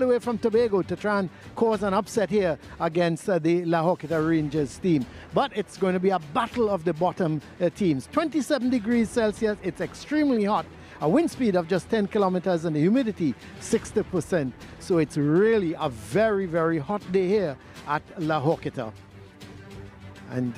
the way from Tobago to try and cause an upset here against the La Horquetta Rangers team. But it's going to be a battle of the bottom teams. 27 degrees Celsius, it's extremely hot. A wind speed of just 10 kilometers and the humidity 60%. So it's really a very, very hot day here at La Horquetta. And,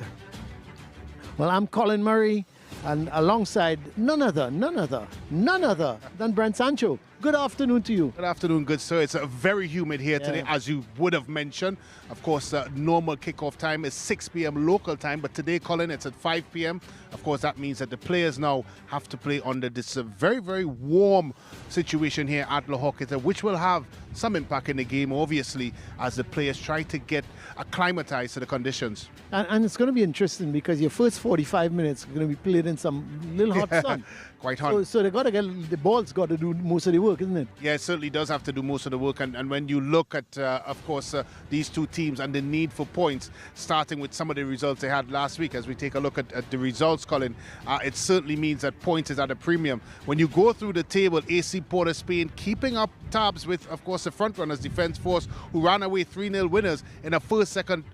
well, I'm Colin Murray, and alongside none other than Brent Sancho. Good afternoon to you. Good afternoon, good sir. It's very humid here today, as you would have mentioned. Of course, normal kickoff time is 6 p.m. local time, but today, Colin, it's at 5 p.m. Of course, that means that the players now have to play under this very, very warm situation here at La Horquetta, which will have some impact in the game, obviously, as the players try to get acclimatized to the conditions. And it's going to be interesting because your first 45 minutes are going to be played in some little hot sun. Quite hot. So they got to get the ball's got to do most of the work, isn't it? Yeah, it certainly does have to do most of the work. And when you look at, of course, these two teams and the need for points, starting with some of the results they had last week, as we take a look at the results, Colin, it certainly means that points is at a premium. When you go through the table, AC Port of Spain keeping up tabs with, of course, the front runners, Defence Force, who ran away 3-0 winners in a first-second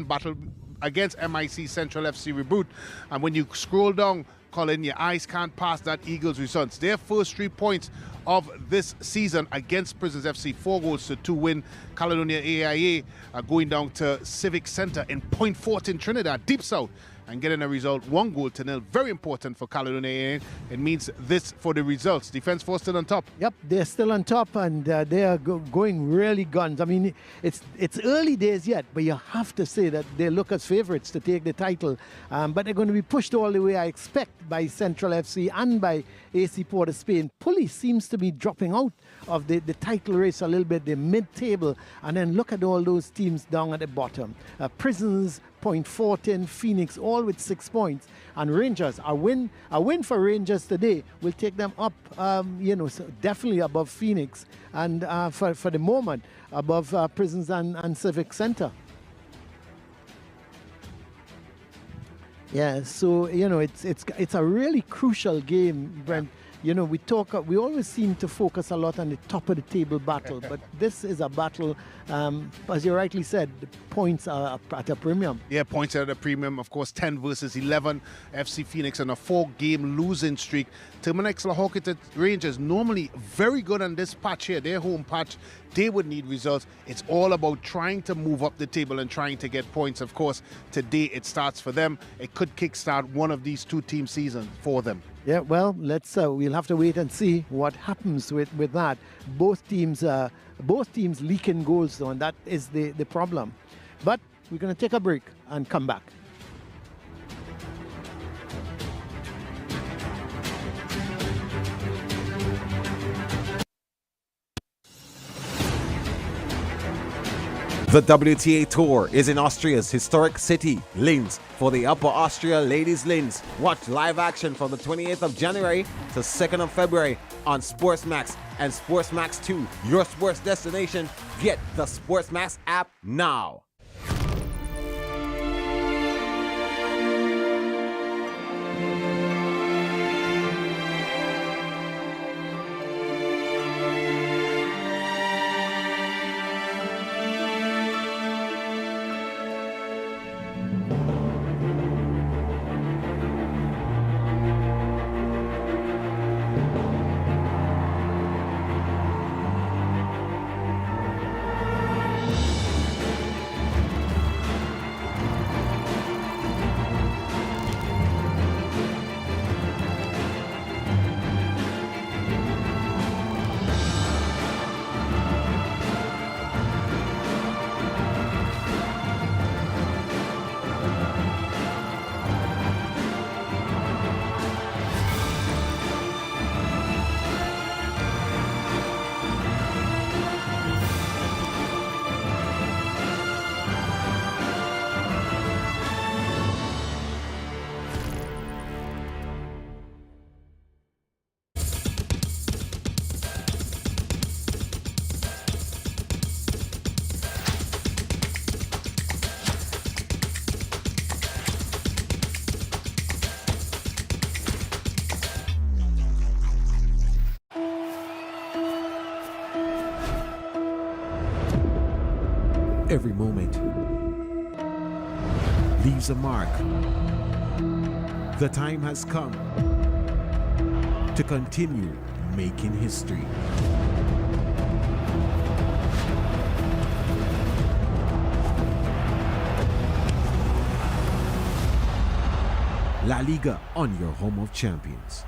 battle against MIC Central FC Reboot. And when you scroll down, Colin, your eyes can't pass that Eagles results. Their first 3 points of this season against Prisons FC, 4-2 win. Caledonia AIA going down to Civic Centre in Point Fort in Trinidad, deep south, and getting a result 1-0. Very important for Caledonia AIA. It means this for the results. Defence Force still on top. Yep, they're still on top, and they are going really guns. I mean, it's early days yet, but you have to say that they look as favourites to take the title. But they're going to be pushed all the way, I expect, by Central FC and by AC Port of Spain. Police seems to be dropping out of the title race a little bit. They're mid-table, and then look at all those teams down at the bottom. Prisons, Point Fortin, Phoenix, all with 6 points. And Rangers, a win for Rangers today will take them up, so definitely above Phoenix, and for the moment, above Prisons and Civic Centre. Yeah, so, it's a really crucial game, Brent. We always seem to focus a lot on the top of the table battle, but this is a battle, as you rightly said, the points are at a premium. Yeah, points are at a premium. Of course, 10 versus 11. FC Phoenix on a 4-game losing streak. Terminix La Horquetta Rangers, normally very good on this patch here, their home patch. They would need results. It's all about trying to move up the table and trying to get points. Of course, today it starts for them. It could kickstart one of these two team seasons for them. Yeah, well, we'll have to wait and see what happens with that. Both teams leaking goals, though, and that is the problem. But we're going to take a break and come back. The WTA Tour is in Austria's historic city, Linz, for the Upper Austria Ladies Linz. Watch live action from the 28th of January to 2nd of February on SportsMax and SportsMax 2, your sports destination. Get the SportsMax app now. Every moment leaves a mark. The time has come to continue making history. La Liga on your home of champions.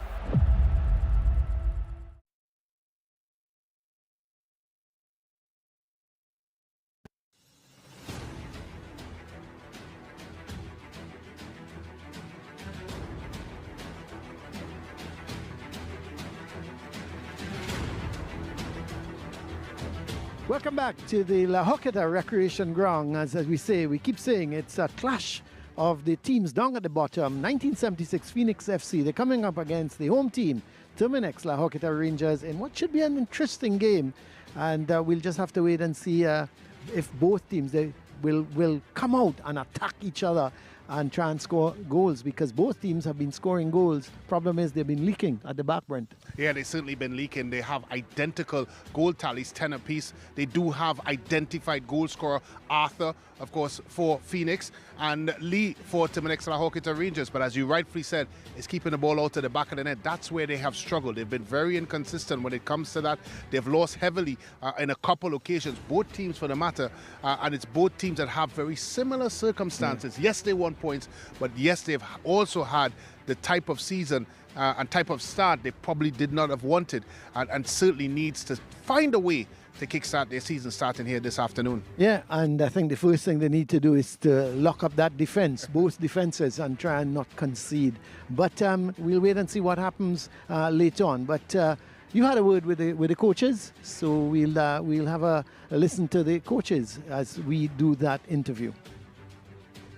Welcome back to the La Horquetta Recreation Ground. As we say, we keep saying it's a clash of the teams down at the bottom. 1976 Phoenix FC, they're coming up against the home team, Terminix La Horquetta Rangers, in what should be an interesting game. And we'll just have to wait and see if both teams will come out and attack each other and try and score goals, because both teams have been scoring goals. Problem is they've been leaking at the back, Brent. Yeah, they've certainly been leaking. They have identical goal tallies, 10 apiece. They do have identified goal scorer, Arthur, of course, for Phoenix, and Lee for Terminix La Horquetta Rangers. But as you rightfully said, it's keeping the ball out to the back of the net. That's where they have struggled. They've been very inconsistent when it comes to that. They've lost heavily in a couple occasions, both teams for the matter, and it's both teams that have very similar circumstances. Yes, they won points, but yes, they've also had the type of season and type of start they probably did not have wanted, and certainly needs to find a way to kickstart their season starting here this afternoon. Yeah, and I think the first thing they need to do is to lock up that defense, both defenses, and try and not concede. But we'll wait and see what happens later on. But you had a word with the coaches, so we'll have a listen to the coaches as we do that interview.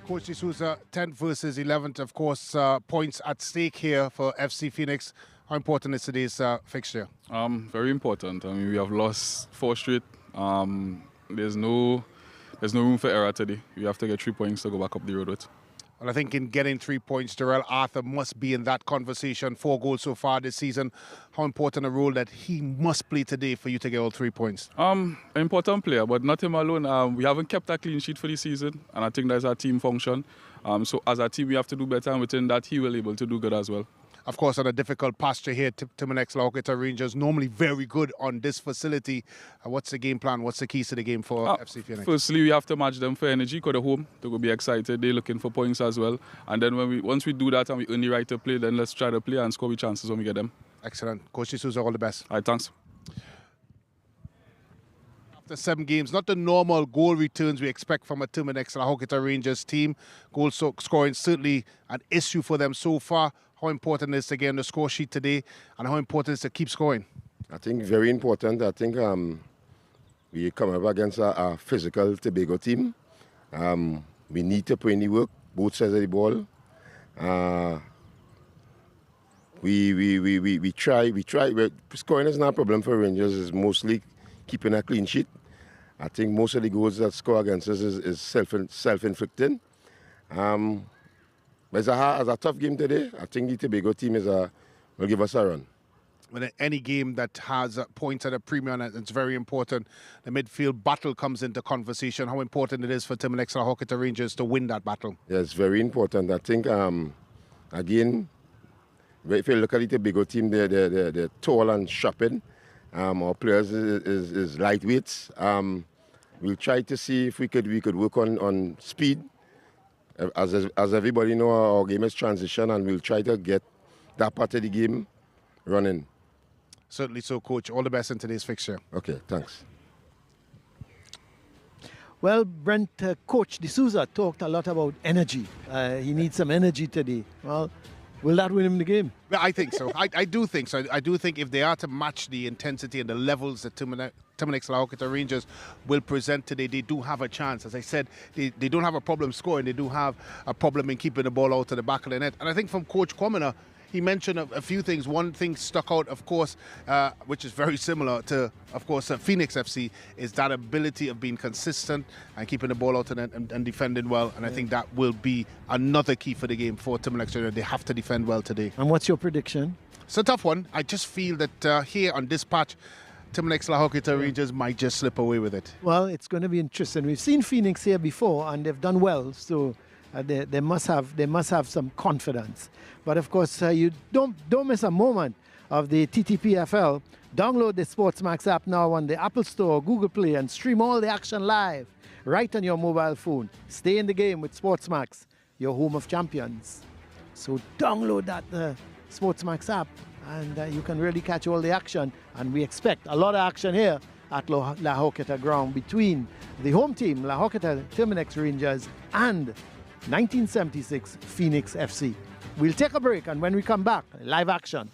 Coach D'Souza, 10th versus 11th, of course, points at stake here for FC Phoenix. How important is today's fixture? Very important. I mean, we have lost 4 straight. There's no room for error today. We have to get 3 points to go back up the road with. Well, I think in getting 3 points, Darrell Arthur must be in that conversation. 4 goals so far this season. How important a role that he must play today for you to get all 3 points? Important player, but not him alone. We haven't kept a clean sheet for the season, and I think that's our team function. So as a team, we have to do better, and within that, he will be able to do good as well. Of course, on a difficult pasture here, Terminix La Horquetta Rangers, normally very good on this facility. What's the game plan? What's the keys to the game for FC Phoenix? Firstly, we have to match them for energy, because they're home. They will be excited. They're looking for points as well. And then once we do that and we earn the right to play, then let's try to play and score with chances when we get them. Excellent. Coach D'Souza, all the best. All right, thanks. After 7 games, not the normal goal returns we expect from a Terminix La Horquetta Rangers team. Goal scoring certainly an issue for them so far. How important is to get on the score sheet today, and how important is to keep scoring? I think very important. I think we come up against a physical Tobago team. We need to put in the work, both sides of the ball. We try. Scoring is not a problem for Rangers. It's mostly keeping a clean sheet. I think most of the goals that score against us is self-inflicted. But it's a tough game today. I think the Tobago team will give us a run. When any game that has points at a premium, it's very important. The midfield battle comes into conversation. How important it is for Terminix La Horquetta Rangers to win that battle? Yeah, it's very important. I think, again, if you look at the Tobago team, they're tall and shopping. Our players is lightweights. We'll try to see if we could work on speed. As everybody know, our game is transition, and we'll try to get that part of the game running. Certainly so, Coach. All the best in today's fixture. Okay, thanks. Well, Brent, Coach D'Souza talked a lot about energy. He needs some energy today. Well, will that win him the game? Yeah, I think so. I do think so. I do think if they are to match the intensity and the levels that Terminix La Horquetta Rangers will present today, they do have a chance. As I said, they don't have a problem scoring. They do have a problem in keeping the ball out to the back of the net. And I think from Coach Kwamina, he mentioned a few things. One thing stuck out, of course, which is very similar to, of course, Phoenix FC, is that ability of being consistent and keeping the ball out and defending well. And I think that will be another key for the game for Terminix. They have to defend well today. And what's your prediction? It's a tough one. I just feel that here on this patch, Terminix La Horquetta Rangers might just slip away with it. Well, it's going to be interesting. We've seen Phoenix here before, and they've done well, so they must have some confidence. But of course, you don't miss a moment of the TTPFL. Download the SportsMax app now on the Apple Store, Google Play, and stream all the action live right on your mobile phone. Stay in the game with SportsMax, your home of champions. So download that SportsMax app, and you can really catch all the action. And we expect a lot of action here at La Horquetta ground between the home team, La Horquetta Terminix Rangers, and 1976 Phoenix FC. We'll take a break, and when we come back, live action.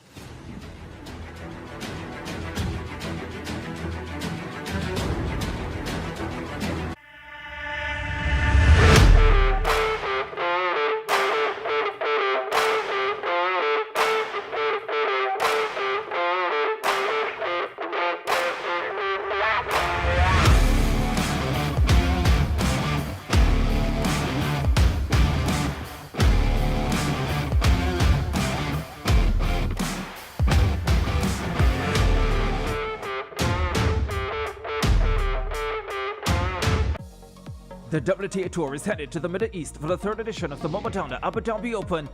The WTA Tour is headed to the Middle East for the third edition of the Momadana Abu Dhabi Open.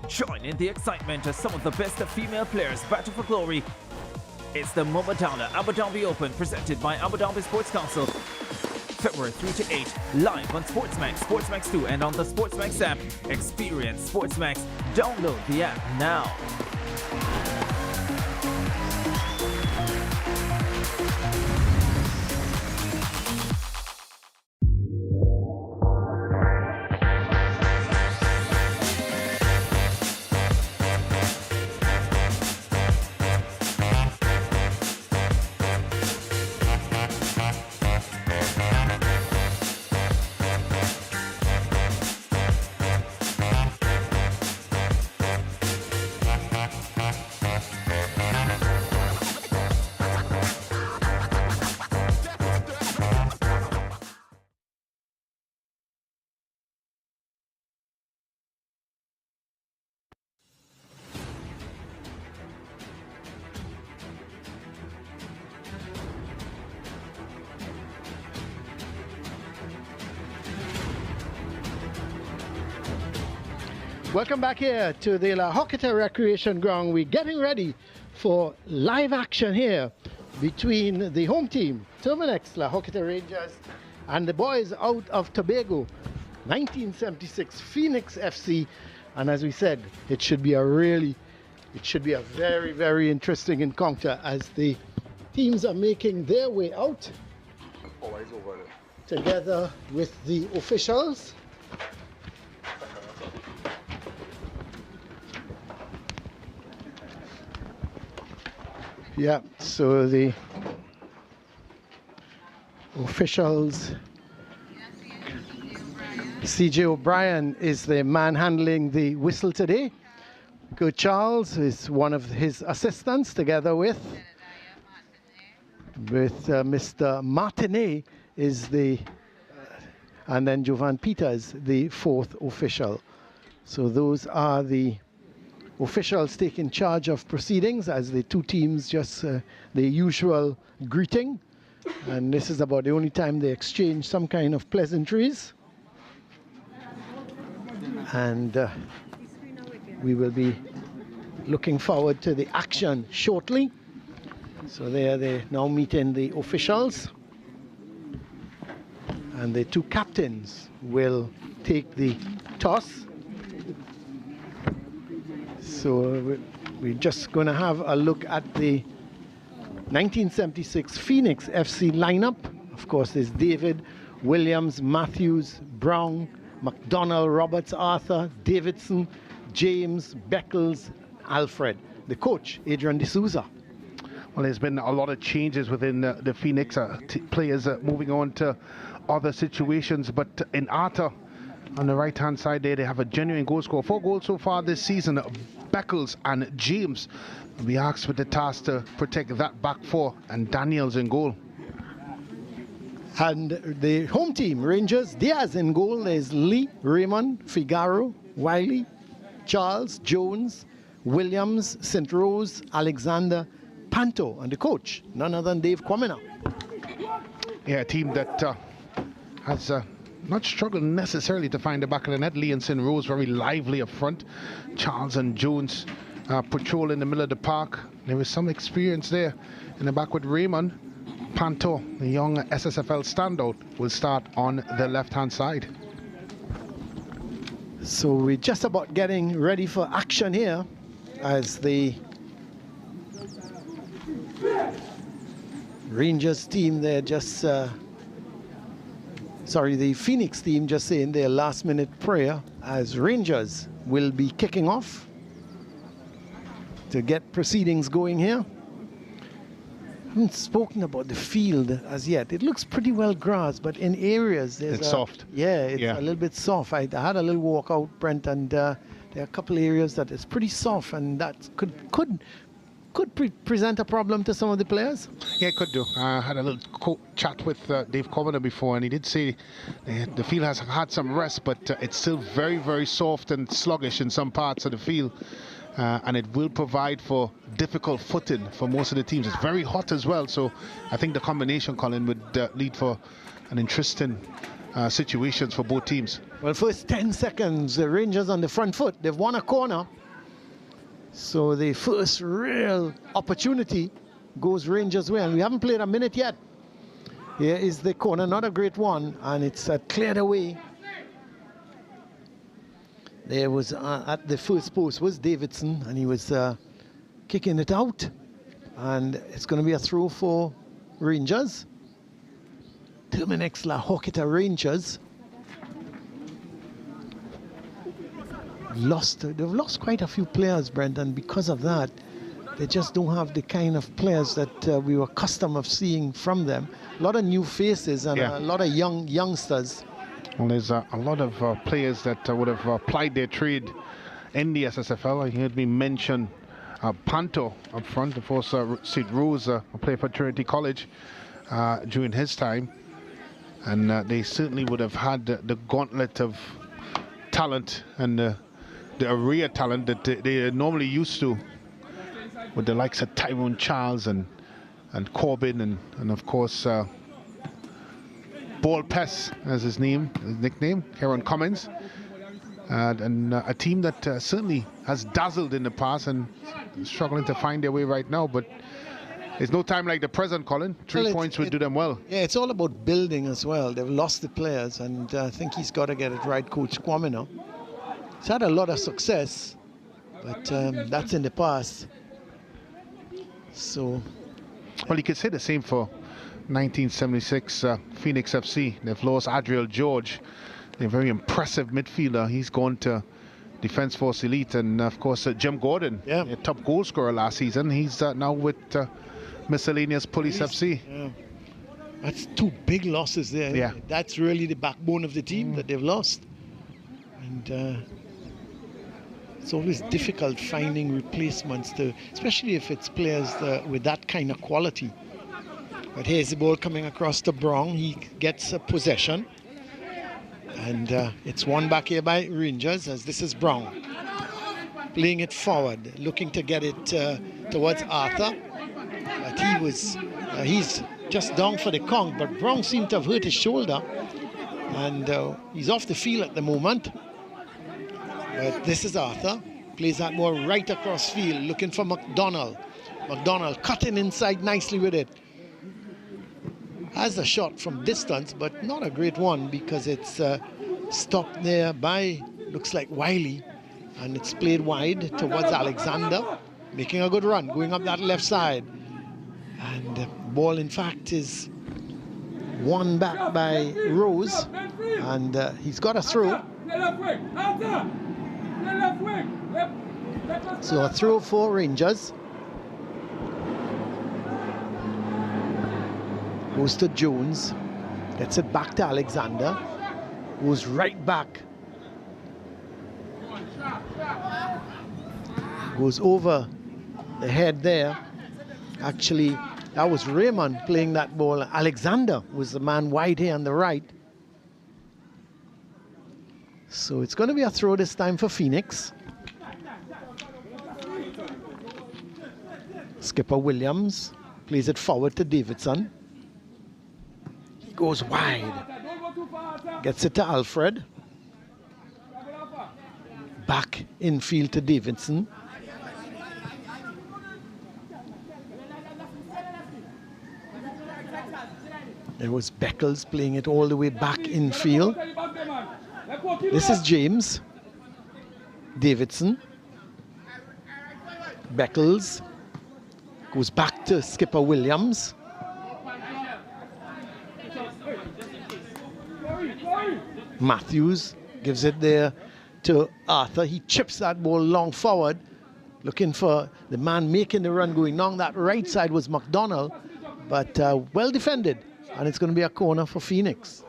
Join in the excitement as some of the best female players battle for glory. It's the Momadana Abu Dhabi Open presented by Abu Dhabi Sports Council. February 3 to 8, live on SportsMax, SportsMax 2, and on the SportsMax app. Experience SportsMax. Download the app now. Welcome back here to the La Horquetta Recreation Ground. We're getting ready for live action here between the home team, Terminix La Horquetta Rangers, and the boys out of Tobago, 1976 Phoenix FC. And as we said, it should be a very, very interesting encounter as the teams are making their way out together with the officials. Yeah, so the officials, CJ O'Brien is the man handling the whistle today. Coach Charles is one of his assistants together with Mr. Martinet is the, and then Jovan Peters, the fourth official. So those are the officials taking charge of proceedings as the two teams just the usual greeting, and this is about the only time they exchange some kind of pleasantries, and we will be looking forward to the action shortly. So they're now meeting the officials, and the two captains will take the toss. So we're just going to have a look at the 1976 Phoenix FC lineup. Of course, there's David, Williams, Matthews, Brown, McDonald, Roberts, Arthur, Davidson, James, Beckles, Alfred. The coach, Adrian D'Souza. Well, there's been a lot of changes within the Phoenix players moving on to other situations, but in Arthur, on the right-hand side there, they have a genuine goal scorer. 4 goals so far this season, Beckles and James. We asked with the task to protect that back four, and Daniels in goal. And the home team, Rangers, Diaz in goal. There's Lee, Raymond, Figaro, Wiley, Charles, Jones, Williams, St. Rose, Alexander, Panto and the coach, none other than Dave Quamina. Yeah, a team that has not struggled necessarily to find the back of the net. Lee and Sin Rose very lively up front. Charles and Jones patrol in the middle of the park. There was some experience there in the back with Raymond. Panto, the young SSFL standout, will start on the left-hand side. So we're just about getting ready for action here as the Rangers team, they're just, the Phoenix team just saying their last-minute prayer as Rangers will be kicking off to get proceedings going here. I haven't spoken about the field as yet. It looks pretty well grassed, but in areas it's soft. Yeah, it's a little bit soft. I had a little walk out, Brent, and there are a couple areas that is pretty soft, and that could present a problem to some of the players. Yeah, it could do. I had a little chat with Dave Coviner before, and he did say the field has had some rest, but it's still very, very soft and sluggish in some parts of the field. And it will provide for difficult footing for most of the teams. It's very hot as well, so I think the combination, Colin, would lead for an interesting situations for both teams. Well, first 10 seconds, the Rangers on the front foot. They've won a corner. So the first real opportunity goes Rangers' way, and we haven't played a minute yet. Here is the corner, not a great one, and it's cleared away. There was at the first post was Davidson, and he was kicking it out, and it's going to be a throw for Rangers. Terminix La Horquetta Rangers. They've lost quite a few players, Brent, and because of that, they just don't have the kind of players that we were accustomed of seeing from them. A lot of new faces and a lot of youngsters. Well, there's a lot of players that would have applied their trade in the SSFL. You heard me mention Panto up front. Of course, Sid Rose, a player for Trinity College during his time. And they certainly would have had the gauntlet of talent and the array of talent that they are normally used to, with the likes of Tyrone Charles and Corbin and of course Ball Pess as his nickname, Heron Cummins, and a team that certainly has dazzled in the past and struggling to find their way right now, but there's no time like the present, Colin. 3 points would do them well. Yeah, it's all about building as well. They've lost the players, and I think he's got to get it right, Coach Quamina. He's had a lot of success, but that's in the past. So, well, you could say the same for 1976 Phoenix FC. They've lost Adriel George, a very impressive midfielder. He's gone to Defence Force Elite, and of course Jim Gordon, a top goal scorer last season. He's now with miscellaneous Police FC. Yeah. That's two big losses there. Yeah, that's really the backbone of the team that they've lost, and it's always difficult finding replacements, especially if it's players with that kind of quality. But here's the ball coming across to Brown. He gets a possession, and it's won back here by Rangers, as this is Brown playing it forward, looking to get it towards Arthur. But he's just down for the count, but Brown seemed to have hurt his shoulder, and he's off the field at the moment. But this is Arthur, plays that ball right across field, looking for McDonald. McDonald cutting inside nicely with it. Has a shot from distance, but not a great one, because it's stopped there by, looks like Wiley, and it's played wide towards Alexander, making a good run, going up that left side. And the ball, in fact, is won back by Rose, and he's got a throw. So a throw for Rangers. Goes to Jones, gets it back to Alexander, goes right back, goes over the head there. Actually, that was Raymond playing that ball. Alexander was the man wide here on the right. So it's going to be a throw this time for Phoenix. Skipper Williams plays it forward to Davidson. He goes wide. Gets it to Alfred. Back infield to Davidson. There was Beckles playing it all the way back infield. This is James. Davidson. Beckles goes back to Skipper Williams. Matthews gives it there to Arthur. He chips that ball long forward, looking for the man making the run going long. That right side was McDonald, but well defended, and it's going to be a corner for Phoenix.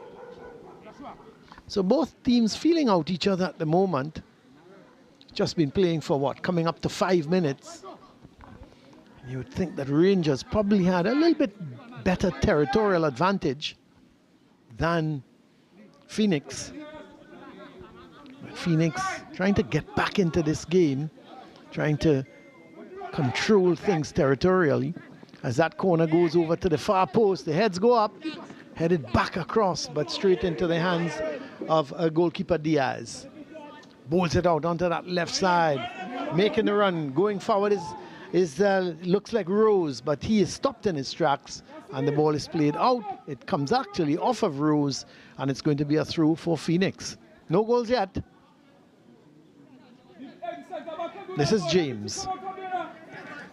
So both teams feeling out each other at the moment. Just been playing for what, coming up to 5 minutes. You would think that Rangers probably had a little bit better territorial advantage than Phoenix. But Phoenix trying to get back into this game, trying to control things territorially. As that corner goes over to the far post, the heads go up, headed back across, but straight into the hands of goalkeeper Diaz. Bowls it out onto that left side, making the run, going forward looks like Rose, but he is stopped in his tracks, and the ball is played out. It comes actually off of Rose, and it's going to be a throw for Phoenix. No goals yet. This is James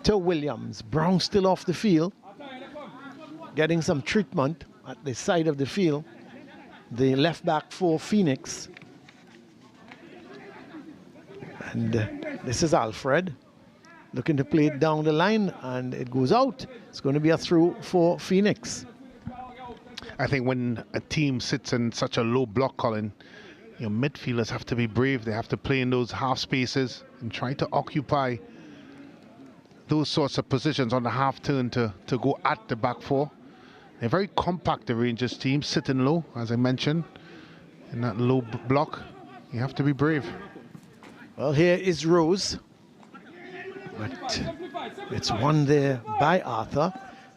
to Williams. Brown still off the field, getting some treatment at the side of the field. The left back for Phoenix. And this is Alfred looking to play it down the line, and it goes out. It's going to be a throw for Phoenix. I think when a team sits in such a low block, Colin, your midfielders have to be brave. They have to play in those half spaces and try to occupy those sorts of positions on the half turn to go at the back four. They're very compact, the Rangers team, sitting low, as I mentioned, in that low block. You have to be brave. Well, here is Rose, but it's won there by Arthur,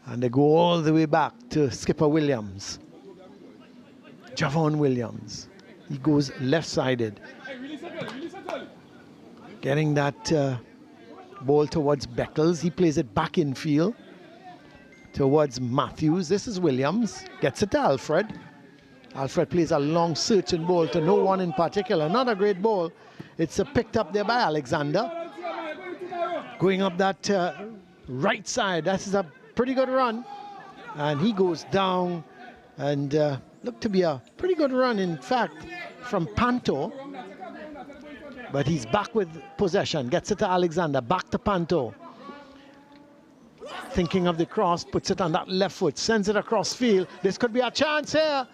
and they go all the way back to Skipper Williams. Javon Williams, he goes left-sided, getting that ball towards Beckles. He plays it back in field towards Matthews. This is Williams, gets it to Alfred. Alfred plays a long searching ball to no one in particular. Not a great ball. It's picked up there by Alexander. Going up that right side. That is a pretty good run. And he goes down, and looked to be a pretty good run, in fact, from Panto. But he's back with possession. Gets it to Alexander. Back to Panto. Thinking of the cross. Puts it on that left foot. Sends it across field. This could be a chance here.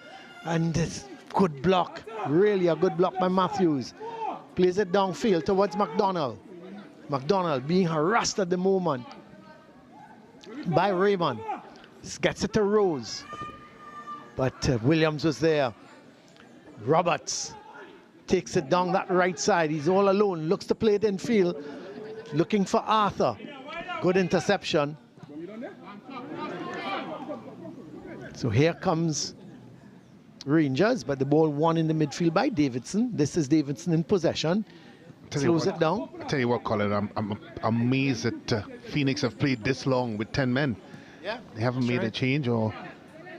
And it's good block. Really a good block by Matthews. Plays it downfield towards McDonald. McDonald being harassed at the moment by Raymond. Gets it to Rose. But Williams was there. Roberts takes it down that right side. He's all alone. Looks to play it in field. Looking for Arthur. Good interception. So here comes Rangers, but the ball won in the midfield by Davidson. This is Davidson in possession. Slows it down. I tell you what, Colin, I'm amazed that Phoenix have played this long with 10 men. Yeah, they haven't made a change or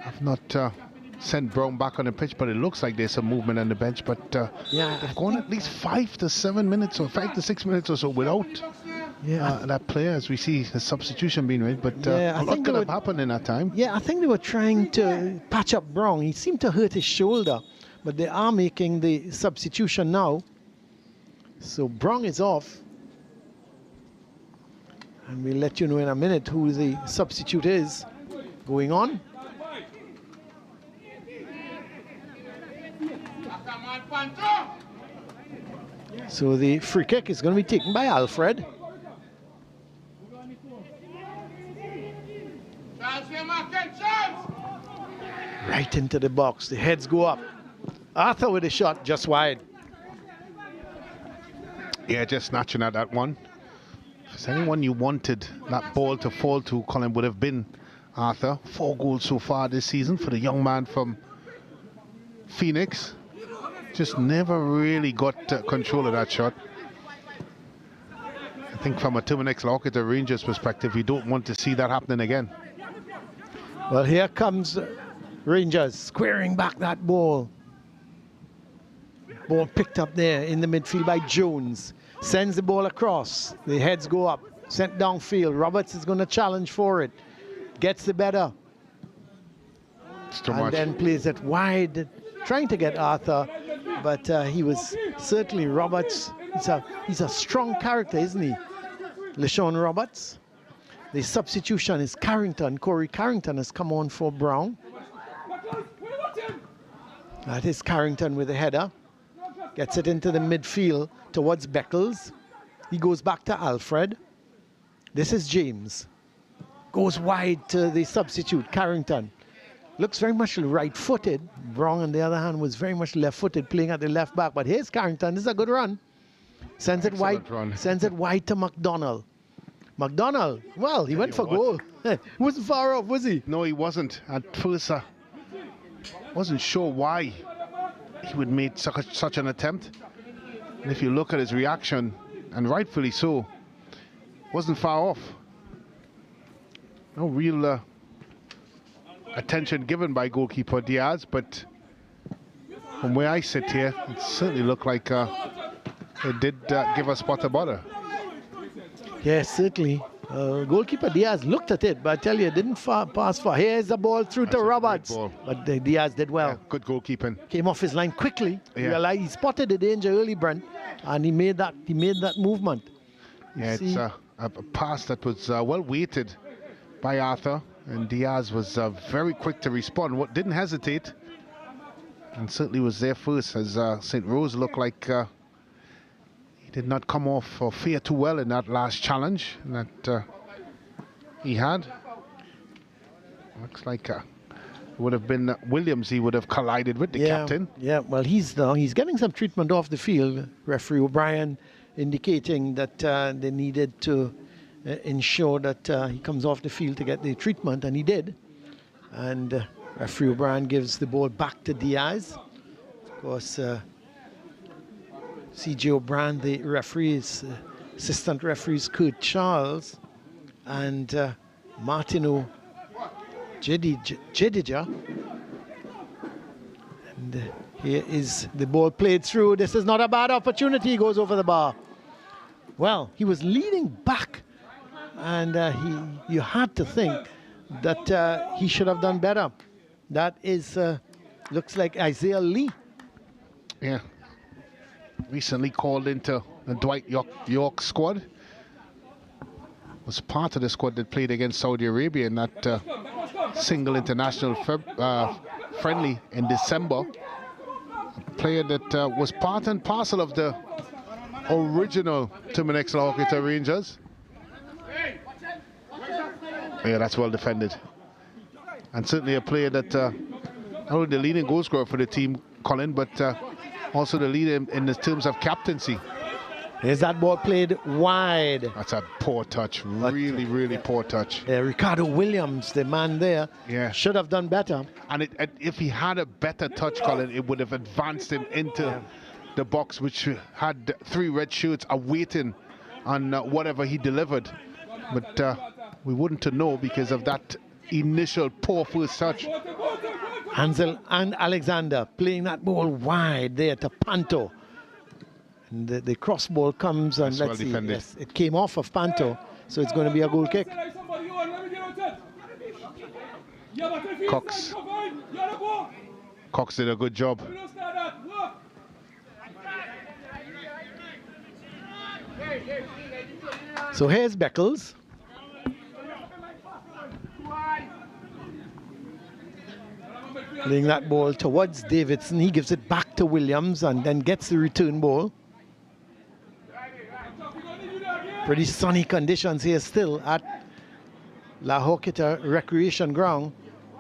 have not sent Brown back on the pitch, but it looks like there's some movement on the bench. But they've gone at least 5 to 7 minutes or 5 to 6 minutes or so without that player, as we see the substitution being made. But a lot could have happened in that time. Yeah, I think they were trying to patch up Brown. He seemed to hurt his shoulder, but they are making the substitution now. So Brown is off. And we'll let you know in a minute who the substitute is going on. So the free kick is going to be taken by Alfred. Right into the box. The heads go up. Arthur with a shot just wide. Yeah, just snatching at that one. If there's anyone you wanted that ball to fall to, Colin, would have been Arthur. 4 goals so far this season for the young man from Phoenix. Just never really got control of that shot. I think from a Terminix La Horquetta Rangers perspective, you don't want to see that happening again. Well, here comes Rangers squaring back that ball. Ball picked up there in the midfield by Jones. Sends the ball across. The heads go up. Sent downfield. Roberts is going to challenge for it. Gets the better. It's too and much. Then plays it wide, trying to get Arthur, but he was certainly Roberts. He's a strong character, isn't he? LeSean Roberts. The substitution is Carrington. Corey Carrington has come on for Brown. That is Carrington with the header. Gets it into the midfield towards Beckles. He goes back to Alfred. This is James. Goes wide to the substitute, Carrington. Looks very much right-footed. Brown, on the other hand, was very much left-footed, playing at the left back. But here's Carrington. This is a good run. Sends it wide. Sends it wide to McDonald. McDonald, well, he went for goal. He wasn't far off, was he? No, he wasn't. At first, wasn't sure why he would make such an attempt. And if you look at his reaction, and rightfully so, wasn't far off. No real attention given by goalkeeper Diaz, but from where I sit here, it certainly looked like it did give a spot of bother. Yes, certainly. Goalkeeper Diaz looked at it, but I tell you, it didn't pass far. Here's the ball through to Roberts. But Diaz did well. Yeah, good goalkeeping. Came off his line quickly. Yeah. He spotted the danger early, Brent, and he made that movement. Yeah, it's a pass that was well weighted by Arthur, and Diaz was very quick to respond. Didn't hesitate, and certainly was there first, as St. Rose looked like he did not come off or fare too well in that last challenge that he had. Looks like it would have been Williams he would have collided with, the captain. Yeah, well, he's getting some treatment off the field. Referee O'Brien indicating that they needed to ensure that he comes off the field to get the treatment, and he did. And referee O'Brien gives the ball back to Diaz. Of course, C.J. O'Brien, the referees, assistant referees Kurt Charles and Martino Jedija. And here is the ball played through. This is not a bad opportunity. He goes over the bar. Well, he was leading back, and you had to think that he should have done better. That is, looks like Isaiah Lee. Yeah. Recently called into the Dwight York squad. Was part of the squad that played against Saudi Arabia in that single international friendly in December. A player that was part and parcel of the original Terminix La Horquetta Rangers. Yeah, that's well defended. And certainly a player that not only the leading goal scorer for the team, Colin, but also the leader in the terms of captaincy. Here's that ball played wide. That's a poor touch, really poor touch. Ricardo Williams, the man there, should have done better. And if he had a better touch, Colin, it would have advanced him into the box, which had 3 red shirts awaiting on whatever he delivered. But we wouldn't know because of that initial poor first touch. Ansel and Alexander playing that ball wide there to Panto. And the cross ball comes, and let's see, yes, it came off of Panto, so it's going to be a goal kick. Cox did a good job. So here's Beckles. Playing that ball towards Davidson. He gives it back to Williams and then gets the return ball. Pretty sunny conditions here still at La Horquetta Recreation Ground,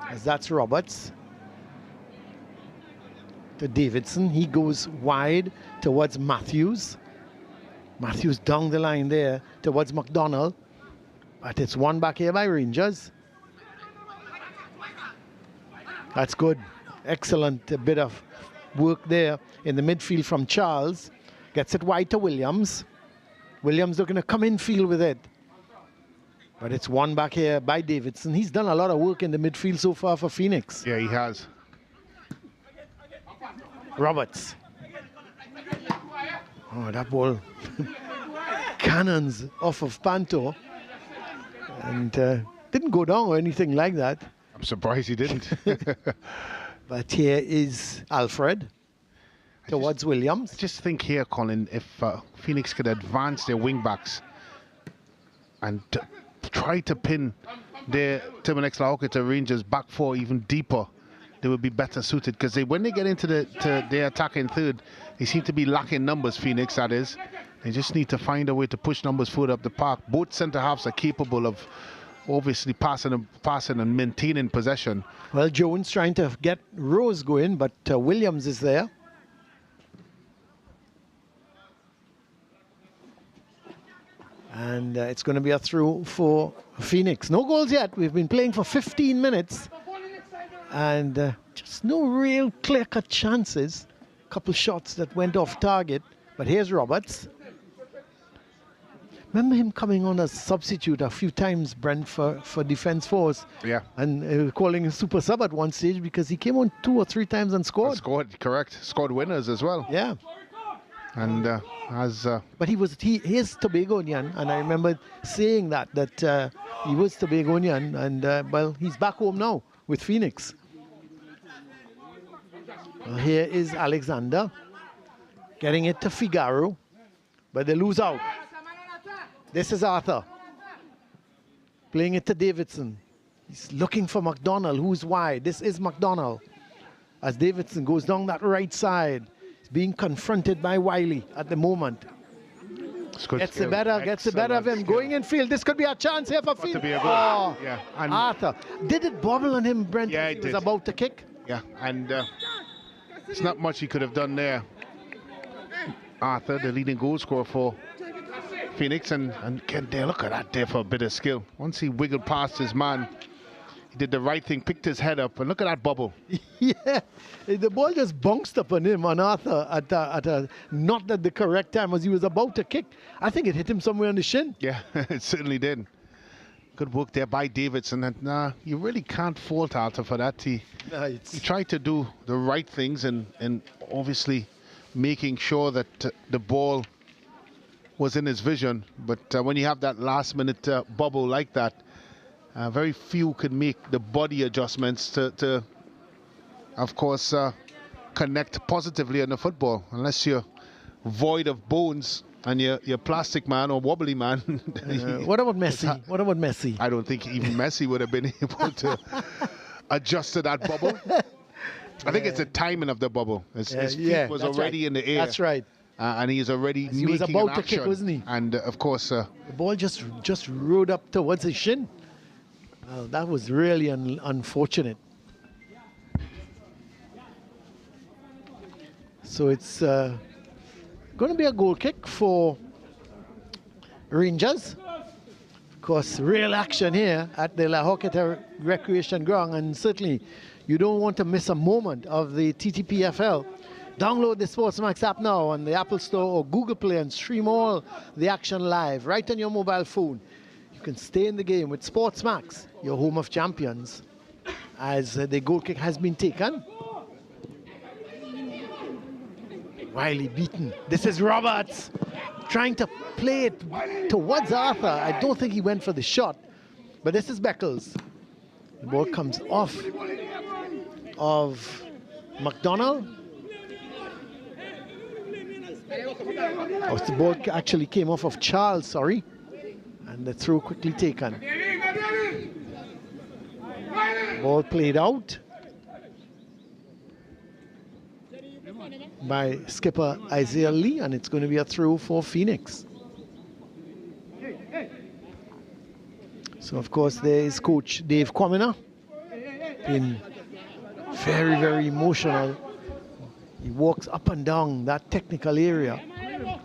as that's Roberts. To Davidson. He goes wide towards Matthews. Matthews down the line there towards McDonald. But it's won back here by Rangers. That's good. Excellent bit of work there in the midfield from Charles. Gets it wide to Williams. Williams looking to come in field with it. But it's won back here by Davidson. He's done a lot of work in the midfield so far for Phoenix. Yeah, he has. Roberts. Oh, that ball cannons off of Panto. And didn't go down or anything like that. I'm surprised he didn't. But here is Alfred towards Williams. I just think here, Colin, if Phoenix could advance their wing backs and try to pin their Terminix La Horquetta Rangers back four even deeper, they would be better suited, because when they get into their attacking third, they seem to be lacking numbers, Phoenix, that is. They just need to find a way to push numbers further up the park. Both centre-halves are capable of obviously passing and maintaining possession. Well, Jones trying to get Rose going, but Williams is there. And it's going to be a through for Phoenix. No goals yet. We've been playing for 15 minutes. And just no real clear-cut chances. A couple shots that went off target. But here's Roberts. Remember him coming on as substitute a few times, Brent, for Defence Force. Yeah. And calling him super sub at one stage because he came on 2 or 3 times and scored. Correct. Scored winners as well. Yeah. And but he is Tobagonian, and I remember saying that he was Tobagonian, and well, he's back home now with Phoenix. Well, here is Alexander getting it to Figaro, but they lose out. This is Arthur playing it to Davidson. He's looking for McDonald, who's wide. This is McDonald as Davidson goes down that right side. Being confronted by Wiley at the moment. Gets the better of him. Going in field. This could be a chance here for Phoenix. Oh, yeah. And Arthur. Did it bobble on him, Brent? Yeah, he was about to kick. Yeah, and there's not much he could have done there. Arthur, the leading goal scorer for Phoenix, and there, look at that there for a bit of skill. Once he wiggled past his man, he did the right thing, picked his head up, and look at that bubble. Yeah, the ball just bounced up on him, on Arthur, not at the correct time as he was about to kick. I think it hit him somewhere on the shin. Yeah, it certainly did. Good work there by Davidson, and you really can't fault Arthur for that. He tried to do the right things and obviously making sure that the ball was in his vision. But when you have that last-minute bubble like that, very few can make the body adjustments to of course, connect positively on the football, unless you're void of bones and you're plastic man or wobbly man. What about Messi? I don't think even Messi would have been able to adjust to that bubble. I think it's the timing of the bubble. His feet was already in the air. That's right. And he's already making he was about an to action. kick, wasn't he? And of course, the ball just rode up towards his shin. Well, that was really unfortunate. So it's going to be a goal kick for Rangers. Of course, real action here at the La Horquetta Recreation Ground, and certainly you don't want to miss a moment of the TTPFL. Download the SportsMax app now on the Apple Store or Google Play and stream all the action live right on your mobile phone. You can stay in the game with SportsMax, your home of champions, as the goal kick has been taken. Wiley beaten. This is Roberts trying to play it towards Arthur. I don't think he went for the shot, but this is Beckles. The ball comes off of McDonald. Oh, the ball actually came off of Charles, sorry. And the throw quickly taken. Ball played out by skipper Isaiah Lee, and it's going to be a throw for Phoenix. So, of course, there is Coach Dave Quamina, been very, very emotional. He walks up and down that technical area.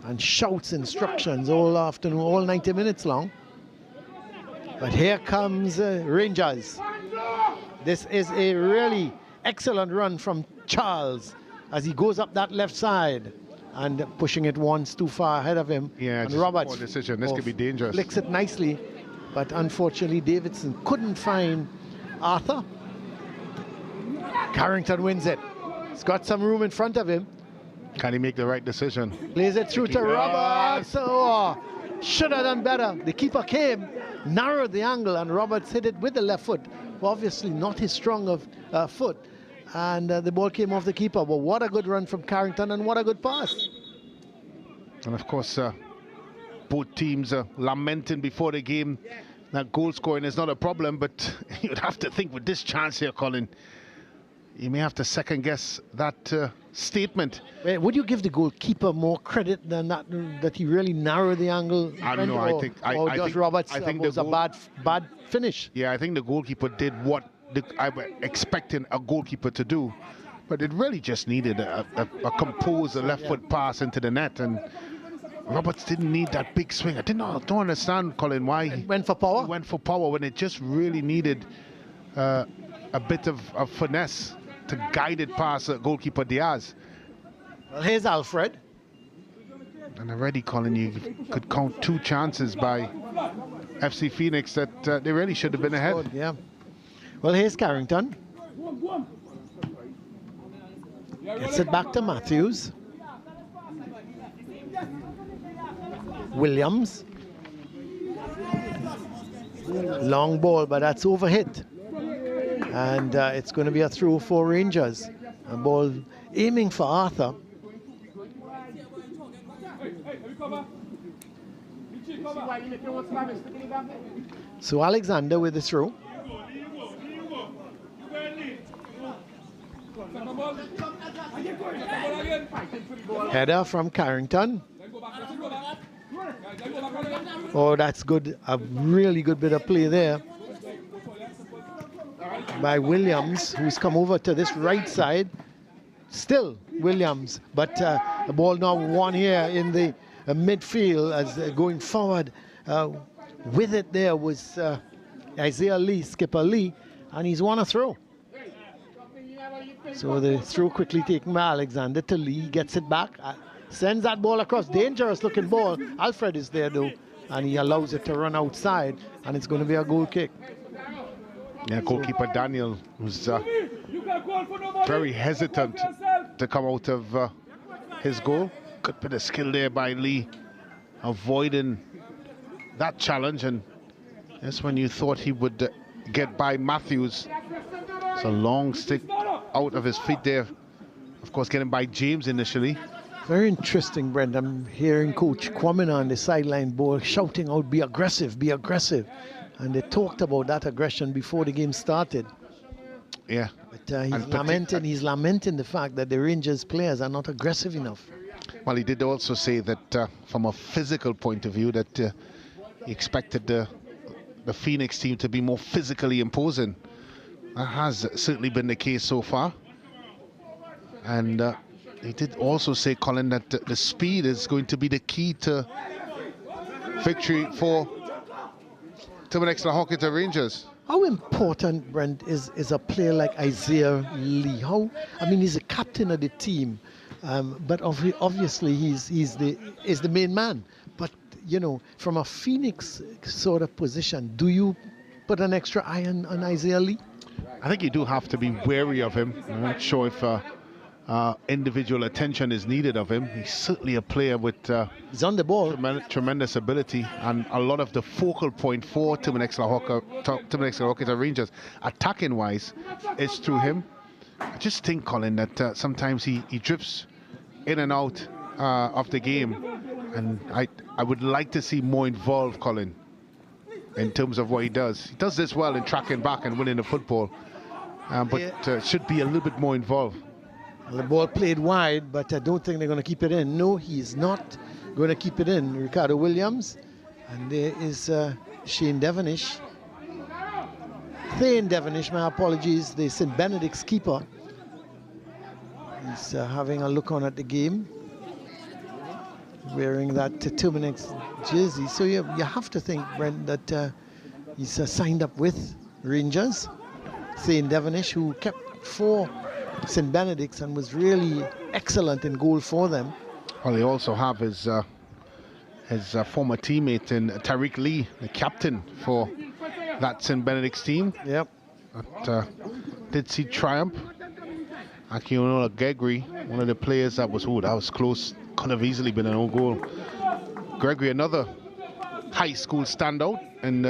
and shouts instructions all afternoon, all 90 minutes long. But here comes Rangers. This is a really excellent run from Charles as he goes up that left side and pushing it once too far ahead of him. Yeah, and just Roberts, poor decision. This could be dangerous. Flicks it nicely, but unfortunately Davidson couldn't find Arthur. Carrington wins it. He's got some room in front of him. Can he make the right decision? Plays it through to Roberts. Oh, should have done better. The keeper came, narrowed the angle, and Roberts hit it with the left foot. Obviously not his strong of foot. And the ball came off the keeper. But what a good run from Carrington, and what a good pass. And of course, both teams lamenting before the game that goal scoring is not a problem, but you'd have to think with this chance here, Colin, you may have to second guess that statement. Would you give the goalkeeper more credit than that he really narrowed the angle? I don't know. I think Roberts I think was a bad finish. Yeah, I think the goalkeeper did what I was expecting a goalkeeper to do, but it really just needed a composed left foot pass into the net, and Roberts didn't need that big swing. I don't understand, Colin, why he went for power. He went for power when it just really needed a bit of finesse to guide it past goalkeeper Diaz. Well, here's Alfred. And already, Colin, you could count 2 chances by FC Phoenix that they really should have been ahead. Yeah. Well, here's Carrington. Gets it back to Matthews. Williams. Long ball, but that's overhit. And it's going to be a throw for Rangers. A ball aiming for Arthur. So Alexander with the throw. Header from Carrington. Oh, that's good. A really good bit of play there by Williams, who's come over to this right side. Still Williams, but the ball now won here in the midfield as going forward. With it there was Isaiah Lee, skipper Lee, and he's won a throw. So the throw quickly taken by Alexander to Lee, gets it back, sends that ball across, dangerous looking ball. Alfred is there though, and he allows it to run outside, and it's going to be a goal kick. Yeah, goalkeeper Daniel was very hesitant to come out of his goal. Good bit of skill there by Lee, avoiding that challenge, and that's when you thought he would get by Matthews. It's a long stick out of his feet there. Of course, getting by James initially. Very interesting, Brent. I'm hearing Coach Kwame on the sideline board shouting out, be aggressive, be aggressive. And they talked about that aggression before the game started. Yeah. But he's lamenting the fact that the Rangers players are not aggressive enough. Well, he did also say that from a physical point of view that he expected the Phoenix team to be more physically imposing. That has certainly been the case so far. And he did also say, Colin, that the speed is going to be the key to victory for Terminix La Horquetta Rangers. How important, Brent, is a player like Isaiah Lee? He's a captain of the team, but obviously he's the main man. But you know, from a Phoenix sort of position, do you put an extra eye on Isaiah Lee? I think you do have to be wary of him. I'm not sure if individual attention is needed of him. He's certainly a player with he's on the ball. Tremendous ability, and a lot of the focal point for Terminix La Horquetta Rangers, attacking wise, is through him. I just think, Colin, that sometimes he drifts in and out of the game, and I would like to see more involved, Colin, in terms of what he does. He does this well in tracking back and winning the football, but should be a little bit more involved. Well, the ball played wide, but I don't think they're going to keep it in. No, he's not going to keep it in. Ricardo Williams, and there is Thane Devonish, my apologies, the St. Benedict's keeper. He's having a look on at the game. wearing that Terminix jersey. So you have to think, Brent, that he's signed up with Rangers. St. Devonish, who kept 4 St. Benedict's and was really excellent in goal for them. Well, they also have his former teammate in Tariq Lee, the captain for that St. Benedict's team. Yep. That did see triumph. Akinola Gregory, one of the players that was close, could have easily been an own goal. Gregory, another high school standout, and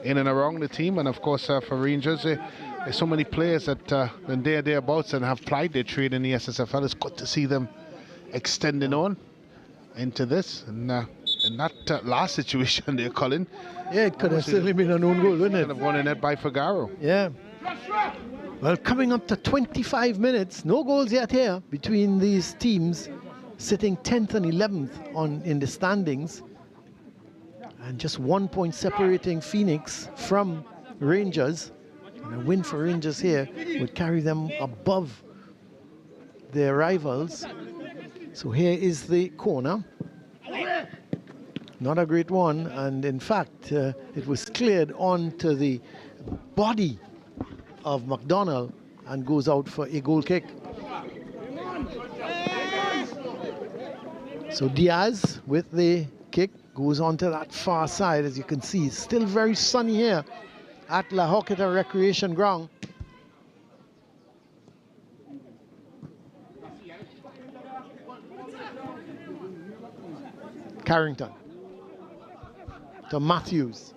in and around the team. And of course, for Rangers, there's so many players that when they're thereabouts and have plied their trade in the SSFL. It's good to see them extending on into this. And in that last situation there, Colin. Yeah, it could have certainly been an own goal, wouldn't it? Could have won in net by Figaro. Yeah. Well, coming up to 25 minutes, no goals yet here between these teams, sitting 10th and 11th in the standings. And just 1 point separating Phoenix from Rangers. And a win for Rangers here would carry them above their rivals. So here is the corner. Not a great one, and in fact, it was cleared onto the body of McDonald and goes out for a goal kick. So Diaz with the kick goes onto that far side. As you can see, it's still very sunny here at La Horquetta Recreation Ground. Carrington to Matthews.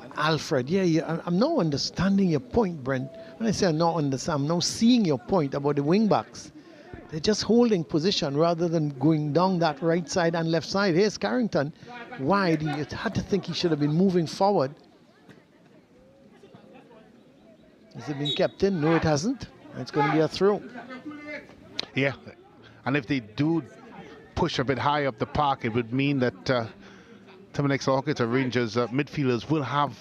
And Alfred, I'm now understanding your point, Brent. When I say I'm not understanding, I'm now seeing your point about the wing backs. They're just holding position rather than going down that right side and left side. Here's Carrington wide. You had to think he should have been moving forward. Has it been kept in? No, it hasn't. It's going to be a throw. Yeah, and if they do push a bit high up the park, it would mean that Terminix La Horquetta Rangers midfielders will have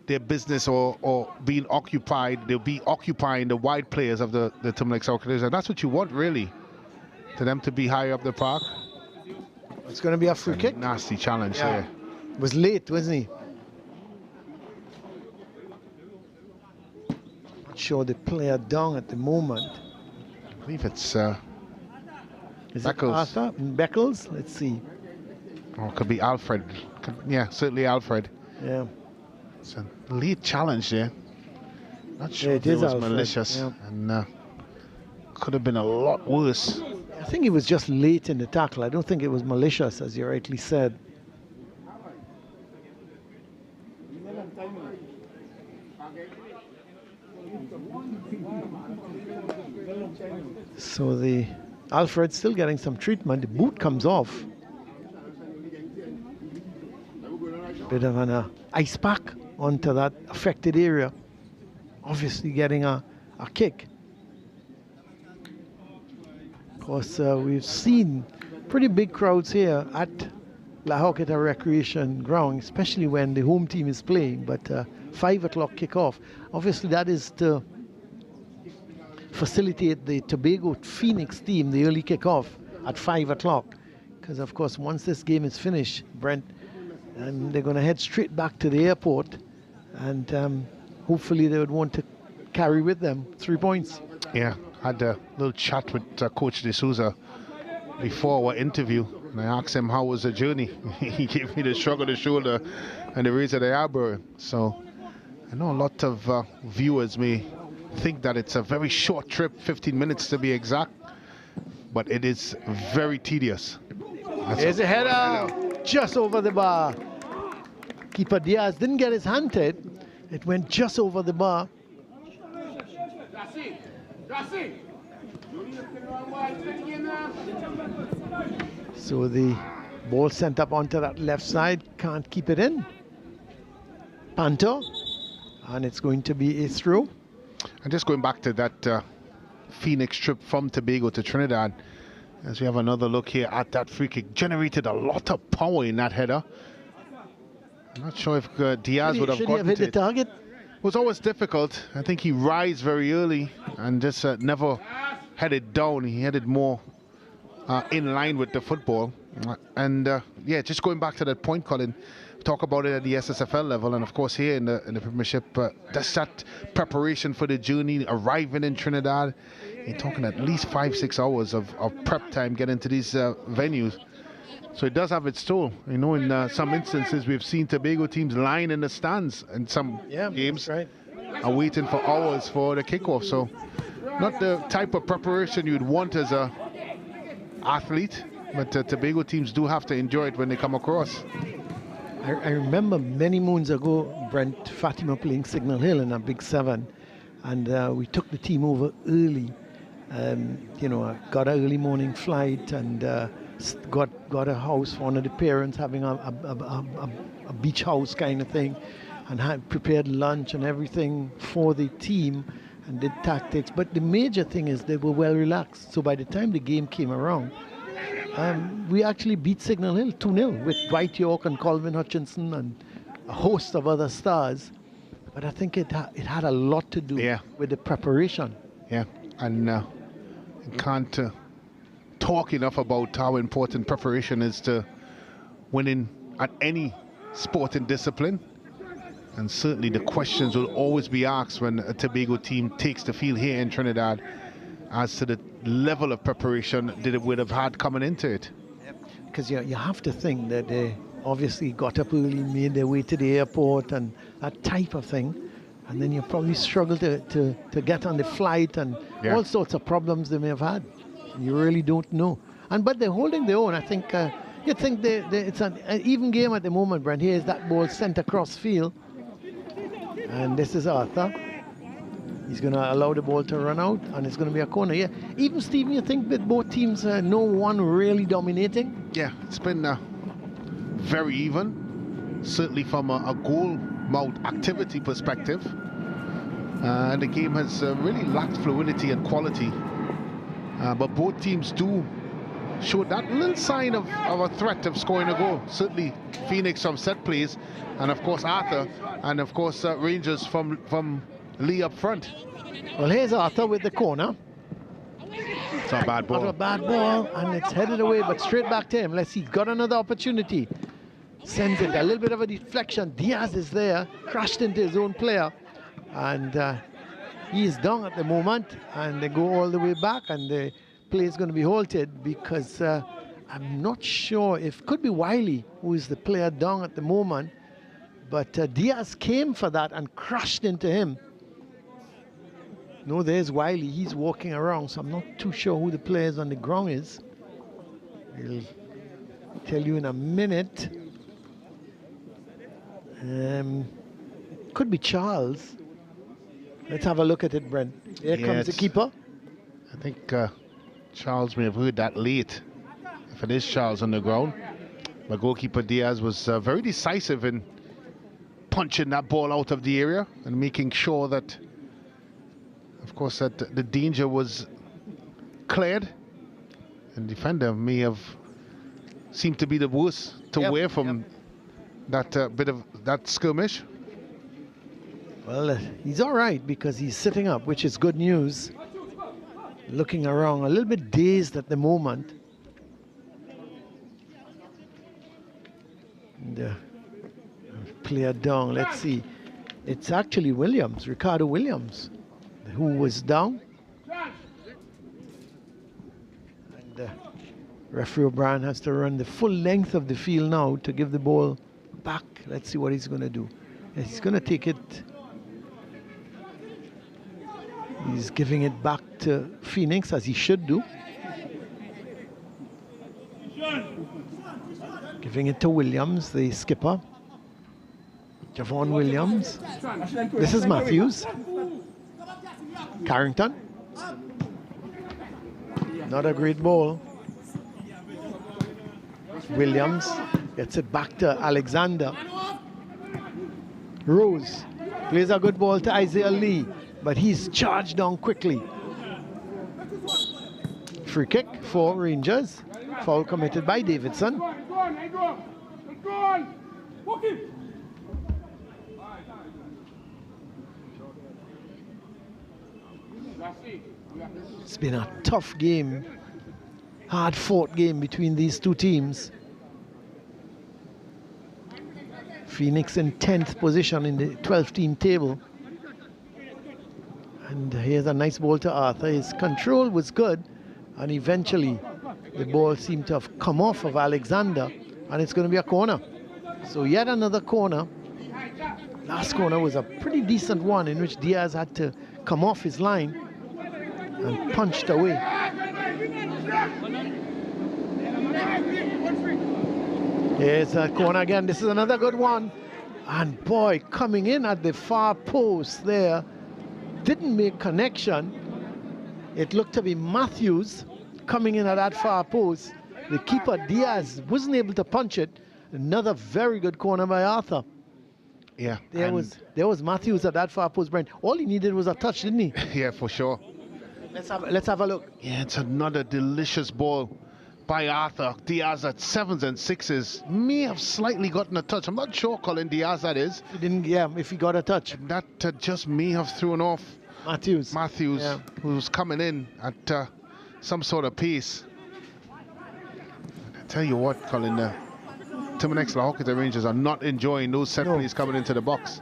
their business or being occupied. They'll be occupying the wide players of the Terminix La Horquetta, and that's what you want, really, to them to be high up the park. It's going to be a free kick. Nasty challenge there. Was late, wasn't he? Not sure the player down at the moment. I believe it's Is Beckles. it Arthur? Beckles? Let's see. Oh, it could be Alfred. Yeah, certainly Alfred. Yeah. It's a lead challenge there. Not sure Yeah, if it it is was Alfred, malicious, yeah. and could have been a lot worse. I think he was just late in the tackle. I don't think it was malicious, as you rightly said. So the Alfred's still getting some treatment. The boot comes off. Bit of an ice pack onto that affected area. Obviously getting a kick. Of course, we've seen pretty big crowds here at La Horquetta Recreation Ground, especially when the home team is playing. But 5 o'clock kickoff. Obviously, that is to facilitate the Tobago Phoenix team, the early kickoff at 5 o'clock. Because, of course, once this game is finished, Brent, and they're going to head straight back to the airport, and hopefully they would want to carry with them 3 points. Yeah, had a little chat with Coach De Souza before our interview, and I asked him how was the journey. He gave me the shrug of the shoulder and the raise of the eyebrow. So I know a lot of viewers may think that it's a very short trip, 15 minutes to be exact, but it is very tedious. Here's a header just over the bar. Keeper Diaz didn't get his hand to it. It went just over the bar. So the ball sent up onto that left side, can't keep it in. Panto, and it's going to be a throw. And just going back to that Phoenix trip from Tobago to Trinidad, as we have another look here at that free kick, generated a lot of power in that header. I'm not sure if Diaz would have Should he gotten have hit to the it. target? was always difficult. I think he rised very early and just never headed down. He headed more in line with the football. Yeah, just going back to that point, Colin, talk about it at the SSFL level, and of course here in the Premiership. That's that preparation for the journey, arriving in Trinidad. You're talking at least 5-6 hours of prep time getting to these venues. So it does have its toll. You know, in some instances we've seen Tobago teams lying in the stands in some games, right, are waiting for hours for the kickoff. So not the type of preparation you'd want as a athlete, but Tobago teams do have to enjoy it when they come across. I remember many moons ago, Brent, Fatima playing Signal Hill in a Big 7, and we took the team over early. You know, I got an early morning flight and got a house for one of the parents, having a beach house kind of thing, and had prepared lunch and everything for the team and did tactics. But the major thing is they were well relaxed. So by the time the game came around, we actually beat Signal Hill 2-0 with Dwight York and Colvin Hutchinson and a host of other stars. But I think it had a lot to do with the preparation. Yeah, and can't talk enough about how important preparation is to winning at any sporting discipline. And certainly the questions will always be asked when a Tobago team takes the field here in Trinidad as to the level of preparation that it would have had coming into it. Because you have to think that they obviously got up early, made their way to the airport and that type of thing. And then you probably struggle to get on the flight and all sorts of problems they may have had. You really don't know. But they're holding their own. I think you think it's an even game at the moment, Brent. Here's that ball sent across field. And this is Arthur. He's going to allow the ball to run out, and it's going to be a corner. Yeah. Even, Stephen, you think that both teams, no one really dominating? Yeah, it's been very even, certainly from a goal mouth activity perspective. And the game has really lacked fluidity and quality. But both teams do show that little sign of a threat of scoring a goal. Certainly Phoenix from set plays, and of course Arthur, and of course Rangers from Lee up front. Well, here's Arthur with the corner. It's not a bad ball. Not a bad ball, and it's headed away, but straight back to him. Let's see, got another opportunity. Sends it, a little bit of a deflection. Diaz is there, crashed into his own player, and he is down at the moment, and they go all the way back, and the play is going to be halted because I'm not sure if, could be Wiley, who is the player down at the moment, but Diaz came for that and crashed into him. No, there's Wiley, he's walking around, so I'm not too sure who the players on the ground is. I'll tell you in a minute. Could be Charles. Let's have a look at it, Brent. Here comes the keeper. I think Charles may have heard that late, if it is Charles on the ground. But goalkeeper Diaz was very decisive in punching that ball out of the area and making sure that, of course, that the danger was cleared. And the defender may have seemed to be the worst away from that bit of that skirmish. Well, he's all right because he's sitting up, which is good news. Looking around, a little bit dazed at the moment. And player down, let's see. It's actually Williams, Ricardo Williams, who was down. And referee O'Brien has to run the full length of the field now to give the ball back. Let's see what he's going to do. He's going to take it. He's giving it back to Phoenix, as he should do. Giving it to Williams, the skipper. Javon Williams. This is Matthews. Carrington. Not a great ball. Williams gets it back to Alexander. Rose plays a good ball to Isaiah Lee, but he's charged down quickly. Free kick for Rangers. Foul committed by Davidson. It's been a tough game, hard-fought game between these two teams. Phoenix in 10th position in the 12-team table. And here's a nice ball to Arthur. His control was good, and eventually the ball seemed to have come off of Alexander, and it's going to be a corner. So yet another corner. Last corner was a pretty decent one in which Diaz had to come off his line and punched away. Here's a corner again. This is another good one. And boy, coming in at the far post there, didn't make connection. It looked to be Matthews coming in at that far post. The keeper, Diaz, wasn't able to punch it. Another very good corner by Arthur. Yeah. There was Matthews at that far post, Brent. All he needed was a touch, didn't he? Yeah, for sure. Let's have a look. Yeah, it's another delicious ball by Arthur. Diaz at 7s and 6s may have slightly gotten a touch. I'm not sure, Colin, Diaz that is. He didn't, yeah, if he got a touch. That just may have thrown off Matthews, yeah, who was coming in at some sort of pace. I tell you what, Colin, Terminix La Horquetta Rangers are not enjoying those set plays coming into the box.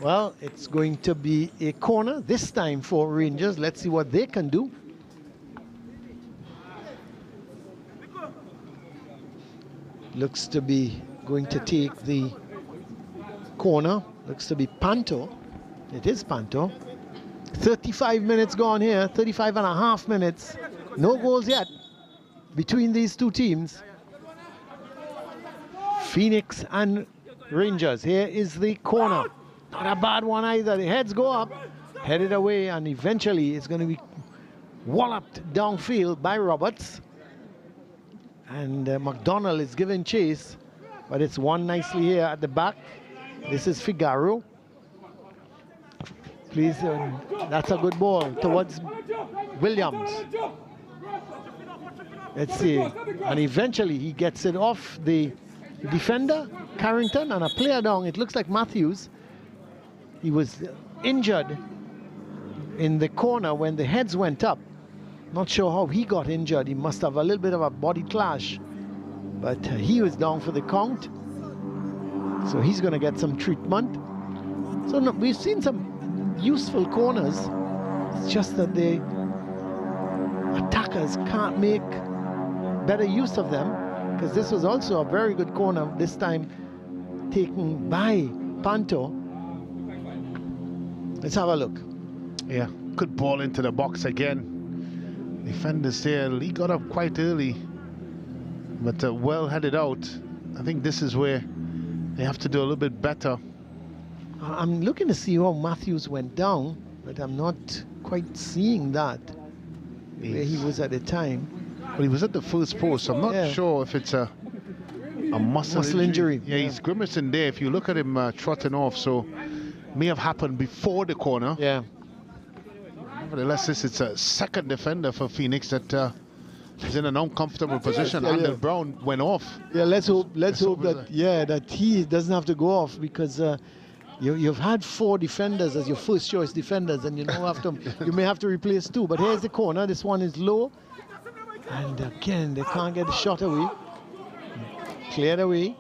Well, it's going to be a corner this time for Rangers. Let's see what they can do. Looks to be going to take the corner. Looks to be Panto. It is Panto. 35 minutes gone here, 35 and a half minutes. No goals yet between these two teams. Phoenix and Rangers. Here is the corner. Not a bad one either. The heads go up, headed away, and eventually it's going to be walloped downfield by Roberts. And McDonald is giving chase, but it's won nicely here at the back. This is Figaro. Please, that's a good ball towards Williams. Let's see. And eventually he gets it off the defender, Carrington, and a player down. It looks like Matthews. He was injured in the corner when the heads went up. Not sure how he got injured. He must have a little bit of a body clash. But he was down for the count. So he's going to get some treatment. So no, we've seen some useful corners. It's just that the attackers can't make better use of them, because this was also a very good corner, this time taken by Panto. Let's have a look. Yeah, good ball into the box again. Defenders there, he got up quite early, but well headed out. I think this is where they have to do a little bit better. I'm looking to see how Matthews went down, but I'm not quite seeing that, where he was at the time. Well, he was at the first post. I'm not sure if it's a muscle injury. Yeah, he's grimacing there. If you look at him trotting off, so may have happened before the corner. Yeah. Nevertheless, it's a second defender for Phoenix that is in an uncomfortable position. Andel Brown went off. Yeah, let's hope that he doesn't have to go off, because you've had 4 defenders as your first choice defenders, and you may have to replace 2. But here's the corner. This one is low, and again they can't get the shot away. Cleared away.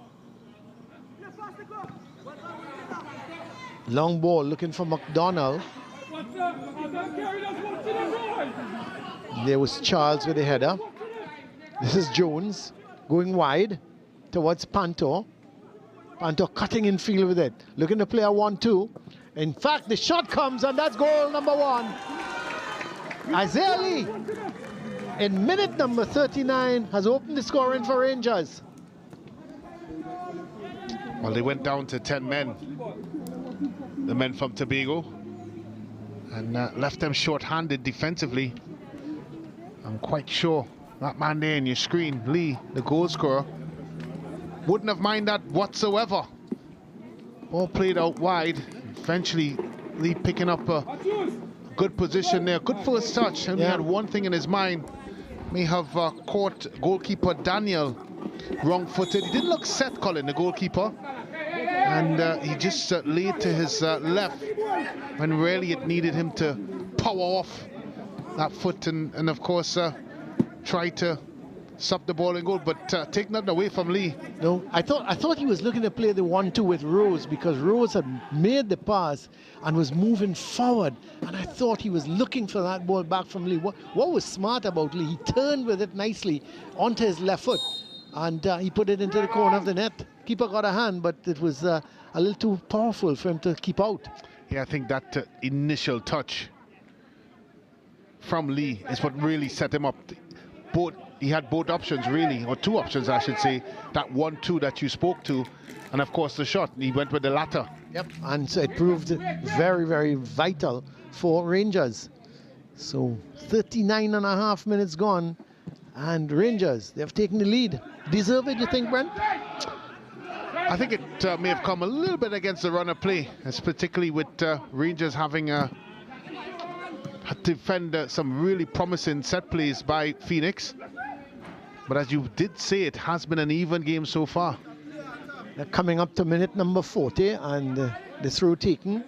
Long ball looking for McDonald. There was Charles with the header. This is Jones going wide towards Panto. Panto cutting in field with it. Looking to play a 1-2. In fact, the shot comes, and that's goal number 1. Isaiah Lee, in minute number 39, has opened the scoring for Rangers. Well, they went down to 10 men, the men from Tobago, and left them short-handed defensively. I'm quite sure that man there in your screen, Lee, the goal scorer, wouldn't have minded that whatsoever. Ball played out wide. Eventually, Lee picking up a good position there. Good first touch. And he had one thing in his mind. May have caught goalkeeper Daniel wrong-footed. He didn't look set, Colin, the goalkeeper. And he just laid to his left when really it needed him to power off that foot and of course, try to sub the ball in goal, but take nothing away from Lee. No, I thought he was looking to play the 1-2 with Rose, because Rose had made the pass and was moving forward, and I thought he was looking for that ball back from Lee. What was smart about Lee, he turned with it nicely onto his left foot, and he put it into the corner of the net. Keeper got a hand, but it was a little too powerful for him to keep out. Yeah, I think that initial touch from Lee is what really set him up. He had both options really, or two options I should say, that 1-2 that you spoke to, and of course the shot. He went with the latter. Yep, and so it proved very, very vital for Rangers. So 39.5 minutes gone, and Rangers, they've taken the lead. Deserve it, you think, Brent? I think it may have come a little bit against the run of play, particularly with Rangers having had to defend some really promising set plays by Phoenix. But as you did say, it has been an even game so far. They're coming up to minute number 40, and the throw taken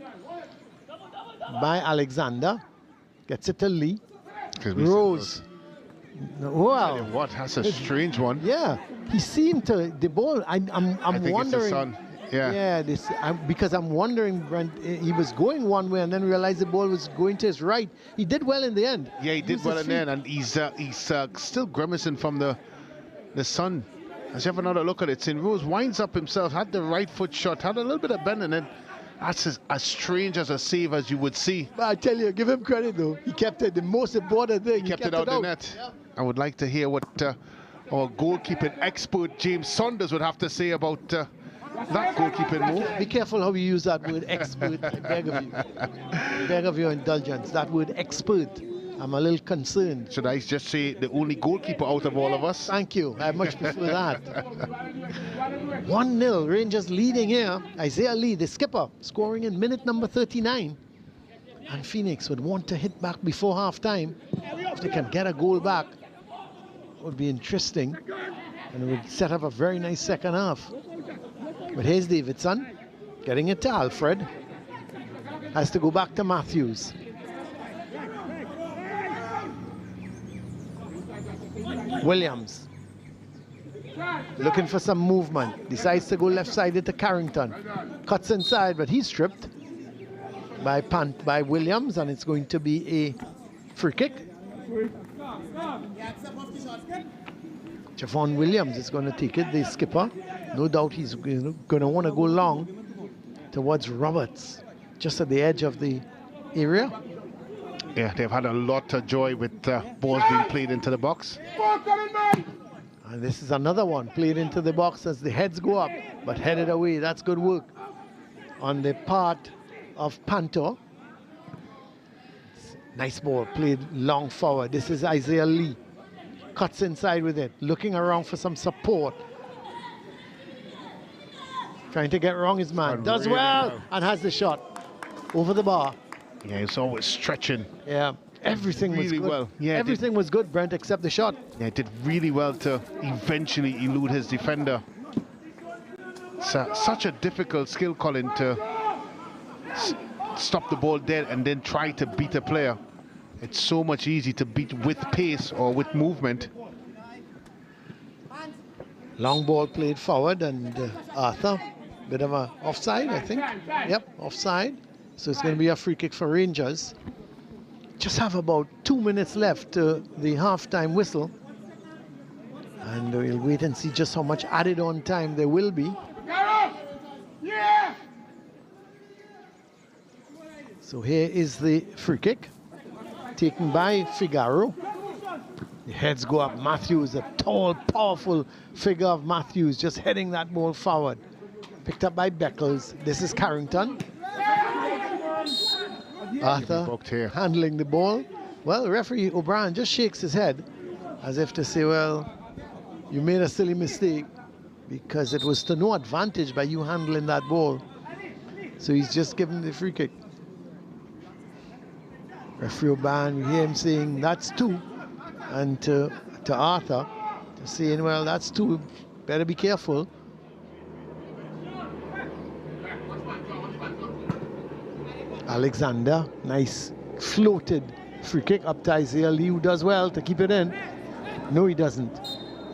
by Alexander. Gets it to Lee. Rose. Wow. What? That's a strange one. Yeah, he seemed to, the ball, I'm wondering. Yeah. Because I'm wondering, Brent, he was going one way and then realized the ball was going to his right. He did well in the end. Yeah, he did well in the end, and he's still grimacing from the sun. Let's have another look at it. St. Rose winds up himself, had the right foot shot, had a little bit of bend, and then that's as strange as a save as you would see. But I tell you, give him credit though. He kept it, the most important thing. He kept it out the net. Yeah. I would like to hear what our goalkeeping expert James Saunders would have to say about that goalkeeping move. Be careful how you use that word expert. I beg of you. I beg of your indulgence. That word expert, I'm a little concerned. Should I just say the only goalkeeper out of all of us? Thank you. I much prefer that. 1-0, Rangers leading here. Isaiah Lee, the skipper, scoring in minute number 39. And Phoenix would want to hit back before half-time. If they can get a goal back, it would be interesting. And it would set up a very nice second half. But here's Davidson, getting it to Alfred. Has to go back to Matthews. Williams, looking for some movement. Decides to go left-sided to Carrington. Cuts inside, but he's stripped by Williams, and it's going to be a free kick. Javon Williams is going to take it, the skipper. No doubt he's going to want to go long towards Roberts, just at the edge of the area. Yeah, they've had a lot of joy with balls being played into the box. And this is another one played into the box as the heads go up, but headed away. That's good work on the part of Panto. Nice ball played long forward. This is Isaiah Lee. Cuts inside with it, looking around for some support. Trying to get wrong his man. Does really well and has the shot over the bar. Yeah, he's always stretching. Yeah, everything really was good. Well. Yeah, everything was good, Brent, except the shot. Yeah, it did really well to eventually elude his defender. Such a difficult skill, Colin, to stop the ball dead and then try to beat a player. It's so much easier to beat with pace or with movement. Long ball played forward, and Arthur, bit of a offside, I think. Yep, offside. So it's going to be a free kick for Rangers. Just have about 2 minutes left to the half-time whistle. And we'll wait and see just how much added on time there will be. So here is the free kick, taken by Figaro. The heads go up. Matthews, a tall, powerful figure of Matthews, just heading that ball forward. Picked up by Beckles. This is Carrington. Arthur handling the ball. Well, referee O'Brien just shakes his head as if to say, well, you made a silly mistake because it was to no advantage by you handling that ball. So he's just given the free kick. Referee O'Brien, you hear him saying, that's two. And to Arthur, saying, well, that's two, better be careful. Alexander, nice floated free kick up to Isaiah Lee, who does well to keep it in. No, he doesn't.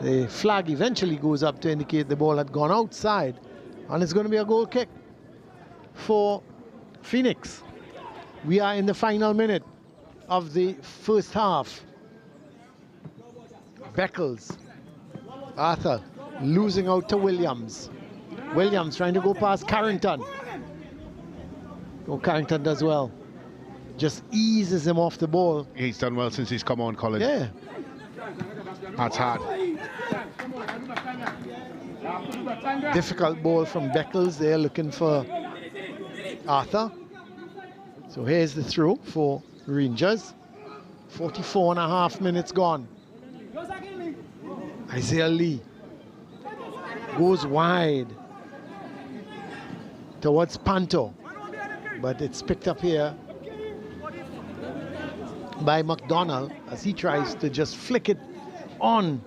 The flag eventually goes up to indicate the ball had gone outside, and it's going to be a goal kick for Phoenix. We are in the final minute of the first half. Beckles, Arthur losing out to Williams. Williams trying to go past Carrington. Oh, Carrington does well. Just eases him off the ball. He's done well since he's come on, Colin. Yeah. That's hard. Difficult ball from Beckles there, looking for Arthur. So here's the throw for Rangers. 44.5 minutes gone. Isaiah Lee goes wide towards Panto, but it's picked up here by McDonald as he tries to just flick it on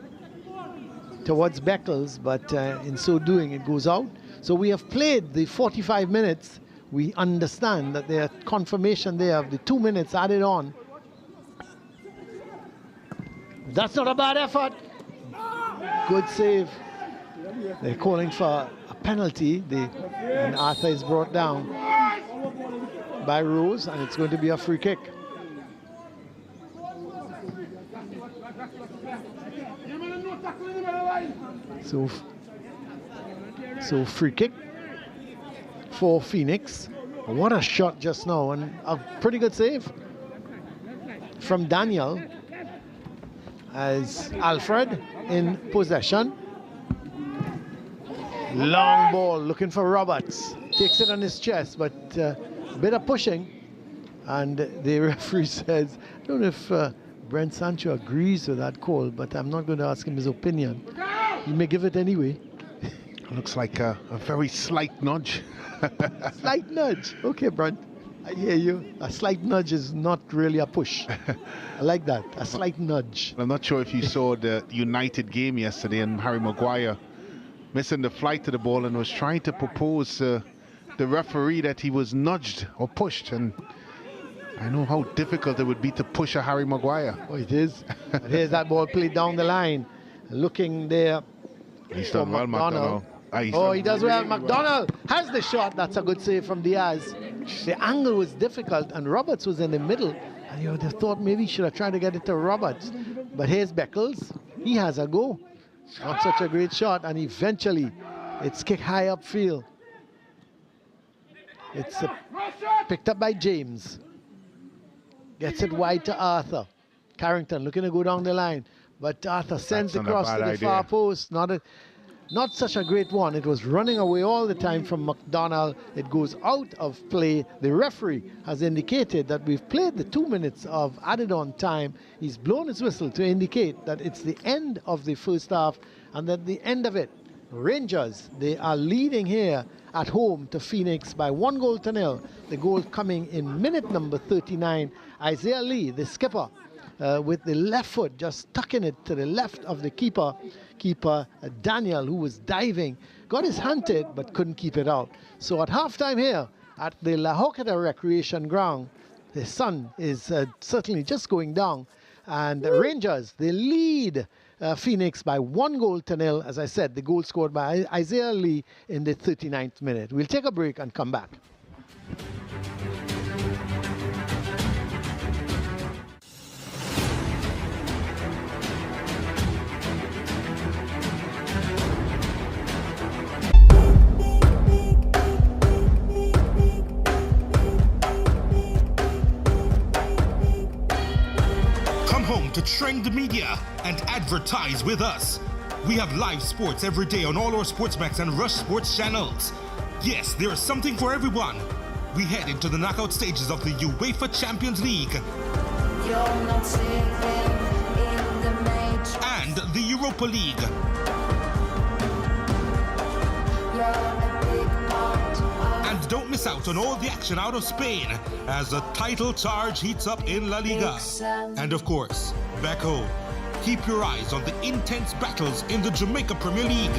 towards Beckles, but in so doing it goes out. So we have played the 45 minutes. We understand that there are confirmation there of the 2 minutes added on. That's not a bad effort. Good save. They're calling for a penalty, and Arthur is brought down by Rose, and it's going to be a free kick. So free kick for Phoenix. What a shot just now, and a pretty good save from Daniel as Alfred in possession. Long ball looking for Roberts. Takes it on his chest, but a bit of pushing. And the referee says, I don't know if Brent Sancho agrees with that call, but I'm not going to ask him his opinion. He may give it anyway. Looks like a very slight nudge. Slight nudge. Okay, Brent. I hear you. A slight nudge is not really a push. I like that. A slight nudge. I'm not sure if you saw the United game yesterday, and Harry Maguire missing the flight to the ball and was trying to propose the referee that he was nudged or pushed, and I know how difficult it would be to push a Harry Maguire. Oh, it is. But here's that ball played down the line. Looking there. He's done well, McDonald. He does well. McDonald has the shot. That's a good save from Diaz. The angle was difficult, and Roberts was in the middle. And you would have thought maybe he should have tried to get it to Roberts. But here's Beckles. He has a go. Not such a great shot, and eventually it's kicked high upfield. It's picked up by James. Gets it wide to Arthur. Carrington looking to go down the line, but Arthur sends it across to the far post. Not such a great one. It was running away all the time from McDonald. It goes out of play. The referee has indicated that we've played the 2 minutes of added on time. He's blown his whistle to indicate that it's the end of the first half, and at the end of it, Rangers, they are leading here at home to Phoenix by 1-0. The goal coming in minute number 39. Isaiah Lee, the skipper, with the left foot just tucking it to the left of the keeper. Daniel, who was diving, got his hand to it but couldn't keep it out. So at halftime here at the La Horquetta Recreation Ground, the sun is certainly just going down, and the Rangers, they lead Phoenix by 1-0. As I said, the goal scored by Isaiah Lee in the 39th minute. We'll take a break and come back. To Trend Media and advertise with us. We have live sports every day on all our SportsMax and Rush Sports channels. Yes, there is something for everyone. We head into the knockout stages of the UEFA Champions League and the Europa League. And don't miss out on all the action out of Spain as the title charge heats up in La Liga. And of course, back home, keep your eyes on the intense battles in the Jamaica Premier League,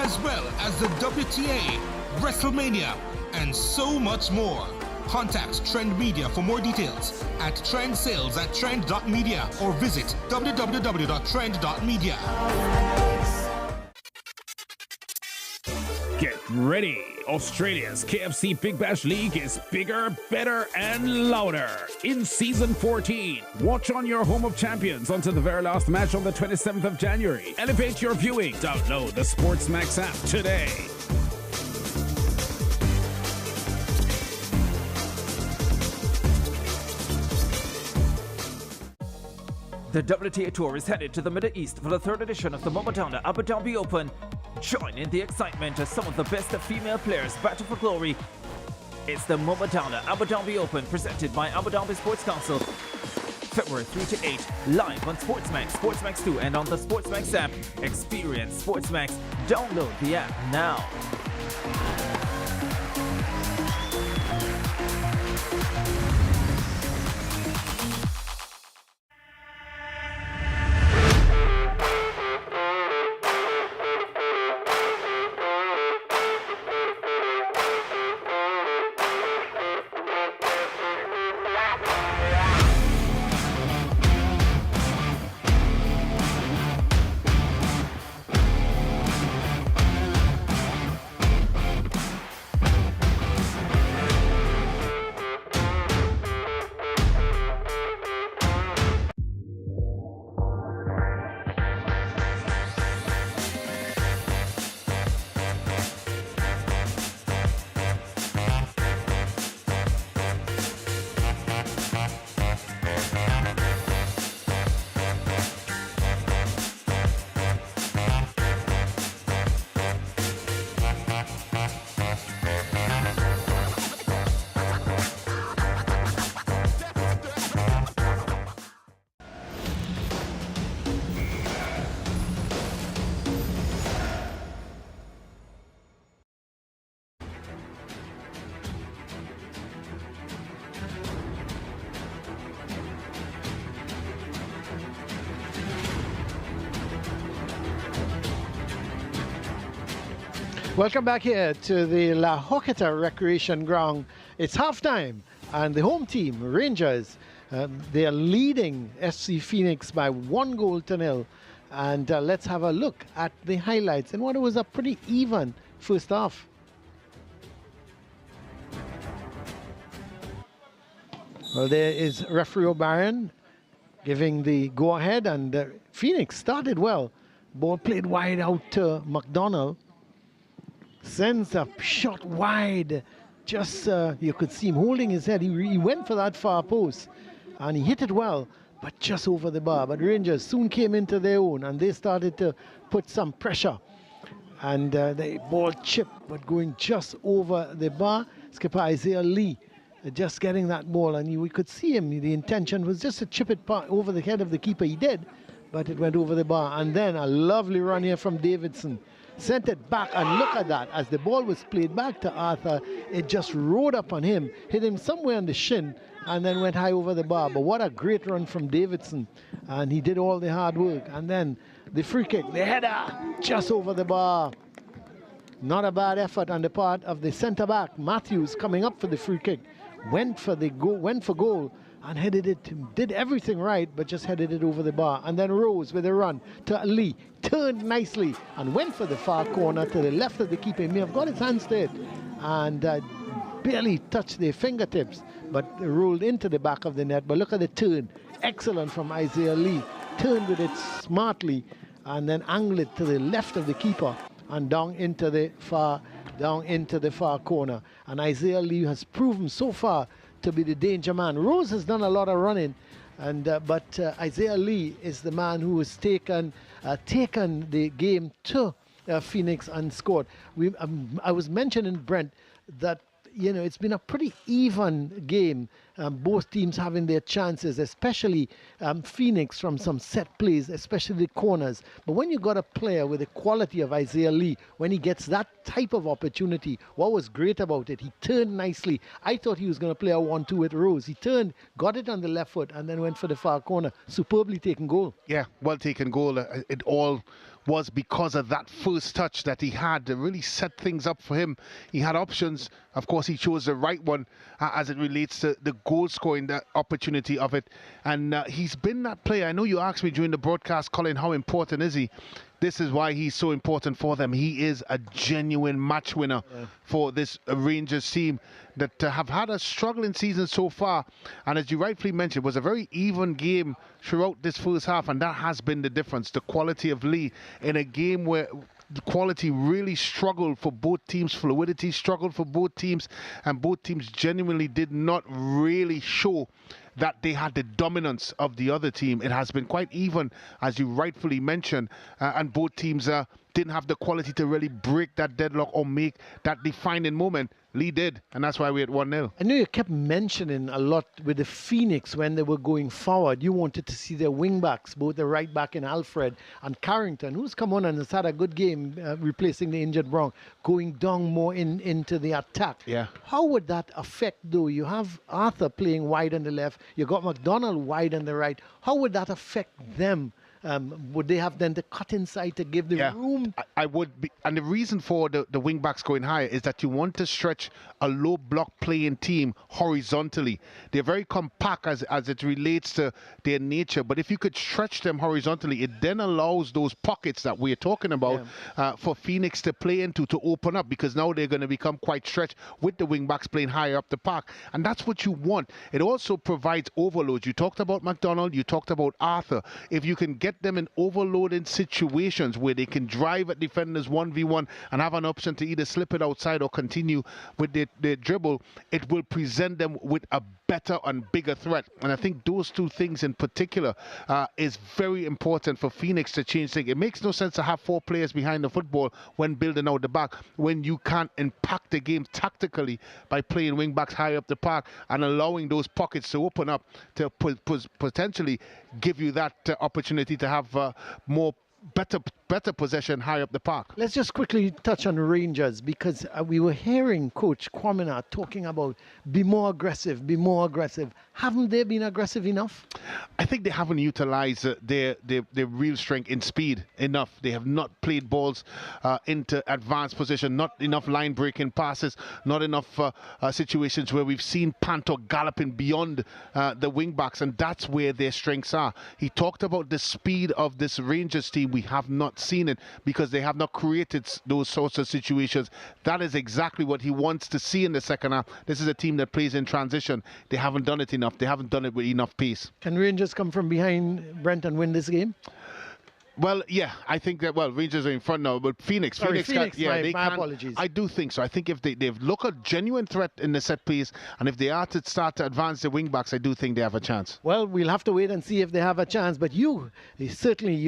as well as the WTA, WrestleMania, and so much more. Contact Trend Media for more details at trendsales@trend.media or visit www.trend.media. Get ready! Australia's KFC Big Bash League is bigger, better, and louder in Season 14. Watch on your home of champions until the very last match on the 27th of January. Elevate your viewing. Download the SportsMax app today. The WTA Tour is headed to the Middle East for the third edition of the Momadana Abu Dhabi Open. Join in the excitement as some of the best female players battle for glory. It's the Momadana Abu Dhabi Open presented by Abu Dhabi Sports Council. February 3 to 8, live on SportsMax, SportsMax 2, and on the SportsMax app. Experience SportsMax. Download the app now. Welcome back here to the La Horquetta Recreation Ground. It's halftime, and the home team, Rangers, they are leading SC Phoenix by 1-0. And let's have a look at the highlights in what was a pretty even first half. Well, there is referee O'Brien giving the go-ahead, and Phoenix started well. Ball played wide out to McDonald. Sends a shot wide. Just you could see him holding his head. He went for that far post, and he hit it well, but just over the bar. But Rangers soon came into their own, and they started to put some pressure. And the ball chipped, but going just over the bar. Skipper Isaiah Lee just getting that ball, and we could see him. The intention was just to chip it over the head of the keeper. He did, but it went over the bar. And then a lovely run here from Davidson. Sent it back, and look at that. As the ball was played back to Arthur, it just rode up on him, hit him somewhere on the shin, and then went high over the bar. But what a great run from Davidson. And he did all the hard work. And then the free kick, the header, just over the bar. Not a bad effort on the part of the centre-back, Matthews, coming up for the free kick. Went for goal, and headed it, did everything right, but just headed it over the bar. And then Rose with a run to Lee, turned nicely and went for the far corner to the left of the keeper. He may have got his hands to it and barely touched their fingertips, but rolled into the back of the net. But look at the turn, excellent from Isaiah Lee. Turned with it smartly and then angled it to the left of the keeper and down into the far corner. And Isaiah Lee has proven so far to be the danger man. Rose has done a lot of running, and but Isaiah Lee is the man who has taken the game to Phoenix and scored. I was mentioning, Brent, that it's been a pretty even game. Both teams having their chances, especially Phoenix from some set plays, especially the corners. But when you got a player with the quality of Isaiah Lee, when he gets that type of opportunity, what was great about it, he turned nicely. I thought he was going to play a 1-2 with Rose. He turned, got it on the left foot, and then went for the far corner. Superbly taken goal. Yeah, well taken goal. It all was because of that first touch that he had to really set things up for him. He had options. Of course, he chose the right one as it relates to the goal scoring, the opportunity of it. And he's been that player. I know you asked me during the broadcast, Colin, how important is he? This is why he's so important for them. He is a genuine match winner for this Rangers team that have had a struggling season so far. And as you rightfully mentioned, it was a very even game throughout this first half, and that has been the difference. The quality of Lee in a game where the quality really struggled for both teams, fluidity struggled for both teams, and both teams genuinely did not really show that they had the dominance of the other team. It has been quite even, as you rightfully mentioned, and both teams didn't have the quality to really break that deadlock or make that defining moment. Lee did, and that's why we're at 1-0. I know you kept mentioning a lot with the Phoenix when they were going forward. You wanted to see their wing backs, both the right back in Alfred and Carrington, who's come on and has had a good game replacing the injured Brown, going down more into the attack. Yeah. How would that affect, though? You have Arthur playing wide on the left, you got McDonald wide on the right. How would that affect them? Would they have then the cut inside to give the room? I would be, and the reason for the wing backs going higher is that you want to stretch a low block playing team horizontally. They're very compact as it relates to their nature, but if you could stretch them horizontally, it then allows those pockets that we're talking about for Phoenix to play into, to open up, because now they're going to become quite stretched with the wing backs playing higher up the park, and that's what you want. It also provides overload. You talked about McDonald, you talked about Arthur. If you can get them in overloading situations where they can drive at defenders 1v1 and have an option to either slip it outside or continue with their dribble, it will present them with a better and bigger threat. And I think those two things in particular is very important for Phoenix to change things. It makes no sense to have 4 players behind the football when building out the back, when you can't impact the game tactically by playing wing backs high up the park and allowing those pockets to open up to potentially give you that opportunity to have better possession high up the park. Let's just quickly touch on Rangers, because we were hearing Coach Kwamina talking about be more aggressive, be more aggressive. Haven't they been aggressive enough? I think they haven't utilized their real strength in speed enough. They have not played balls into advanced position, not enough line breaking passes, not enough situations where we've seen Panto galloping beyond the wing backs, and that's where their strengths are. He talked about the speed of this Rangers team. We have not seen it because they have not created those sorts of situations. That is exactly what he wants to see in the second half. This is a team that plays in transition. They haven't done it enough. They haven't done it with enough pace. Can Rangers come from behind, Brent, and win this game? Well, yeah, I think that, Rangers are in front now, but Phoenix, my can, apologies. I do think so. I think if they've looked a genuine threat in the set piece, and if they are to start to advance the wing backs, I do think they have a chance. Well, we'll have to wait and see if they have a chance, but you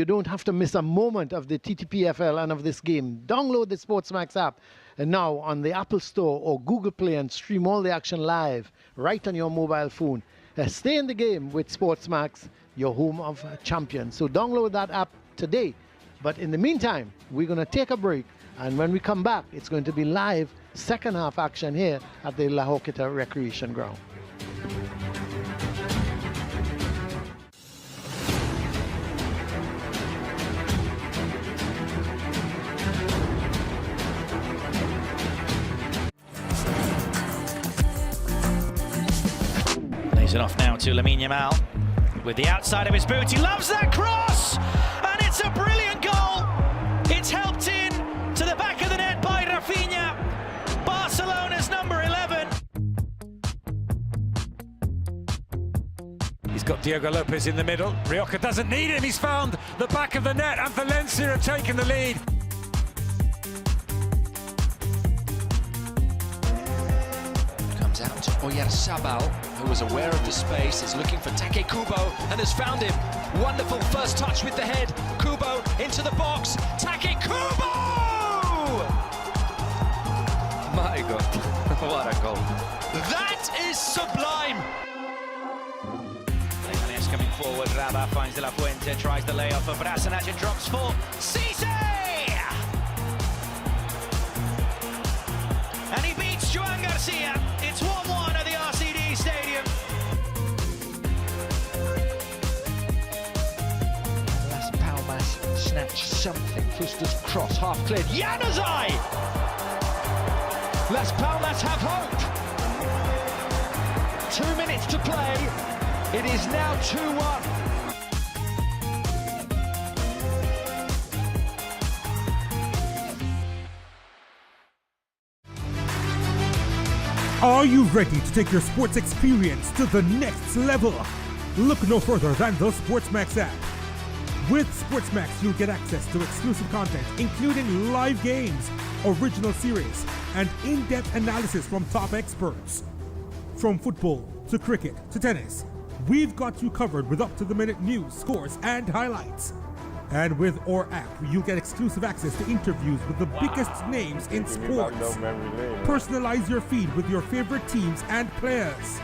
don't have to miss a moment of the TTPFL and of this game. Download the SportsMax app and now on the Apple Store or Google Play and stream all the action live right on your mobile phone. Stay in the game with SportsMax, your home of champions. So download that app today. But in the meantime, we're going to take a break, and when we come back, it's going to be live second half action here at the La Horquetta Recreation Ground. Lays it off now to Lamine Yamal with the outside of his boot. He loves that cross, and it's a brilliant goal. It's helped in to the back of the net by Rafinha, Barcelona's number 11. He's got Diego Lopez in the middle. Rioja doesn't need him. He's found the back of the net, and Valencia have taken the lead. Comes out to Oyarzabal, who was aware of the space, is looking for Take Kubo and has found him. Wonderful first touch with the head. Kubo into the box. Take Kubo! My God, what a goal. That is sublime. Leganés coming forward. Raba finds De La Fuente, tries the layoff of Brasanac and drops for Cisse! And he beats Joan Garcia. It's 1-1 at the RCD Stadium. Las Palmas snatched something Twister's cross, half cleared. Januzaj! Las Palmas have hope. 2 minutes to play. It is now 2-1. Are you ready to take your sports experience to the next level? Look no further than the SportsMax app. With SportsMax, you'll get access to exclusive content, including live games, original series, and in-depth analysis from top experts. From football to cricket to tennis, we've got you covered with up-to-the-minute news, scores, and highlights. And with our app, you'll get exclusive access to interviews with the biggest names in sports. Personalize your feed with your favorite teams and players.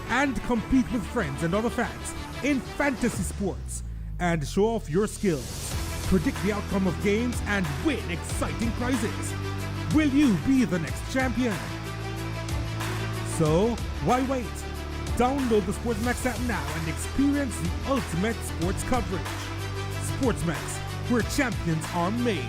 And compete with friends and other fans in fantasy sports. And show off your skills. Predict the outcome of games and win exciting prizes. Will you be the next champion? So, why wait? Download the SportsMax app now and experience the ultimate sports coverage. SportsMax, where champions are made.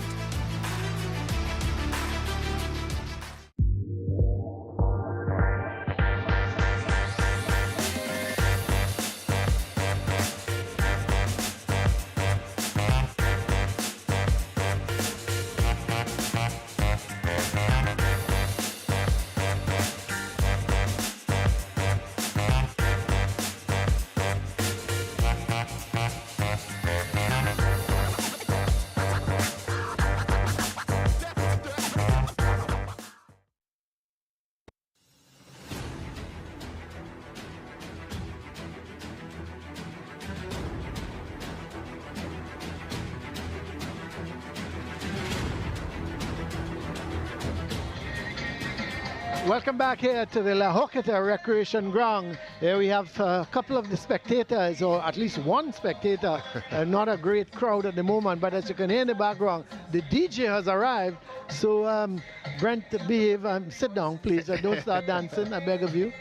Welcome back here to the La Horquetta Recreation Ground. Here we have a couple of the spectators, or at least one spectator. Not a great crowd at the moment, but as you can hear in the background, the DJ has arrived. So Brent, behave. Sit down, please. Don't start dancing, I beg of you.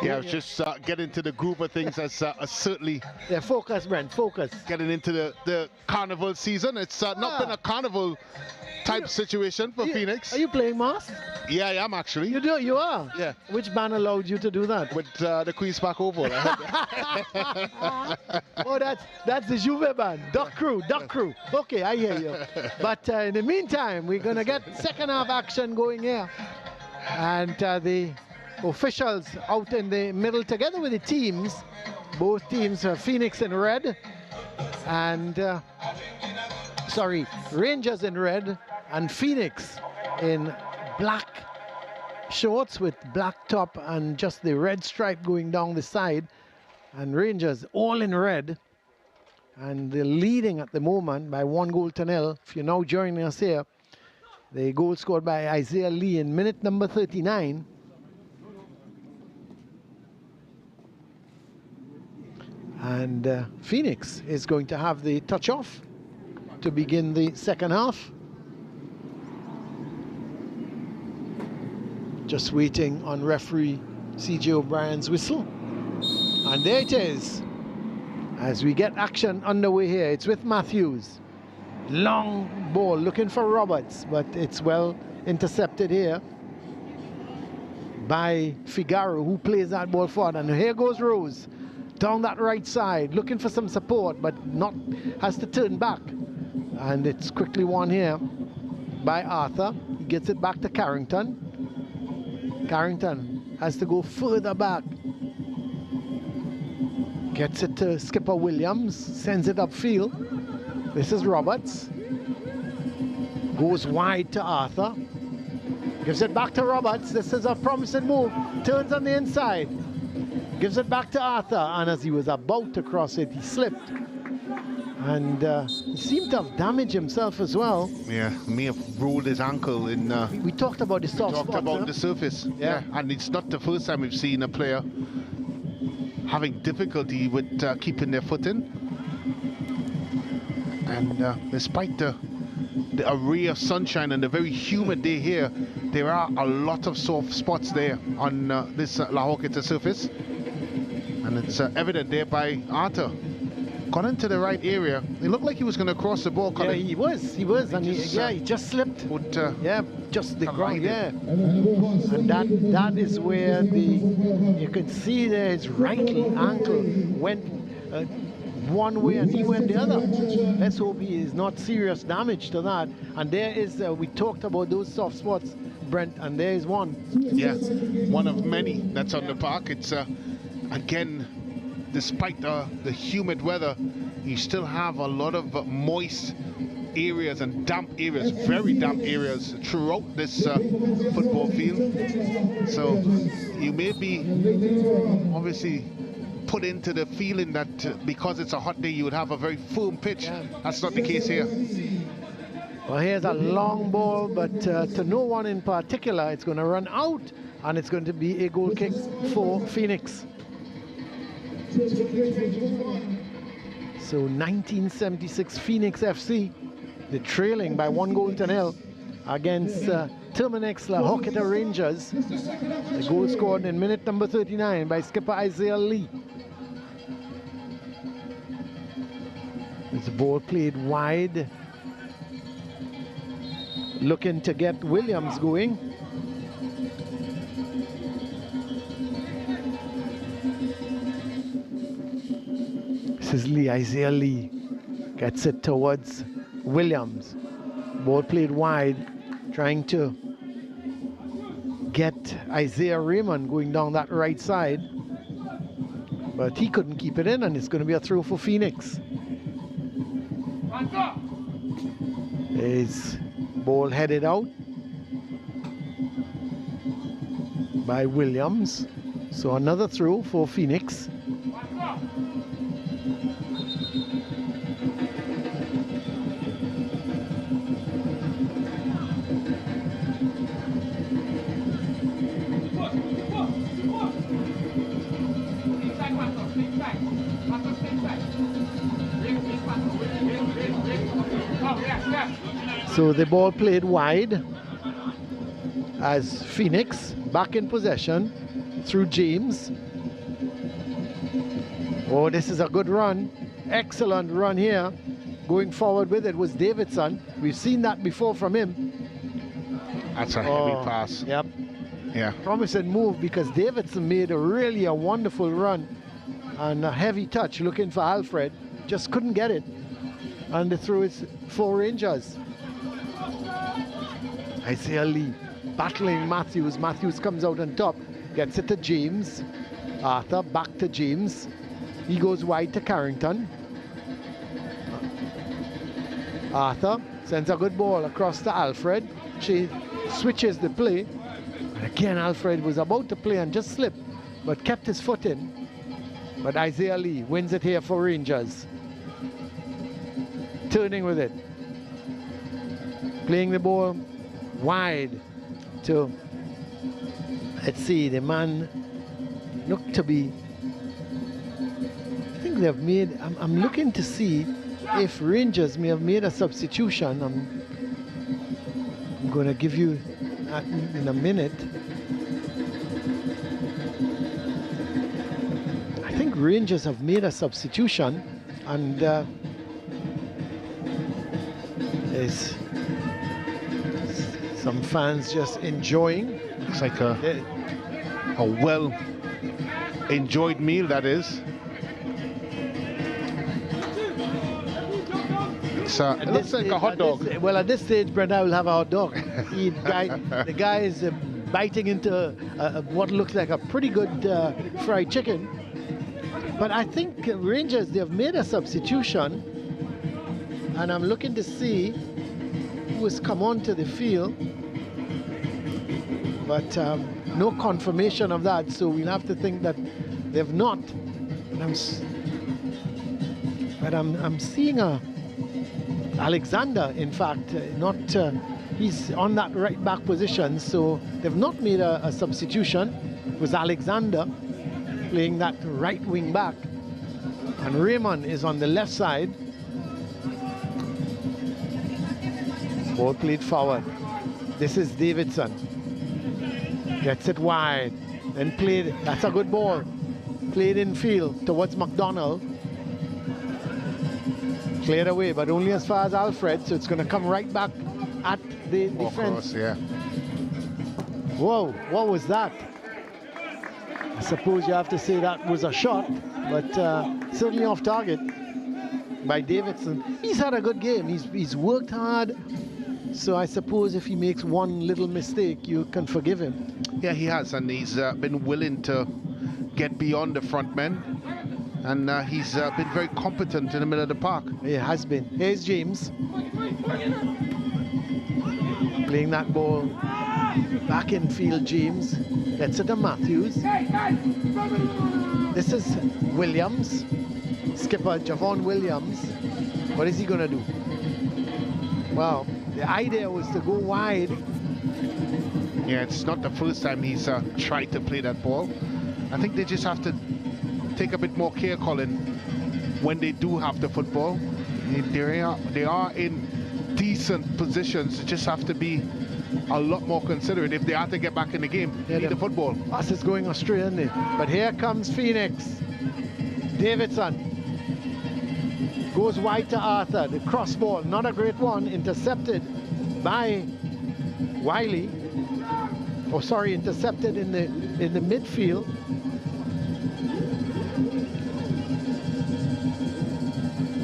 Yeah, just getting to the group of things as certainly... Yeah, focus, Brent, focus. Getting into the carnival season. It's not been a carnival type situation for Phoenix. Are you playing mass? Yeah, I am actually. You do? You are? Yeah. Which band allowed you to do that? With the Queen's Park Oval. Oh, that's the Juve band. Duck Crew. Okay, I hear you. But in the meantime, we're going to get second half action going here. And the officials out in the middle together with the teams. Both teams are Phoenix in red. And, Rangers in red. And Phoenix in black shorts with black top and just the red stripe going down the side. And Rangers all in red. And they're leading at the moment by 1-0. If you're now joining us here, the goal scored by Isaiah Lee in minute number 39. And Phoenix is going to have the touch off to begin the second half. Just waiting on referee C.J. O'Brien's whistle. And there it is. As we get action underway here, it's with Matthews. Long ball looking for Roberts, but it's well intercepted here by Figaro, who plays that ball forward. And here goes Rose down that right side, looking for some support, but has to turn back. And it's quickly won here by Arthur. He gets it back to Carrington. Carrington has to go further back. Gets it to Skipper Williams, sends it upfield. This is Roberts. Goes wide to Arthur. Gives it back to Roberts. This is a promising move. Turns on the inside. Gives it back to Arthur. And as he was about to cross it, he slipped. And he seemed to have damaged himself as well. Yeah, may have rolled his ankle in... we talked about the soft spot. We talked about the surface. Yeah, and it's not the first time we've seen a player having difficulty with keeping their foot in. And despite the array of sunshine and the very humid day here, there are a lot of soft spots there on this La Horquetta surface. And it's evident there by Arthur. Gone into the right area. It looked like he was going to cross the ball, Colin. Yeah, he was, and he just slipped. Just the ground, And that is where you can see there his right ankle went one way and he went the other. Let's hope he is not serious damage to that. And there is, we talked about those soft spots, Brent, and there is one. Yeah, one of many that's on the park. It's, again, despite the humid weather, you still have a lot of moist areas and damp areas, very damp areas throughout this football field. So you may be obviously put into the feeling that because it's a hot day you would have a very firm pitch. That's not the case here. Well, here's a long ball, but to no one in particular. It's going to run out, and it's going to be a goal kick for Phoenix. So 1976 Phoenix FC, they're trailing by 1-0 against Terminix La Horquetta Rangers. The goal scored in minute number 39 by skipper Isaiah Lee. There's a ball played wide, looking to get Williams going. This is Lee, Isaiah Lee gets it towards Williams. Ball played wide, trying to get Isaiah Raymond going down that right side, but he couldn't keep it in, and it's going to be a throw for Phoenix. His ball headed out by Williams, so another throw for Phoenix. So the ball played wide as Phoenix back in possession through James. Oh, this is a good run. Excellent run here. Going forward with it was Davidson. We've seen that before from him. That's a heavy pass. Yep. Yeah. Promising move, because Davidson made a wonderful run and a heavy touch looking for Alfred. Just couldn't get it. And the throw is for Rangers. Isaiah Lee battling Matthews. Matthews comes out on top, gets it to James. Arthur back to James. He goes wide to Carrington. Arthur sends a good ball across to Alfred. She switches the play. And again, Alfred was about to play and just slipped, but kept his foot in. But Isaiah Lee wins it here for Rangers. Turning with it. Playing the ball wide to, let's see, the man looked to be, I think they've made, I'm looking to see if Rangers may have made a substitution. I'm going to give you that in a minute. I think Rangers have made a substitution, and there's some fans just enjoying. Looks like a well enjoyed meal, that is. It looks like a hot dog. Well, at this stage, Brent, I will have a hot dog. The guy is biting into what looks like a pretty good fried chicken. But I think Rangers, they have made a substitution, and I'm looking to see who has come onto the field. But no confirmation of that, so we'll have to think that they've not. But I'm seeing Alexander, in fact, he's on that right back position, so they've not made a substitution. It was Alexander playing that right wing back, and Raymond is on the left side. Ball played forward. This is Davidson. Gets it wide, then played, that's a good ball. Played in field towards McDonald. Cleared away, but only as far as Alfred, so it's going to come right back at the defense. Cross, yeah. Whoa, what was that? I suppose you have to say that was a shot, but certainly off target by Davidson. He's had a good game. He's worked hard, so I suppose if he makes one little mistake, you can forgive him. Yeah, he has, and he's been willing to get beyond the front men, and he's been very competent in the middle of the park. He has been. Here's James. Playing that ball back in field. James gets it to Matthews. This is Williams, skipper Javon Williams. What is he going to do? Well, the idea was to go wide. Yeah, it's not the first time he's tried to play that ball. I think they just have to take a bit more care, Colin, when they do have the football. They are in decent positions. They just have to be a lot more considerate if they are to get back in the game. They need the football. Pass is going astray, isn't it? But here comes Phoenix. Davidson goes wide to Arthur. The cross ball, not a great one, intercepted by Wiley. Oh, sorry, intercepted in the midfield.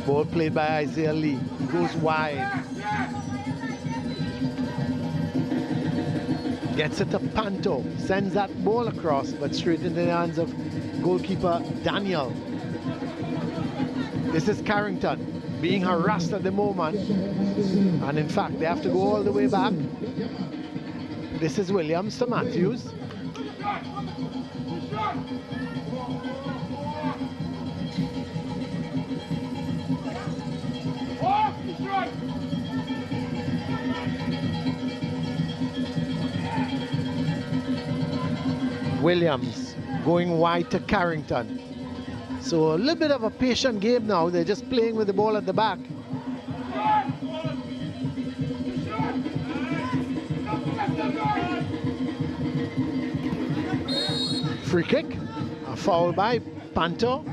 Ball played by Isaiah Lee. He goes wide. Gets it to Panto. Sends that ball across, but straight into the hands of goalkeeper Daniel. This is Carrington being harassed at the moment. And in fact, they have to go all the way back. This is Williams to Matthews. Williams going wide to Carrington. So a little bit of a patient game now. They're just playing with the ball at the back. Free kick, a foul by Panto.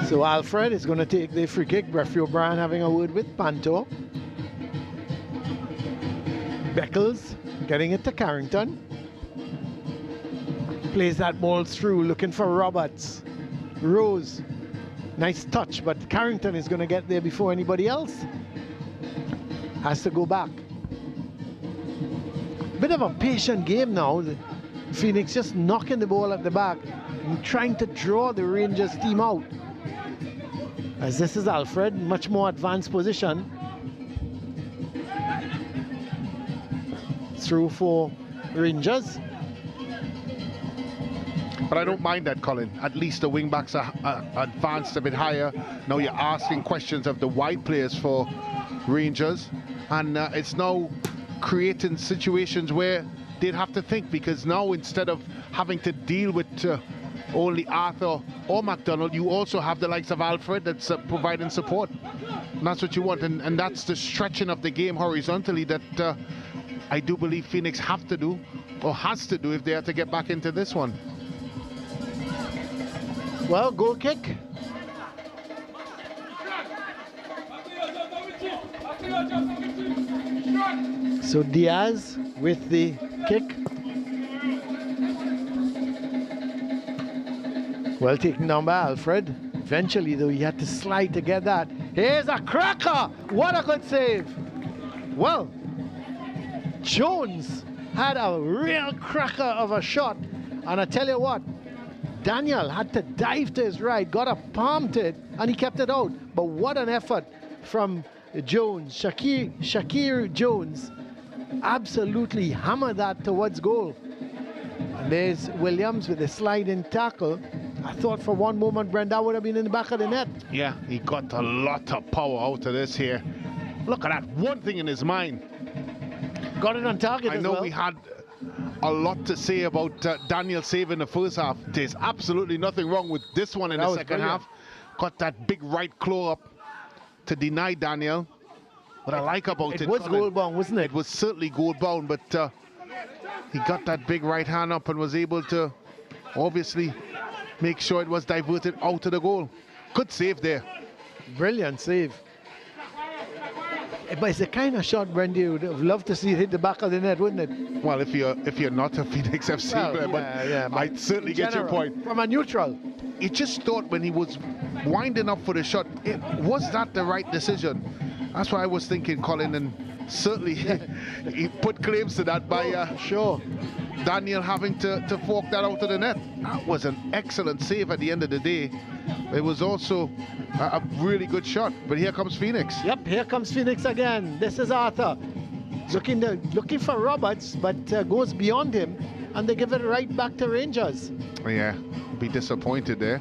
So Alfred is going to take the free kick. Referee O'Brien having a word with Panto. Beckles getting it to Carrington. Plays that ball through, looking for Roberts. Rose, nice touch, but Carrington is going to get there before anybody else. Has to go back. Bit of a patient game now. Phoenix just knocking the ball at the back and trying to draw the Rangers team out. As this is Alfred, much more advanced position. Through for Rangers. But I don't mind that, Colin. At least the wing backs are advanced a bit higher. Now you're asking questions of the wide players for Rangers. And it's now creating situations where they'd have to think, because now instead of having to deal with only Arthur or McDonald, you also have the likes of Alfred that's providing support. And that's what you want. And that's the stretching of the game horizontally that I do believe Phoenix have to do, or has to do, if they are to get back into this one. Well, goal kick. So Diaz with the kick. Well taken down by Alfred. Eventually, though, he had to slide to get that. Here's a cracker! What a good save! Well, Jones had a real cracker of a shot. And I tell you what, Daniel had to dive to his right, got a palm to it, and he kept it out. But what an effort from Jones. Shakir Jones absolutely hammered that towards goal. And there's Williams with a sliding tackle. I thought for one moment Brenda would have been in the back of the net. Yeah, he got a lot of power out of this here. Look at that, one thing in his mind. Got it on target as well. I know we had a lot to say about Daniel saving the first half. There's absolutely nothing wrong with this one in the second half. Got that big right claw up to deny Daniel. What I like about it, was goal bound, wasn't it? It was certainly goal bound, but he got that big right hand up and was able to obviously make sure it was diverted out of the goal. Good save there. Brilliant save. But it's the kind of shot, Brendan, you would have loved to see it hit the back of the net, wouldn't it? Well, if you're not a Phoenix FC player, but I certainly get your point. From a neutral. He just thought when he was winding up for the shot, was that the right decision? That's what I was thinking, Colin, and certainly he put claims to that by sure. Daniel having to fork that out of the net. That was an excellent save at the end of the day. It was also a really good shot. But here comes Phoenix. Yep, here comes Phoenix again. This is Arthur. Looking for Roberts, but goes beyond him, and they give it right back to Rangers. Yeah, be disappointed there.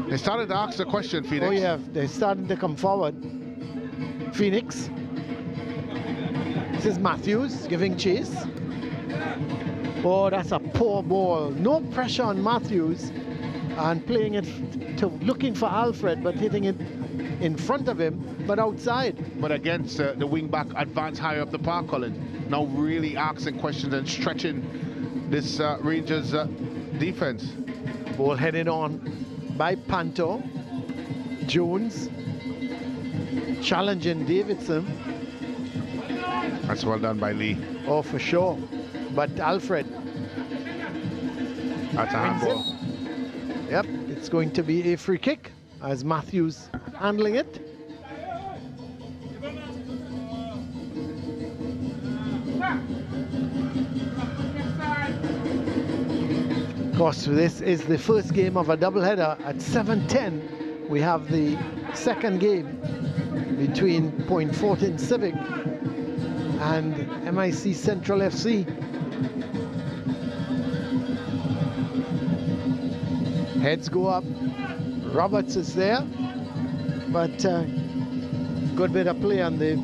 They started to ask the question, Phoenix. Oh yeah, they're starting to come forward. Phoenix. This is Matthews giving chase. Oh, that's a poor ball. No pressure on Matthews, and playing it to looking for Alfred, but hitting it in front of him, but outside. But against the wing back advance higher up the park, Colin. Now really asking questions and stretching this Rangers defense. Ball headed on by Panto. Jones challenging Davidson. That's well done by Lee. Oh, for sure. But Alfred. That's a handball. Yep, it's going to be a free kick as Matthews handling it. Of course, this is the first game of a doubleheader. At 7:10, we have the second game between Point Fortin Civic and MIC Central FC. Heads go up. Roberts is there, but good bit of play on the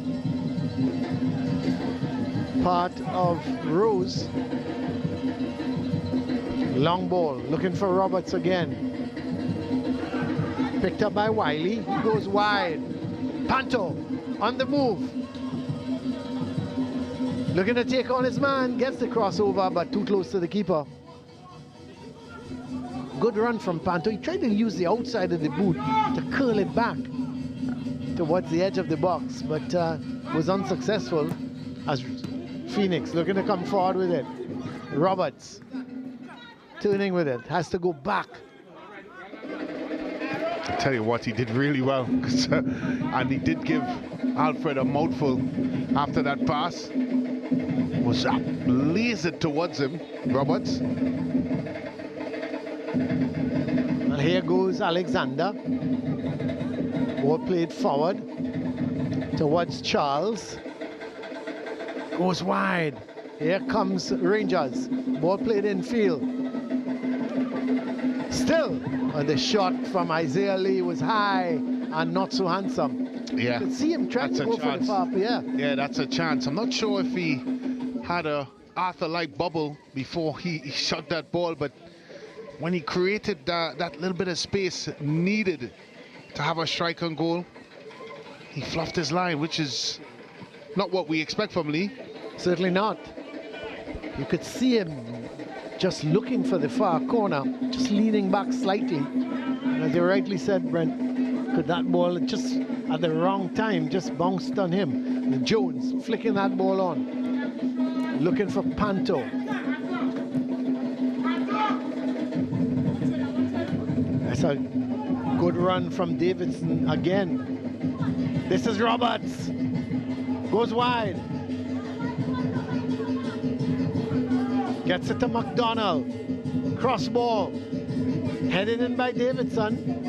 part of Rose. Long ball, looking for Roberts again. Picked up by Wiley, he goes wide. Panto on the move. Looking to take on his man, gets the crossover, but too close to the keeper. Good run from Panto. He tried to use the outside of the boot to curl it back towards the edge of the box, but was unsuccessful as Phoenix looking to come forward with it. Roberts turning with it, has to go back. I tell you what, he did really well, and he did give Alfred a mouthful after that pass. Was lasered towards him, Roberts. Well, here goes Alexander. Ball played forward towards Charles. Goes wide. Here comes Rangers. Ball played in field. Still, the shot from Isaiah Lee was high and not so handsome. Yeah, you can see him trying to go for the far, yeah, that's a chance. I'm not sure if he had a Arthur-like bubble before he shot that ball, but when he created that little bit of space needed to have a strike on goal, he fluffed his line, which is not what we expect from Lee. Certainly not. You could see him just looking for the far corner, just leaning back slightly. And as you rightly said, Brent, could that ball just at the wrong time just bounced on him. And Jones flicking that ball on, looking for Panto. That's a good run from Davidson again. This is Roberts. Goes wide. Gets it to McDonald. Cross ball. Headed in by Davidson.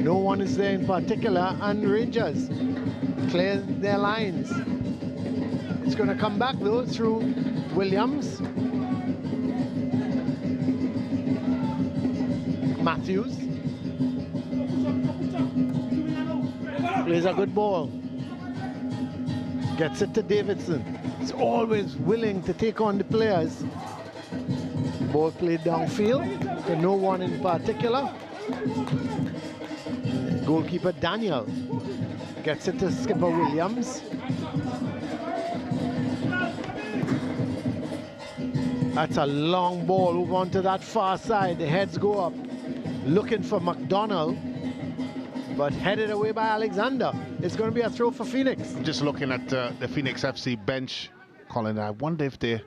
No one is there in particular, and Rangers clear their lines. It's going to come back though through Williams. Matthews. Plays a good ball. Gets it to Davidson. He's always willing to take on the players. Ball played downfield to no one in particular. Goalkeeper Daniel gets it to skipper Williams. That's a long ball over onto that far side. The heads go up, looking for McDonald, but headed away by Alexander. It's going to be a throw for Phoenix. I'm just looking at the Phoenix FC bench, Colin. I wonder if their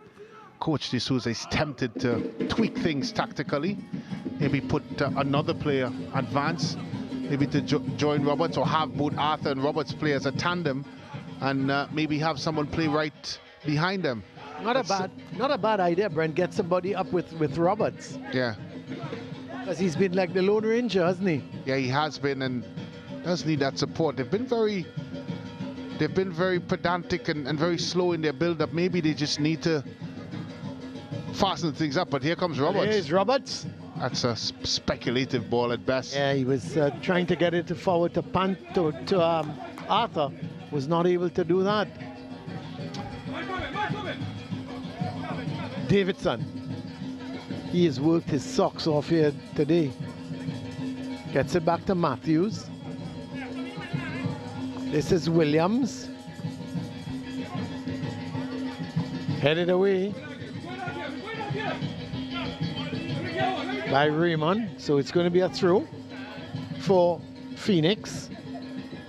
coach D'Souza is tempted to tweak things tactically. Maybe put another player advance, maybe to join Roberts, or have both Arthur and Roberts play as a tandem, and maybe have someone play right behind them. Not a bad idea, Brent. Get somebody up with Roberts. Yeah. Because he's been like the Lone Ranger, hasn't he? Yeah, he has been, and does need that support. They've been very pedantic and very slow in their build-up. Maybe they just need to fasten things up. But here comes Roberts. Here's Roberts. That's a speculative ball at best. Yeah, he was trying to get it forward to Arthur. Was not able to do that. Davidson. He has worked his socks off here today. Gets it back to Matthews. This is Williams. Headed away by Raymond. So it's going to be a throw for Phoenix.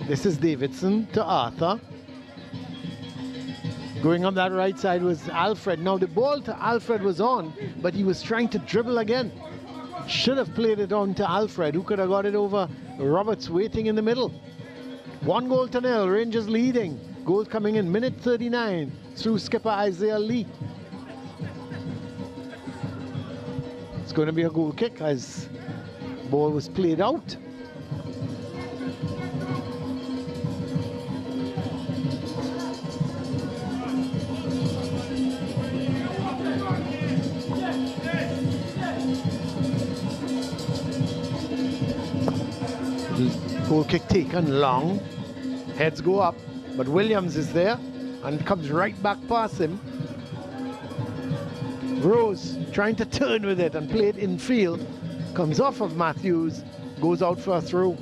This is Davidson to Arthur. Going up that right side was Alfred. Now the ball to Alfred was on, but he was trying to dribble again. Should have played it on to Alfred, who could have got it over Roberts waiting in the middle. 1-0, Rangers leading. Goal coming in, minute 39, through skipper Isaiah Lee. It's going to be a goal kick as ball was played out. Goal kick taken long. Heads go up, but Williams is there and comes right back past him. Rose trying to turn with it and play it in field. Comes off of Matthews, goes out for a throw.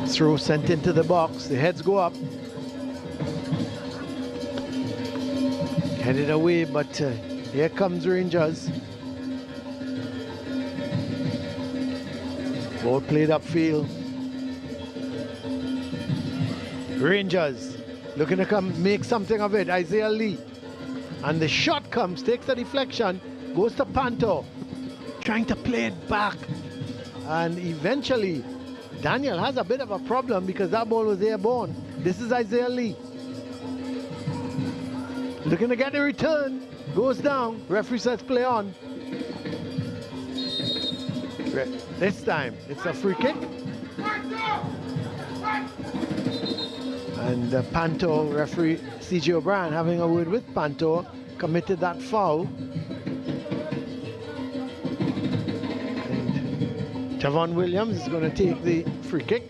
Throw sent into the box. The heads go up. Headed away, but here comes Rangers. Ball played upfield. Rangers looking to come make something of it. Isaiah Lee. And the shot comes, takes the deflection, goes to Panto. Trying to play it back. And eventually Daniel has a bit of a problem because that ball was airborne. This is Isaiah Lee. Looking to get the return. Goes down. Referee says play on. This time it's a free kick. And Panto, referee C.J. O'Brien having a word with Panto, committed that foul. Javon Williams is going to take the free kick.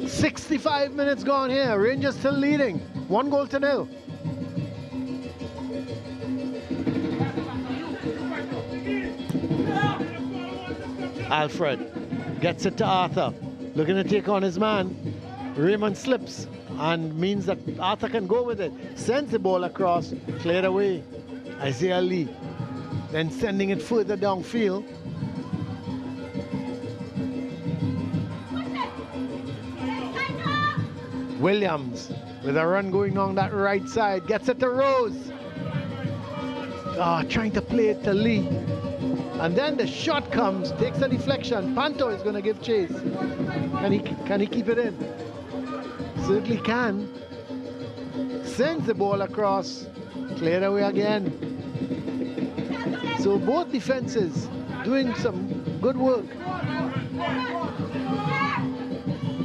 65 minutes gone here. Rangers still leading. 1-0. Alfred gets it to Arthur. Looking to take on his man. Raymond slips and means that Arthur can go with it. Sends the ball across. Cleared away. Isaiah Lee. Then sending it further downfield. Williams with a run going on that right side, gets it to Rose. Trying to play it to Lee. And then the shot comes, takes a deflection. Panto is going to give chase. Can he keep it in? Certainly can. Sends the ball across, cleared away again. So both defenses doing some good work.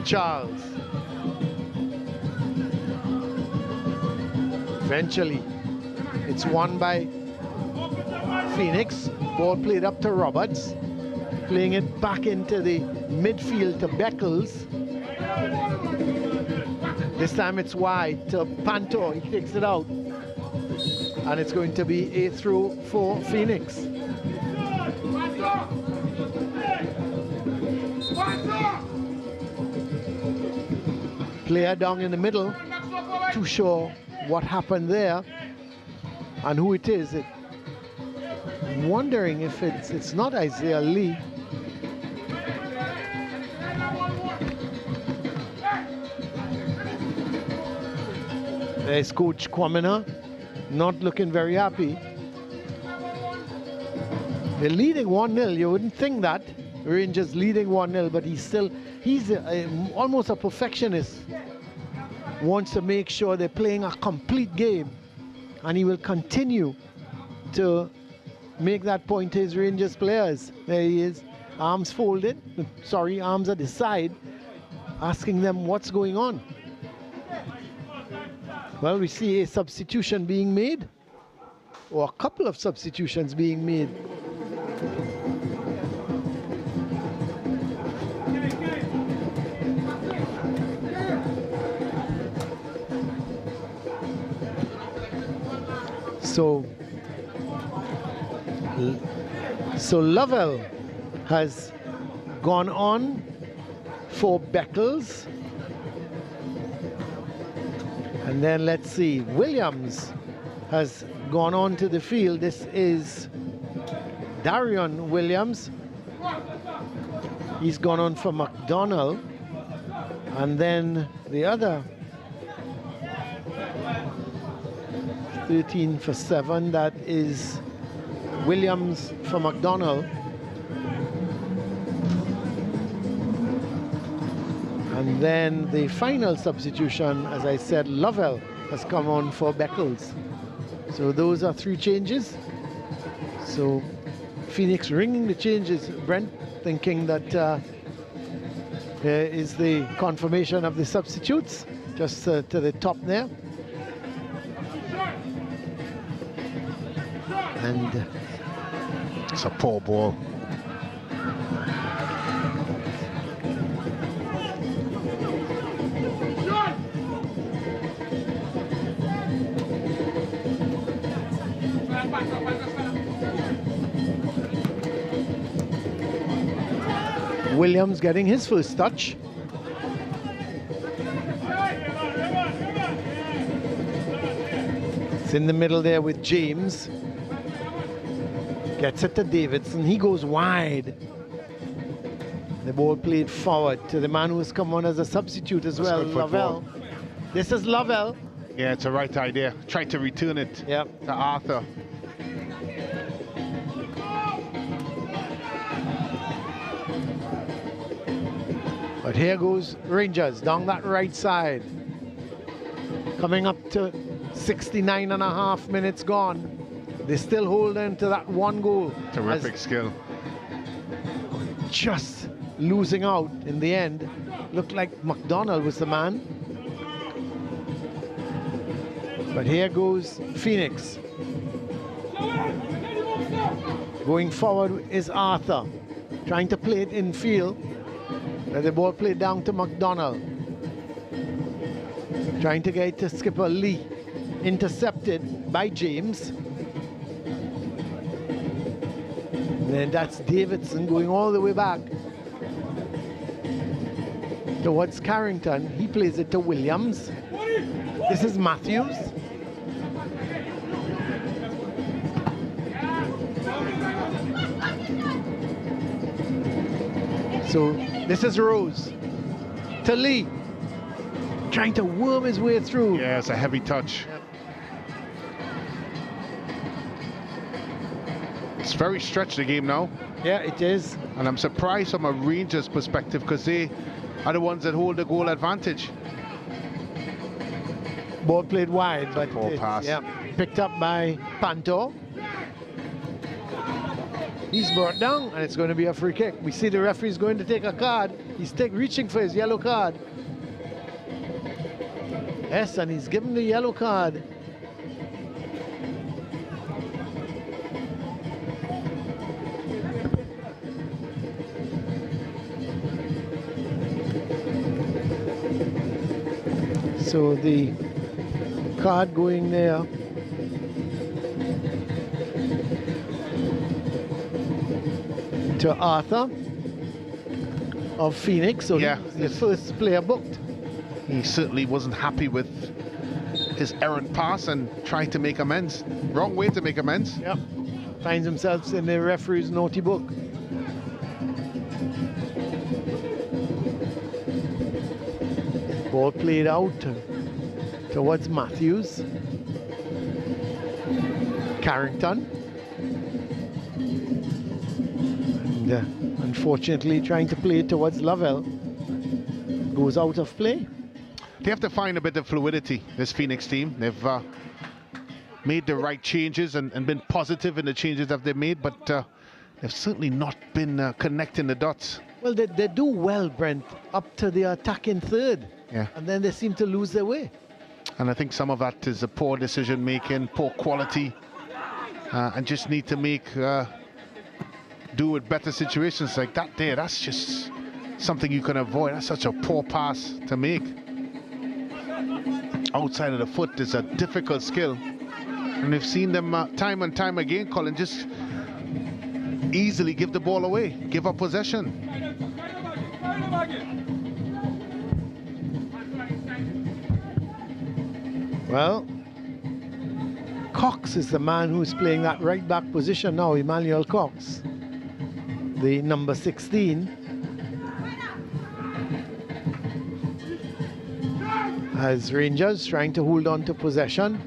Charles. Eventually, it's won by Phoenix. Ball played up to Roberts. Playing it back into the midfield to Beckles. This time it's wide to Panto. He takes it out. And it's going to be a throw for Phoenix. Player down in the middle. Too sure what happened there and who it is. I'm wondering if it's not Isaiah Lee. There's Coach Kwamina, not looking very happy. They're leading 1-0. You wouldn't think that. Rangers leading 1-0, but he's almost a perfectionist. Wants to make sure they're playing a complete game, and he will continue to make that point to his Rangers players. There he is, arms folded, sorry, arms at the side, asking them what's going on. Well, we see a substitution being made, or a couple of substitutions being made. So Lovell has gone on for Beckles. And then let's see, Williams has gone on to the field. This is Darion Williams. He's gone on for McDonald. And then the other 13 for 7, that is Williams for McDonald. And then the final substitution, as I said, Lovell has come on for Beckles. So those are 3 changes. So Phoenix ringing the changes, Brent, thinking that there is the confirmation of the substitutes, just to the top there. And it's a poor ball. Williams getting his first touch. It's in the middle there with James. Gets it to Davidson. He goes wide. The ball played forward to the man who has come on as a substitute as well, Lovell. This is Lovell. Yeah, it's a right idea. Try to return it to Arthur. But here goes Rangers down that right side. Coming up to 69.5 minutes gone. They still hold on to that 1 goal. Terrific skill. Just losing out in the end. Looked like McDonald was the man. But here goes Phoenix. Going forward is Arthur. Trying to play it in field. But the ball played down to McDonald. Trying to get it to skipper Lee. Intercepted by James. And then that's Davidson going all the way back towards Carrington. He plays it to Williams. This is Matthews. So this is Rose to Lee. Trying to worm his way through. Yeah, it's a heavy touch. Yep. It's very stretched, the game now. Yeah, it is. And I'm surprised from a Rangers perspective because they are the ones that hold the goal advantage. Ball played wide, but pass. Yeah, picked up by Panto. He's brought down, and it's going to be a free kick. We see the referee's going to take a card. He's reaching for his yellow card. Yes, and he's given the yellow card. So the card going there. To Arthur of Phoenix, so yeah, he was the first player booked. He certainly wasn't happy with his errant pass and tried to make amends. Wrong way to make amends. Yep. Finds himself in the referee's naughty book. Ball played out towards Matthews. Carrington. And unfortunately trying to play towards Lovell. Goes out of play. They have to find a bit of fluidity, this Phoenix team. They've made the right changes and been positive in the changes that they've made, but they've certainly not been connecting the dots. Well, they do well, Brent, up to the attacking third. Yeah. And then they seem to lose their way. And I think some of that is a poor decision making, poor quality, and just need to make do with better situations like that there. That's just something you can avoid. That's such a poor pass to make. Outside of the foot is a difficult skill. And we've seen them time and time again, Colin, just easily give the ball away, give up possession. Well, Cox is the man who's playing that right back position now, Emmanuel Cox, the number 16. As Rangers trying to hold on to possession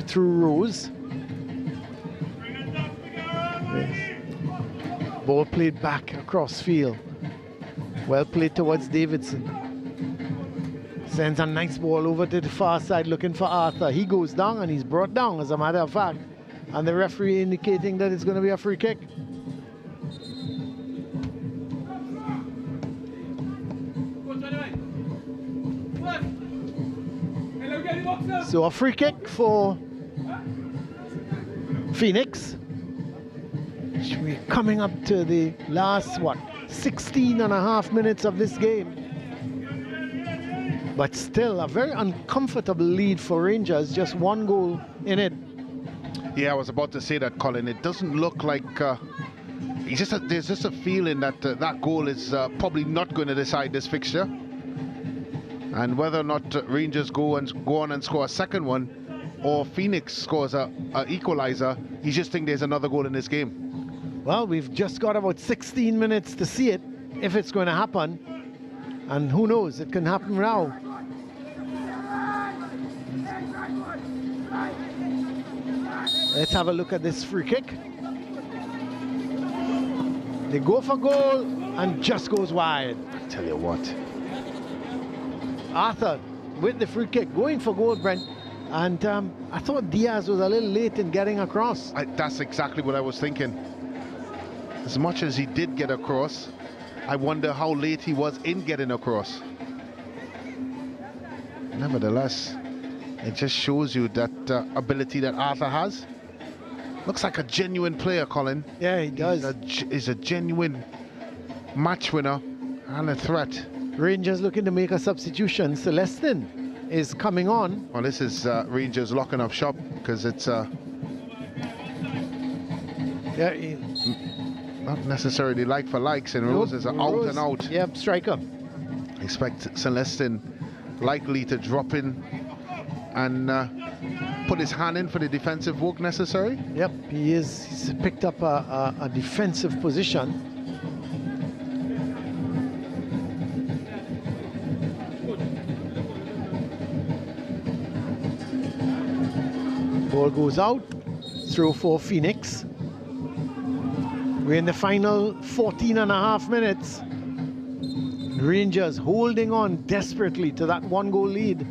through Rose. Ball played back across field. Well played towards Davidson. Sends a nice ball over to the far side looking for Arthur. He goes down and he's brought down, as a matter of fact. And the referee indicating that it's going to be a free kick. So a free kick for Phoenix. We're coming up to the last, 16 and a half minutes of this game. But still a very uncomfortable lead for Rangers, just one goal in it. Yeah, I was about to say that, Colin. It doesn't look like there's just a feeling that that goal is probably not going to decide this fixture. And whether or not Rangers go on and score a second one, or Phoenix scores a equalizer, you just think there's another goal in this game. Well, we've just got about 16 minutes to see it, if it's going to happen. And who knows, it can happen now. Let's have a look at this free kick. They go for goal and just goes wide. I tell you what. Arthur with the free kick, going for goal, Brent. And I thought Diaz was a little late in getting across. That's exactly what I was thinking. As much as he did get across, I wonder how late he was in getting across. Nevertheless, it just shows you that ability that Arthur has. Looks like a genuine player, Colin. Yeah, he does. He's a genuine match winner and a threat. Rangers looking to make a substitution. Celestin is coming on. Well, this is Rangers locking up shop, because it's not necessarily like for likes, and Rose is an out and out. Yep, striker. Expect Celestin likely to drop in and put his hand in for the defensive work necessary. Yep, he is. He's picked up a defensive position. Ball goes out, throw for Phoenix. We're in the final 14 and a half minutes. Rangers holding on desperately to that one-goal lead.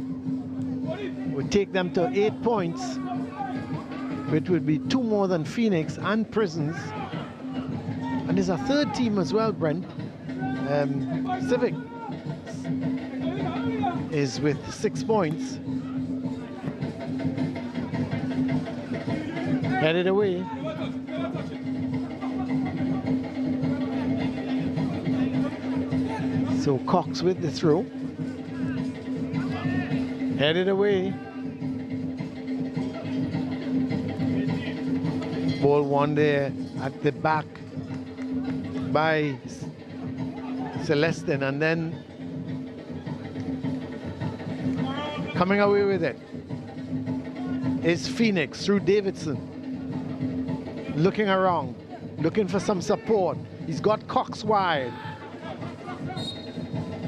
Would take them to 8 points, which would be 2 more than Phoenix and Prisons. And there's a third team as well, Brent. Civic is with 6 points. Headed away. So Cox with the throw. Headed away. Ball won there at the back by Celestin, and then coming away with it is Phoenix through Davidson. Looking around, looking for some support. He's got Cox wide.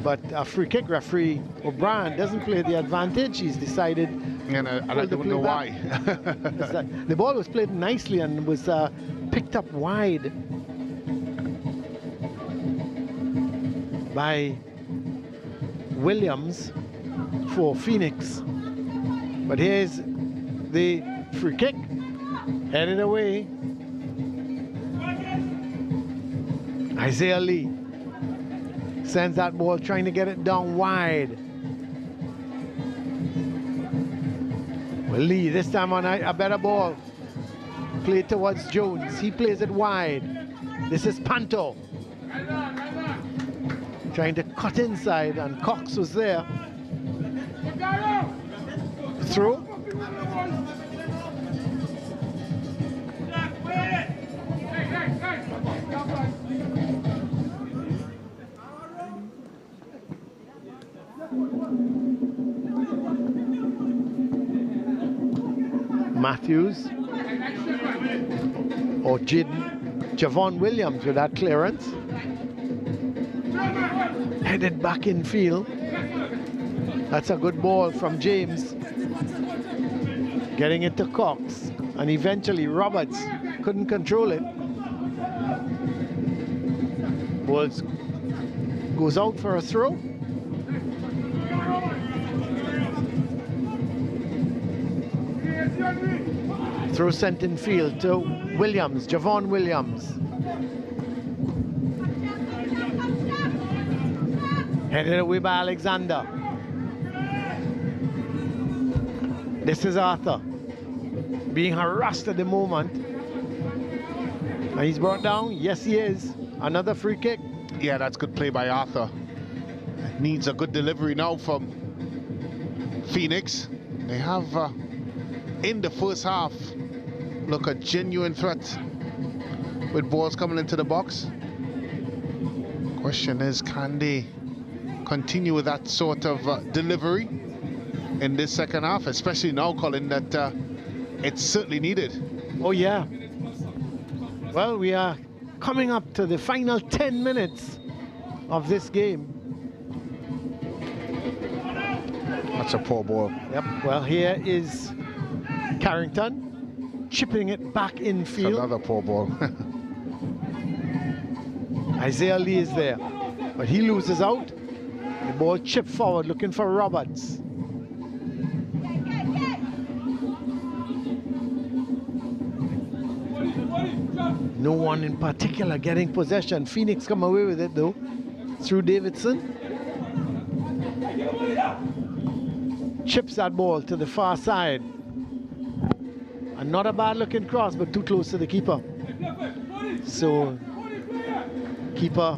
But a free kick referee, O'Brien, doesn't play the advantage. He's decided. And I don't know why. The ball was played nicely and was picked up wide by Williams for Phoenix. But here's the free kick, headed away. Isaiah Lee sends that ball, trying to get it down wide. Well, Lee, this time on a better ball. Played towards Jones. He plays it wide. This is Panto. Trying to cut inside, and Cox was there. Through. Matthews or Javon Williams with that clearance. Headed back in field. That's a good ball from James. Getting it to Cox, and eventually Roberts couldn't control it. Ball goes out for a throw. Throw sent in field to Williams, Javon Williams. Headed away by Alexander. This is Arthur being harassed at the moment. And he's brought down. Yes, he is. Another free kick. Yeah, that's good play by Arthur. Needs a good delivery now from Phoenix. They have, in the first half, look, a genuine threat with balls coming into the box. Question is, can they continue with that sort of delivery in this second half, especially now, Colin, that it's certainly needed. Oh yeah. Well, we are coming up to the final 10 minutes of this game. That's a poor ball. Yep. Well, here is Carrington chipping it back in field. Another poor ball. Isaiah Lee is there, but he loses out. The ball chipped forward, looking for Roberts. No one in particular getting possession. Phoenix come away with it though, through Davidson. Chips that ball to the far side. And not a bad looking cross, but too close to the keeper. So, keeper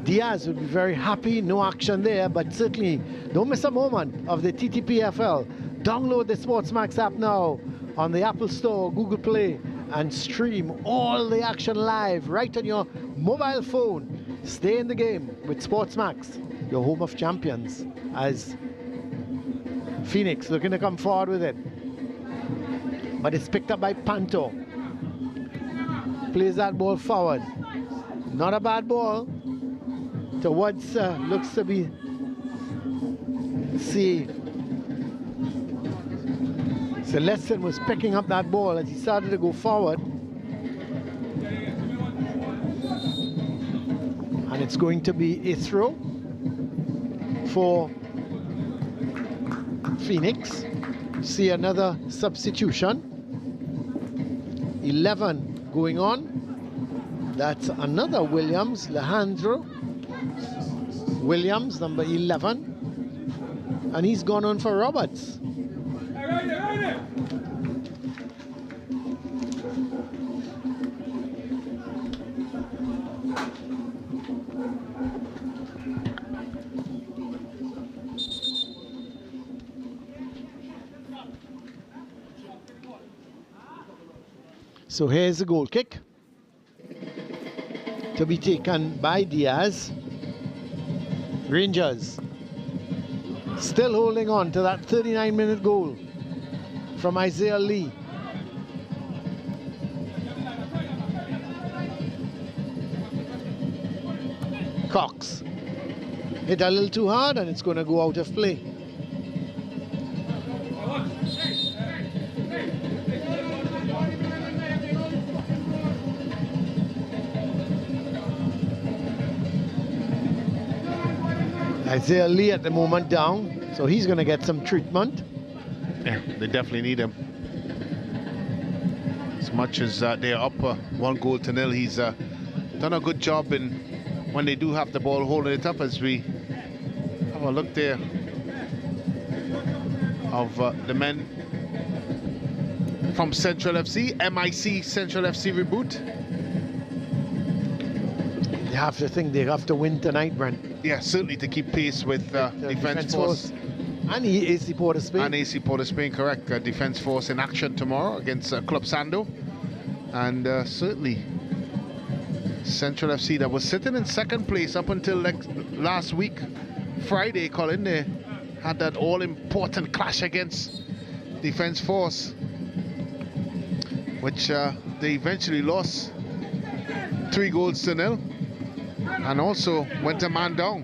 Diaz would be very happy. No action there, but certainly don't miss a moment of the TTPFL. Download the SportsMax app now on the Apple Store, Google Play, and stream all the action live right on your mobile phone. Stay in the game with SportsMax, your home of champions, as Phoenix looking to come forward with it. But it's picked up by Panto. Plays that ball forward. Not a bad ball. Towards, looks to be, see, Celestin was picking up that ball as he started to go forward. And it's going to be a throw for Phoenix. See another substitution. 11 going on. That's another Williams, Alejandro Williams, number 11. And he's gone on for Roberts. So here's the goal kick to be taken by Diaz. Rangers still holding on to that 39-minute goal from Isaiah Lee. Cox hit a little too hard and it's going to go out of play. Isaiah Lee at the moment down, so he's going to get some treatment. Yeah, they definitely need him. As much as they're up 1-0, he's done a good job in when they do have the ball, holding it up. As we have a look there of the men from Central FC, MIC Central FC reboot. They have to think they have to win tonight, Brent. Yeah, certainly to keep pace with Defence Force. And AC Port of Spain. And AC Port of Spain, correct. Defence Force in action tomorrow against Club Sando. And certainly Central FC, that was sitting in second place up until last week, Friday, Colin. They had that all-important clash against Defence Force, which they eventually lost 3-0, and also went a man down.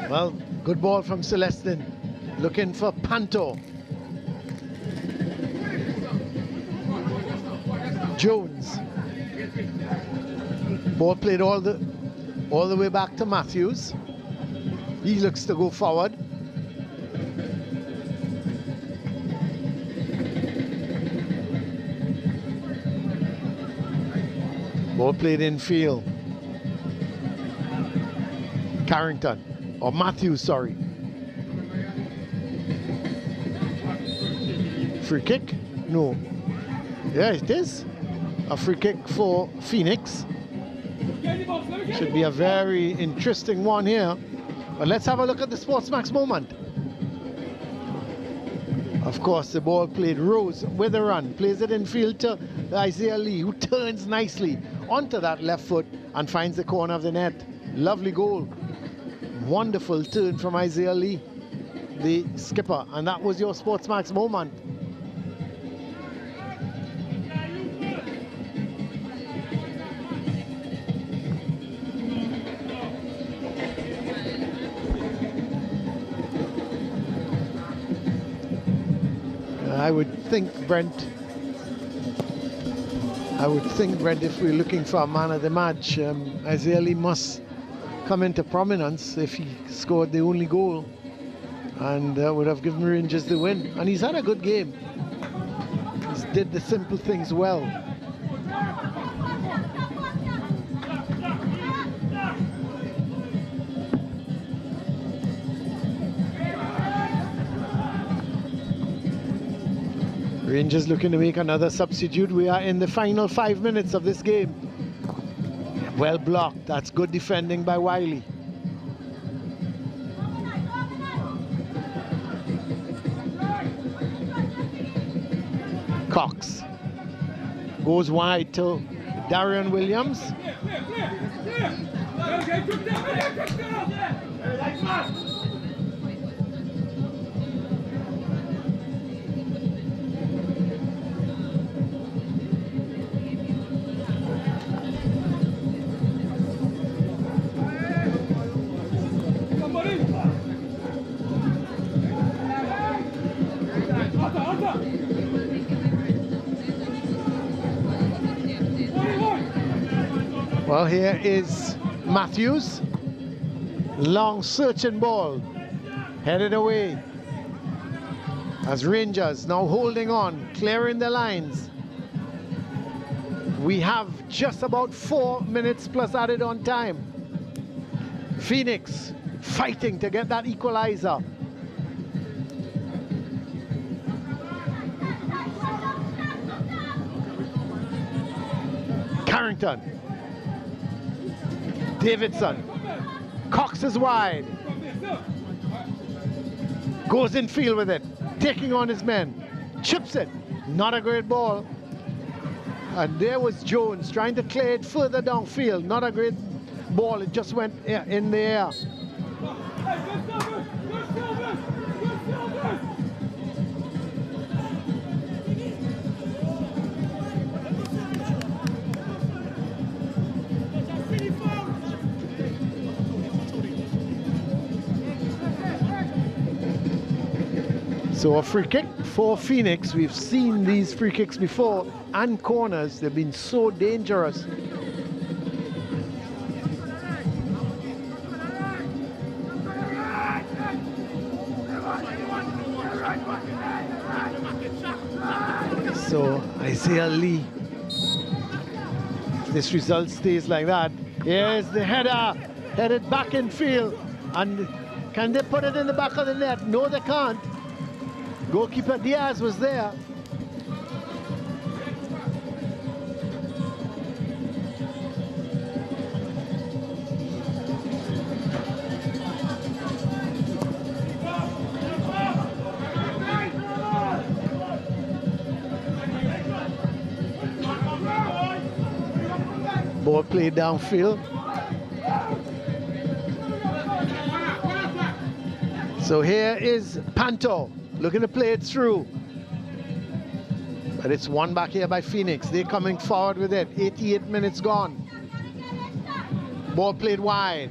Well, good ball from Celestin, looking for Panto. Jones. Ball played all the way back to Matthews. He looks to go forward. Ball played in field. Carrington, or Matthews, sorry. Free kick? No. Yeah, it is. A free kick for Phoenix. Should be a very interesting one here. But let's have a look at the SportsMax moment. Of course, the ball played Rose with a run. Plays it in field to Isaiah Lee, who turns nicely onto that left foot and finds the corner of the net. Lovely goal. Wonderful turn from Isaiah Lee, the skipper. And that was your SportsMax moment. I would think, Brent, if we're looking for a man of the match, Isaiah Lee must come into prominence if he scored the only goal and would have given Rangers the win. And he's had a good game. He's did the simple things well. Rangers looking to make another substitute. We are in the final 5 minutes of this game. Well blocked. That's good defending by Wiley. Cox goes wide to Darian Williams. Well, here is Matthews. Long searching ball. Headed away. As Rangers now holding on, clearing the lines. We have just about 4 minutes plus added on time. Phoenix fighting to get that equalizer. Carrington. Davidson. Cox is wide. Goes in field with it. Taking on his men. Chips it. Not a great ball. And there was Jones trying to clear it further downfield. Not a great ball, it just went in the air. So a free kick for Phoenix. We've seen these free kicks before and corners. They've been so dangerous. So Isaiah Lee, if this result stays like that, here's the header, headed back in field. And can they put it in the back of the net? No, they can't. Goalkeeper Diaz was there. Ball played downfield. So here is Panto looking to play it through. But it's won back here by Phoenix. They're coming forward with it. 88 minutes gone. Ball played wide.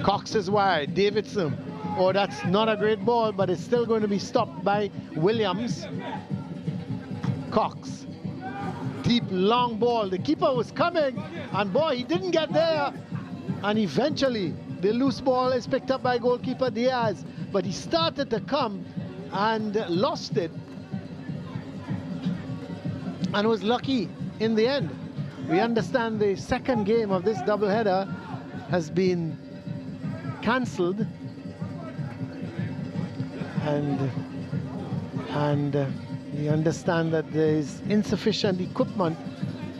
Cox is wide. Davidson. Oh, that's not a great ball, but it's still going to be stopped by Williams. Cox. Deep, long ball. The keeper was coming, and boy, he didn't get there. And eventually, the loose ball is picked up by goalkeeper Diaz, but he started to come and lost it, and was lucky in the end. We understand the second game of this doubleheader has been cancelled, and we understand that there is insufficient equipment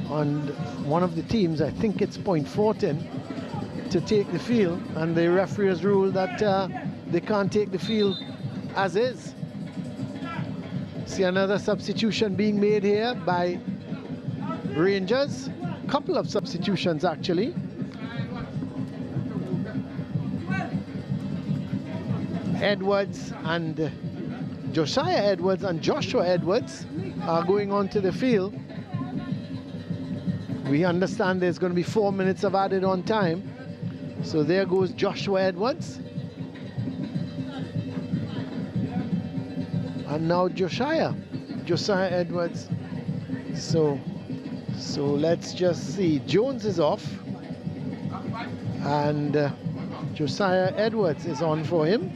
on one of the teams. I think it's Point Fortin, to take the field, and the referee has ruled that they can't take the field as is. See another substitution being made here by Rangers. Couple of substitutions actually. Edwards and Josiah Edwards and Joshua Edwards are going onto the field. We understand there's going to be 4 minutes of added on time. So there goes Joshua Edwards. And now Josiah Edwards. So let's just see. Jones is off. And Josiah Edwards is on for him.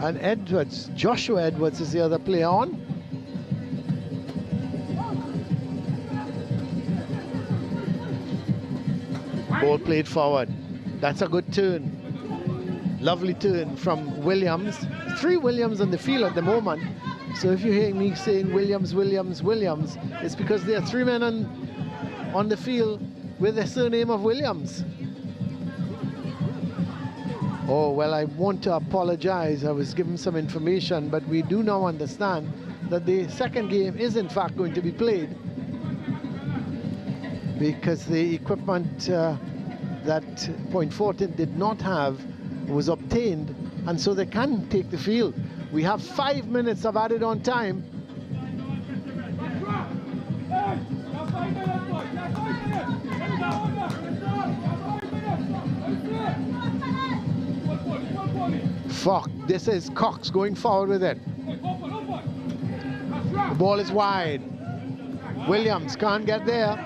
And Edwards, Joshua Edwards is the other player on. Ball played forward. That's a good turn. Lovely turn from Williams. 3 Williams on the field at the moment. So if you hear me saying Williams, Williams, Williams, it's because there are 3 men on the field with the surname of Williams. Oh, well, I want to apologize. I was given some information, but we do now understand that the second game is in fact going to be played, because the equipment that Point Fortin did not have was obtained, and so they can take the field. We have 5 minutes of added on time. Fuck, this is Cox going forward with it. The ball is wide. Williams can't get there.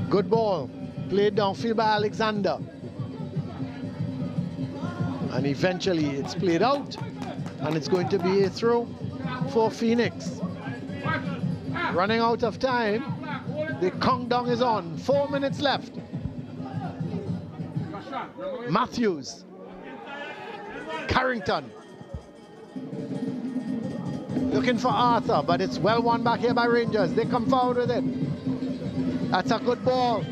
Good ball. Played downfield by Alexander. And eventually it's played out. And it's going to be a throw for Phoenix. Running out of time. The countdown is on. 4 minutes left. Matthews. Carrington. Looking for Arthur, but it's well won back here by Rangers. They come forward with it. That's a good ball.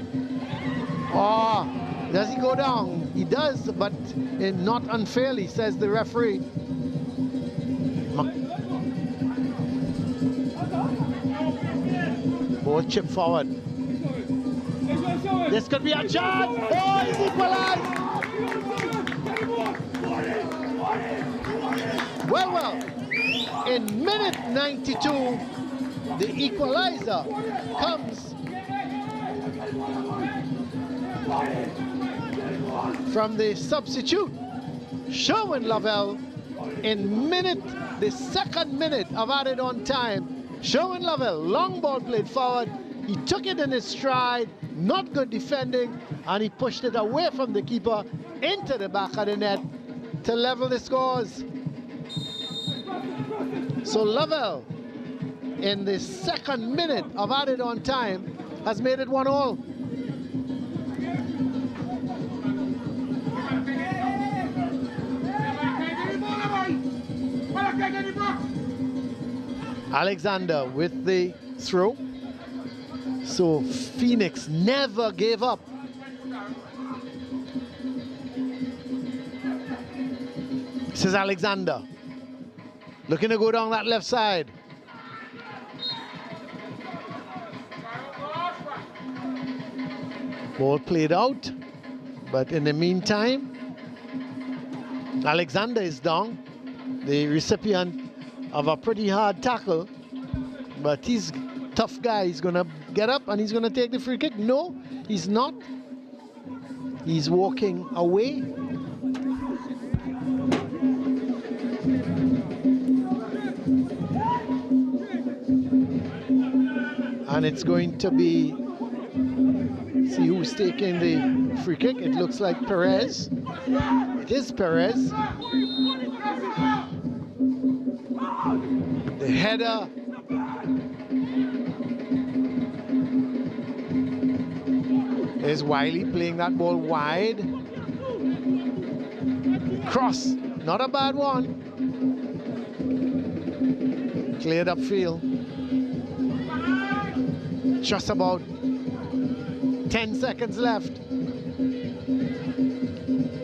Oh, Does he go down? He does, but not unfairly, says the referee. Ball chip forward. This could be a chance. Oh, he's equalized. Well, in minute 92, the equalizer comes from the substitute, Shon Lovell. In the second minute of added on time, Shon Lovell, long ball played forward. He took it in his stride, not good defending, and he pushed it away from the keeper into the back of the net to level the scores. So Lovell, in the second minute of added on time, has made it 1-1. Alexander with the throw. So Phoenix never gave up. This is Alexander. Looking to go down that left side. Ball played out. But in the meantime, Alexander is down. The recipient of a pretty hard tackle, but he's a tough guy. He's gonna get up and he's gonna take the free kick. No, he's not. He's walking away. And it's going to be, see who's taking the free kick. It looks like Perez. It is Perez. The header is Wiley playing that ball wide. Cross, not a bad one. Cleared up field. Just about 10 seconds left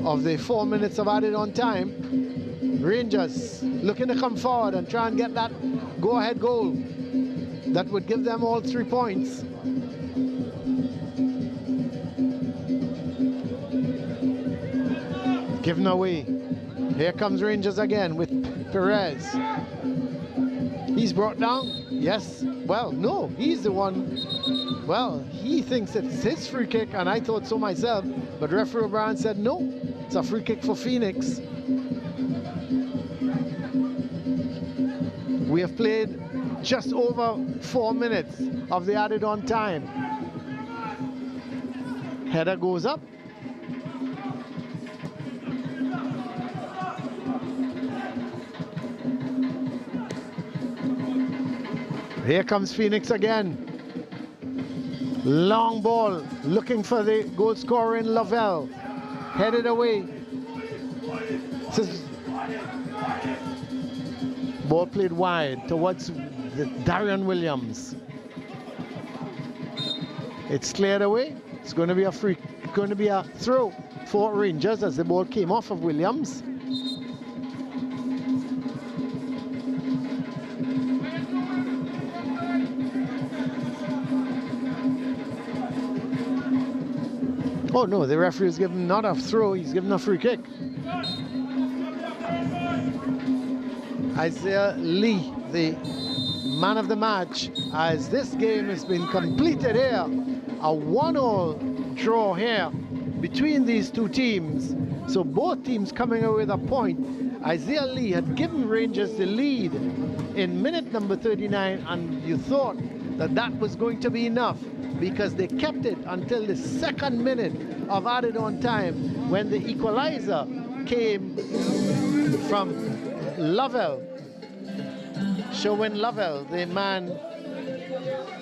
of the 4 minutes of added on time. Rangers looking to come forward and try and get that go-ahead goal that would give them all 3 points. Given away. Here comes Rangers again with Perez. He's brought down. Yes. Well, no, he's the one. Well, he thinks it's his free kick, and I thought so myself. But referee O'Brien said no. It's a free kick for Phoenix. We have played just over 4 minutes of the added on time. Header goes up. Here comes Phoenix again. Long ball, looking for the goal scorer in Lovell. Headed away. Ball played wide towards Darian Williams. It's cleared away. It's going to be a throw for Rangers as the ball came off of Williams. Oh no, the referee has given not a throw, he's given a free kick. Isaiah Lee, the man of the match, as this game has been completed here. A 1-1 draw here between these two teams. So both teams coming away with a point. Isaiah Lee had given Rangers the lead in minute number 39, and you thought that that was going to be enough, because they kept it until the second minute of added on time when the equalizer came from Lovell. Shon Lovell, the man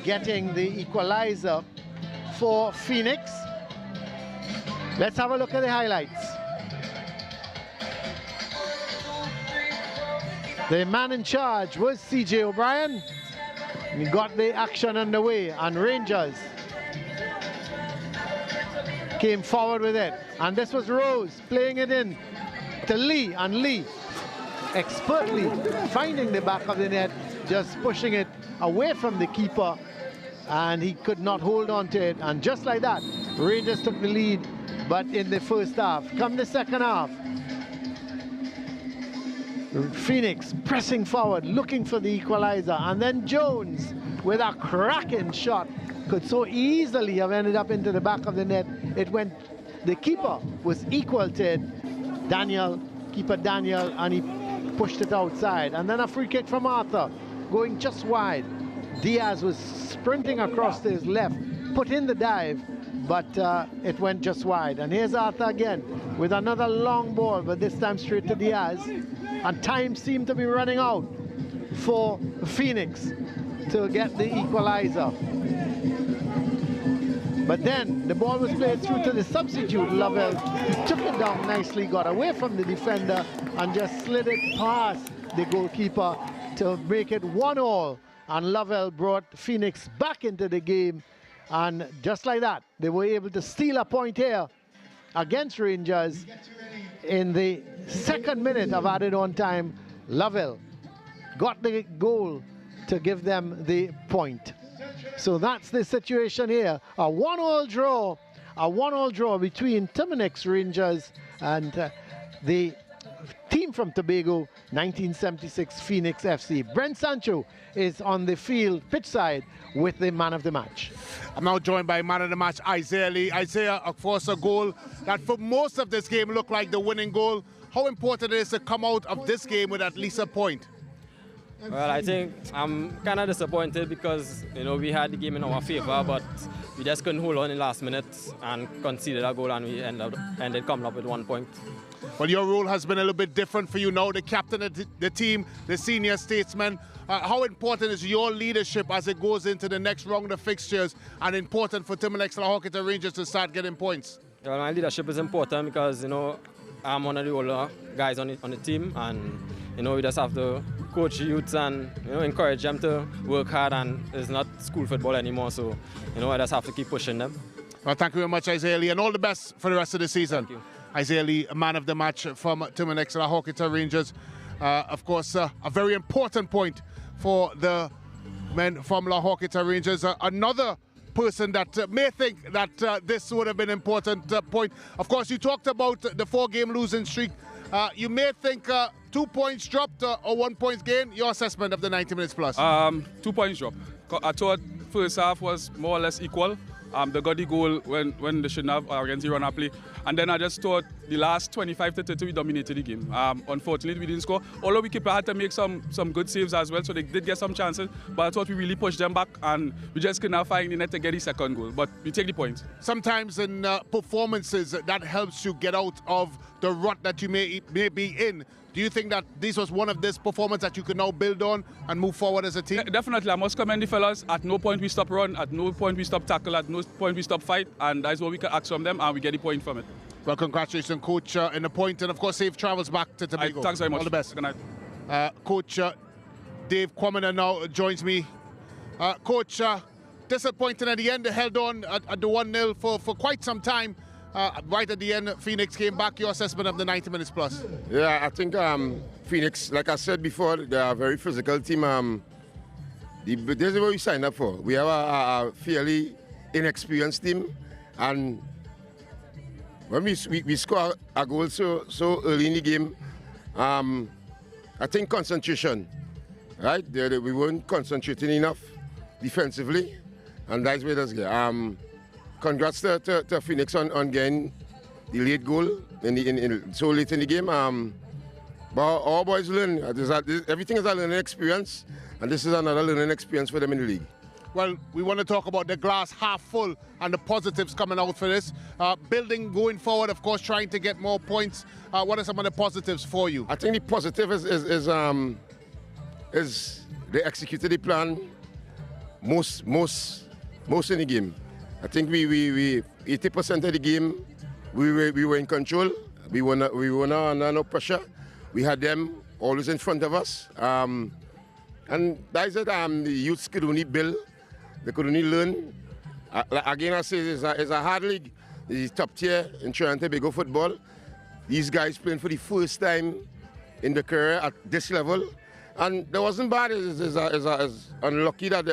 getting the equalizer for Phoenix. Let's have a look at the highlights. The man in charge was CJ O'Brien. He got the action underway, and Rangers came forward with it. And this was Rose playing it in to Lee, and Lee expertly finding the back of the net, just pushing it away from the keeper, and he could not hold on to it. And just like that, Rangers took the lead, but in the first half. Come the second half, Phoenix pressing forward, looking for the equalizer, and then Jones with a cracking shot could so easily have ended up into the back of the net. It went, the keeper was equal to it, keeper Daniel, and he pushed it outside. And then a free kick from Arthur, going just wide. Diaz was sprinting across to his left, put in the dive, but it went just wide. And here's Arthur again with another long ball, but this time straight to Diaz. And time seemed to be running out for Phoenix to get the equalizer. But then the ball was played through to the substitute, Lovell. He took it down nicely, got away from the defender, and just slid it past the goalkeeper to make it 1-1. And Lovell brought Phoenix back into the game. And just like that, they were able to steal a point here against Rangers. In the second minute of added on time, Lovell got the goal to give them the point. So that's the situation here. A 1-1 draw between Terminix Rangers and the team from Tobago, 1976 Phoenix FC. Brent Sancho is on the field, pitch side, with the man of the match. I'm now joined by man of the match, Isaiah Lee. Isaiah, of course, a goal that for most of this game looked like the winning goal. How important it is to come out of this game with at least a point? Well, I think I'm kind of disappointed because, you know, we had the game in our favor, but we just couldn't hold on in the last minute and conceded a goal, and we ended coming up with 1 point. Well, your role has been a little bit different for you now, the captain of the team, the senior statesman. How important is your leadership as it goes into the next round of fixtures, and important for Terminix La Horquetta Rangers to start getting points? Well, my leadership is important because, you know, I'm one of the older guys on the team, and, you know, we just have to coach youths and, you know, encourage them to work hard, and it's not school football anymore, so, you know, I just have to keep pushing them. Well, thank you very much, Isaiah Lee, and all the best for the rest of the season. Thank you. Isaiah Lee, man of the match from Terminix La Horquetta Rangers. Of course, a very important point for the men from La Horquetta Rangers. Another person that may think that this would have been an important point. Of course, you talked about the 4-game losing streak. You may think 2 points dropped or 1 point gain. Your assessment of the 90 minutes plus? 2 points drop. I thought first half was more or less equal. They got the goal when they shouldn't have against the run-up play. And then I just thought the last 25 to 30 we dominated the game. Unfortunately, we didn't score. Although we keeper had to make some good saves as well, so they did get some chances. But I thought we really pushed them back, and we just could not find the net to get the second goal. But we take the point. Sometimes in performances, that helps you get out of the rut that you may be in. Do you think that this was one of this performance that you could now build on and move forward as a team? Definitely. I must commend the fellas. At no point we stop run, at no point we stop tackle, at no point we stop fight, and that's what we can ask from them, and we get the point from it. Well, congratulations, Coach, in the point, and of course, safe travels back to Tobago. Thanks very much. All the best. Good night. Coach Dave Quamina now joins me. Coach, disappointing at the end. They held on at the 1-0 for quite some time. Right at the end, Phoenix came back. Your assessment of the 90 minutes plus? Yeah, I think Phoenix, like I said before, they are a very physical team. This is what we signed up for. We have a fairly inexperienced team, and when we score a goal so early in the game, I think concentration, right? We weren't concentrating enough defensively, and that's where it does get. Congrats to Phoenix on getting the late goal so late in the game. But our boys learn. Everything is a learning experience, and this is another learning experience for them in the league. Well, we want to talk about the glass half full and the positives coming out for this. Building going forward, of course, trying to get more points. What are some of the positives for you? I think the positive is they executed the plan most in the game. I think we 80% of the game we were in control. We were not under no pressure. We had them always in front of us. And that's it. The youths could only build. They could only learn. Again, I say it's a hard league, is top tier in Trinidad and Tobago football. These guys playing for the first time in the career at this level. And that wasn't bad. It's unlucky that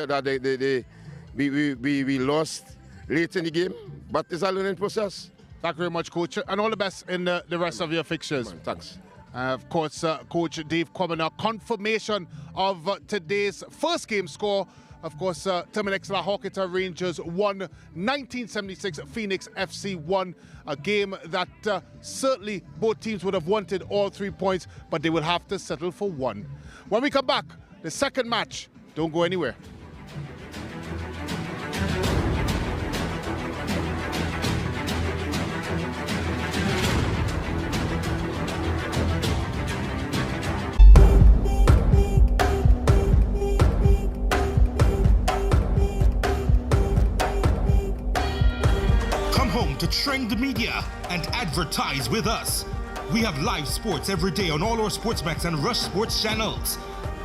we lost late in the game, but it's a learning process. Thank you very much, Coach, and all the best in the rest of your fixtures. Thanks. Of course, Coach Dave Commoner, confirmation of today's first game score. Of course, Terminix La Horquetta Rangers won 1976, Phoenix FC won, a game that certainly both teams would have wanted all 3 points, but they will have to settle for one. When we come back, the second match, don't go anywhere. To Trend Media and advertise with us. We have live sports every day on all our SportsMax and Rush Sports channels.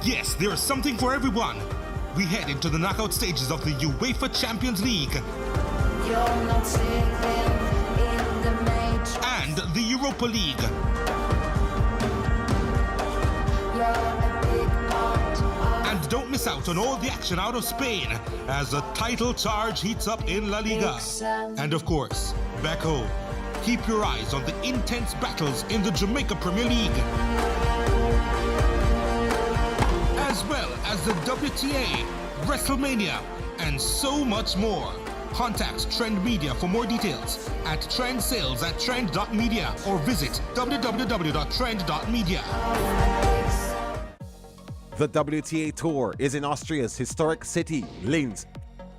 Yes, there is something for everyone. We head into the knockout stages of the UEFA Champions League and the Europa League. And don't miss out on all the action out of Spain as the title charge heats up in La Liga. And of course, back home, keep your eyes on the intense battles in the Jamaica Premier League, as well as the WTA, WrestleMania, and so much more. Contact Trend Media for more details at trendsales@trend.media or visit www.trend.media. The WTA Tour is in Austria's historic city, Linz,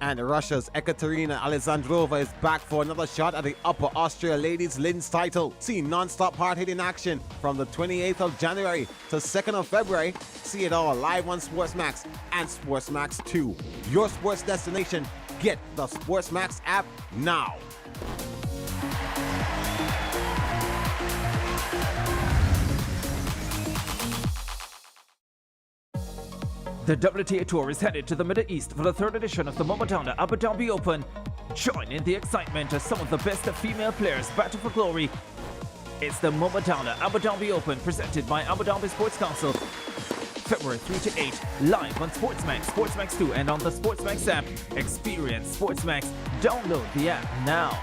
and Russia's Ekaterina Alexandrova is back for another shot at the Upper Austria Ladies Linz title. See non-stop hard-hitting action from the 28th of January to 2nd of February. See it all live on SportsMax and SportsMax 2. Your sports destination. Get the SportsMax app now. The WTA Tour is headed to the Middle East for the third edition of the Momadana Abu Dhabi Open. Join in the excitement as some of the best female players battle for glory. It's the Momadana Abu Dhabi Open presented by Abu Dhabi Sports Council. February 3 to 8, live on SportsMax, SportsMax 2 and on the SportsMax app. Experience SportsMax. Download the app now.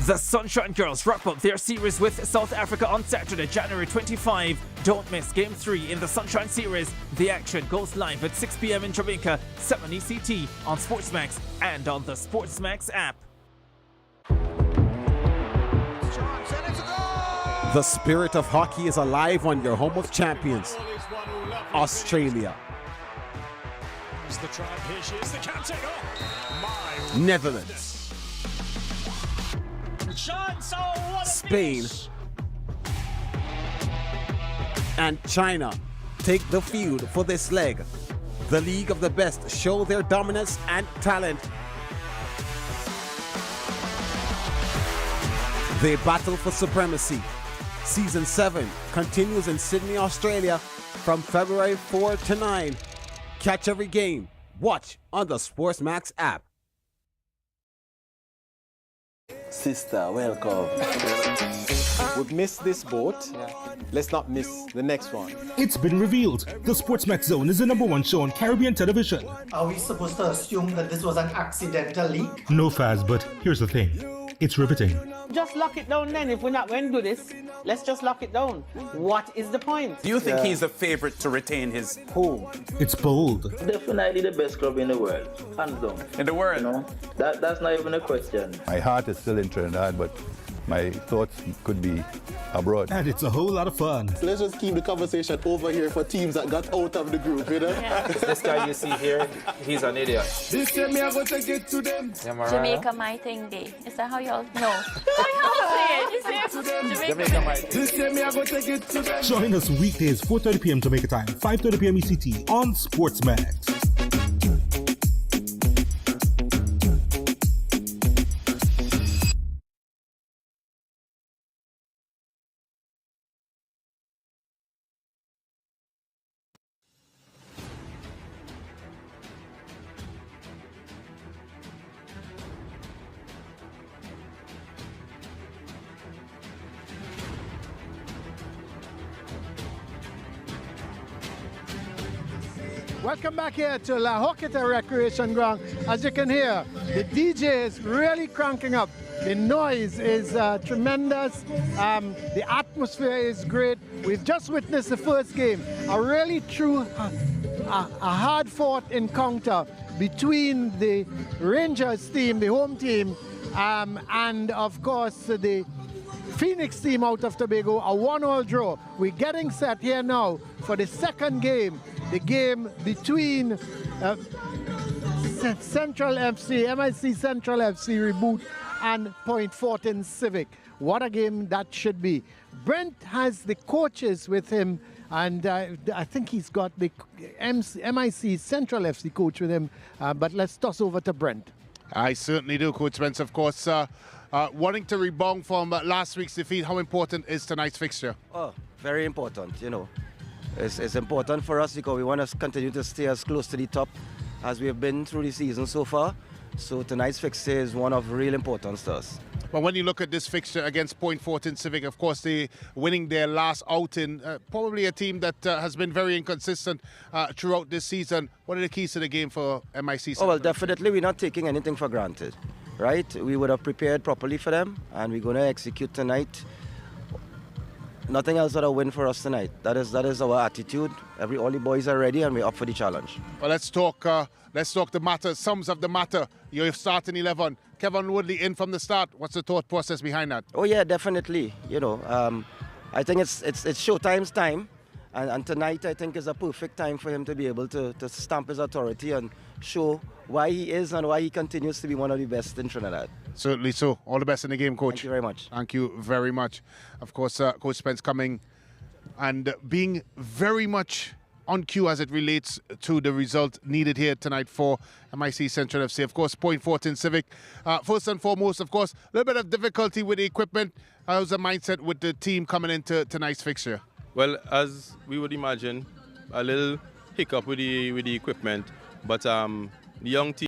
The Sunshine Girls wrap up their series with South Africa on Saturday, January 25. Don't miss Game 3 in the Sunshine Series. The action goes live at 6 p.m. in Jamaica, 7 ECT on SportsMax and on the SportsMax app. The spirit of hockey is alive on your home of champions, Australia. The try. Here she is, the captain. Oh, my. Netherlands. Spain and China take the field for this leg. The league of the best show their dominance and talent. They battle for supremacy. Season 7 continues in Sydney, Australia from February 4 to 9. Catch every game. Watch on the SportsMax app. Sister, welcome. We've missed this boat. Let's not miss the next one. It's been revealed. The SportsMax Zone is the #1 show on Caribbean television. Are we supposed to assume that this was an accidental leak? No, Faz, but here's the thing. It's riveting. Just lock it down then. If we're not going to do this, let's just lock it down. What is the point? Do you think he's the favorite to retain his home? It's bold. Definitely the best club in the world. Hands down. In the world? You know, that's not even a question. My heart is still in Trinidad, but my thoughts could be abroad. And it's a whole lot of fun. Let's just keep the conversation over here for teams that got out of the group, you know? Yeah. This guy you see here, he's an idiot. This time me I go take it to them. Jamaica my thing day. Is that how y'all know? Jamaica my thing. This time me I go take it to them. Join us weekdays 4:30 p.m. Jamaica time, 5:30 p.m. ECT on SportsMax. Welcome back here to La Horquetta Recreation Ground. As you can hear, the DJ is really cranking up. The noise is tremendous. The atmosphere is great. We've just witnessed the first game, a really true, a hard-fought encounter between the Rangers team, the home team, and of course the Phoenix team out of Tobago, a 1-1 draw. We're getting set here now for the second game, the game between Central FC, MIC Central FC Reboot and Point Fortin Civic. What a game that should be. Brent has the coaches with him, and I think he's got the MIC Central FC coach with him, but let's toss over to Brent. I certainly do, Coach Spence. Of course, wanting to rebound from last week's defeat, how important is tonight's fixture? Oh, very important, you know. It's important for us because we want to continue to stay as close to the top as we have been through the season so far. So tonight's fixture is one of real importance to us. Well, when you look at this fixture against Point Fortin Civic, of course, they winning their last outing, probably a team that has been very inconsistent throughout this season. What are the keys to the game for MIC? Oh, well, definitely we're not taking anything for granted, right? We would have prepared properly for them, and we're going to execute tonight. Nothing else but a win for us tonight. That is our attitude. All the boys are ready, and we're up for the challenge. Well, let's talk the matter, sums of the matter. Your starting 11. Kevin Woodley in from the start. What's the thought process behind that? Oh yeah, definitely. You know, I think it's Showtime's time, and tonight I think is a perfect time for him to be able to stamp his authority and show why he is and why he continues to be one of the best in Trinidad. Certainly so. All the best in the game, Coach. Thank you very much. Thank you very much. Of course, Coach Spence coming and being very much on cue as it relates to the result needed here tonight for MIC Central FC. Of course, Point Fortin Civic. First and foremost, of course, a little bit of difficulty with the equipment. How's the mindset with the team coming into tonight's fixture? Well, as we would imagine, a little hiccup with the equipment, but the young team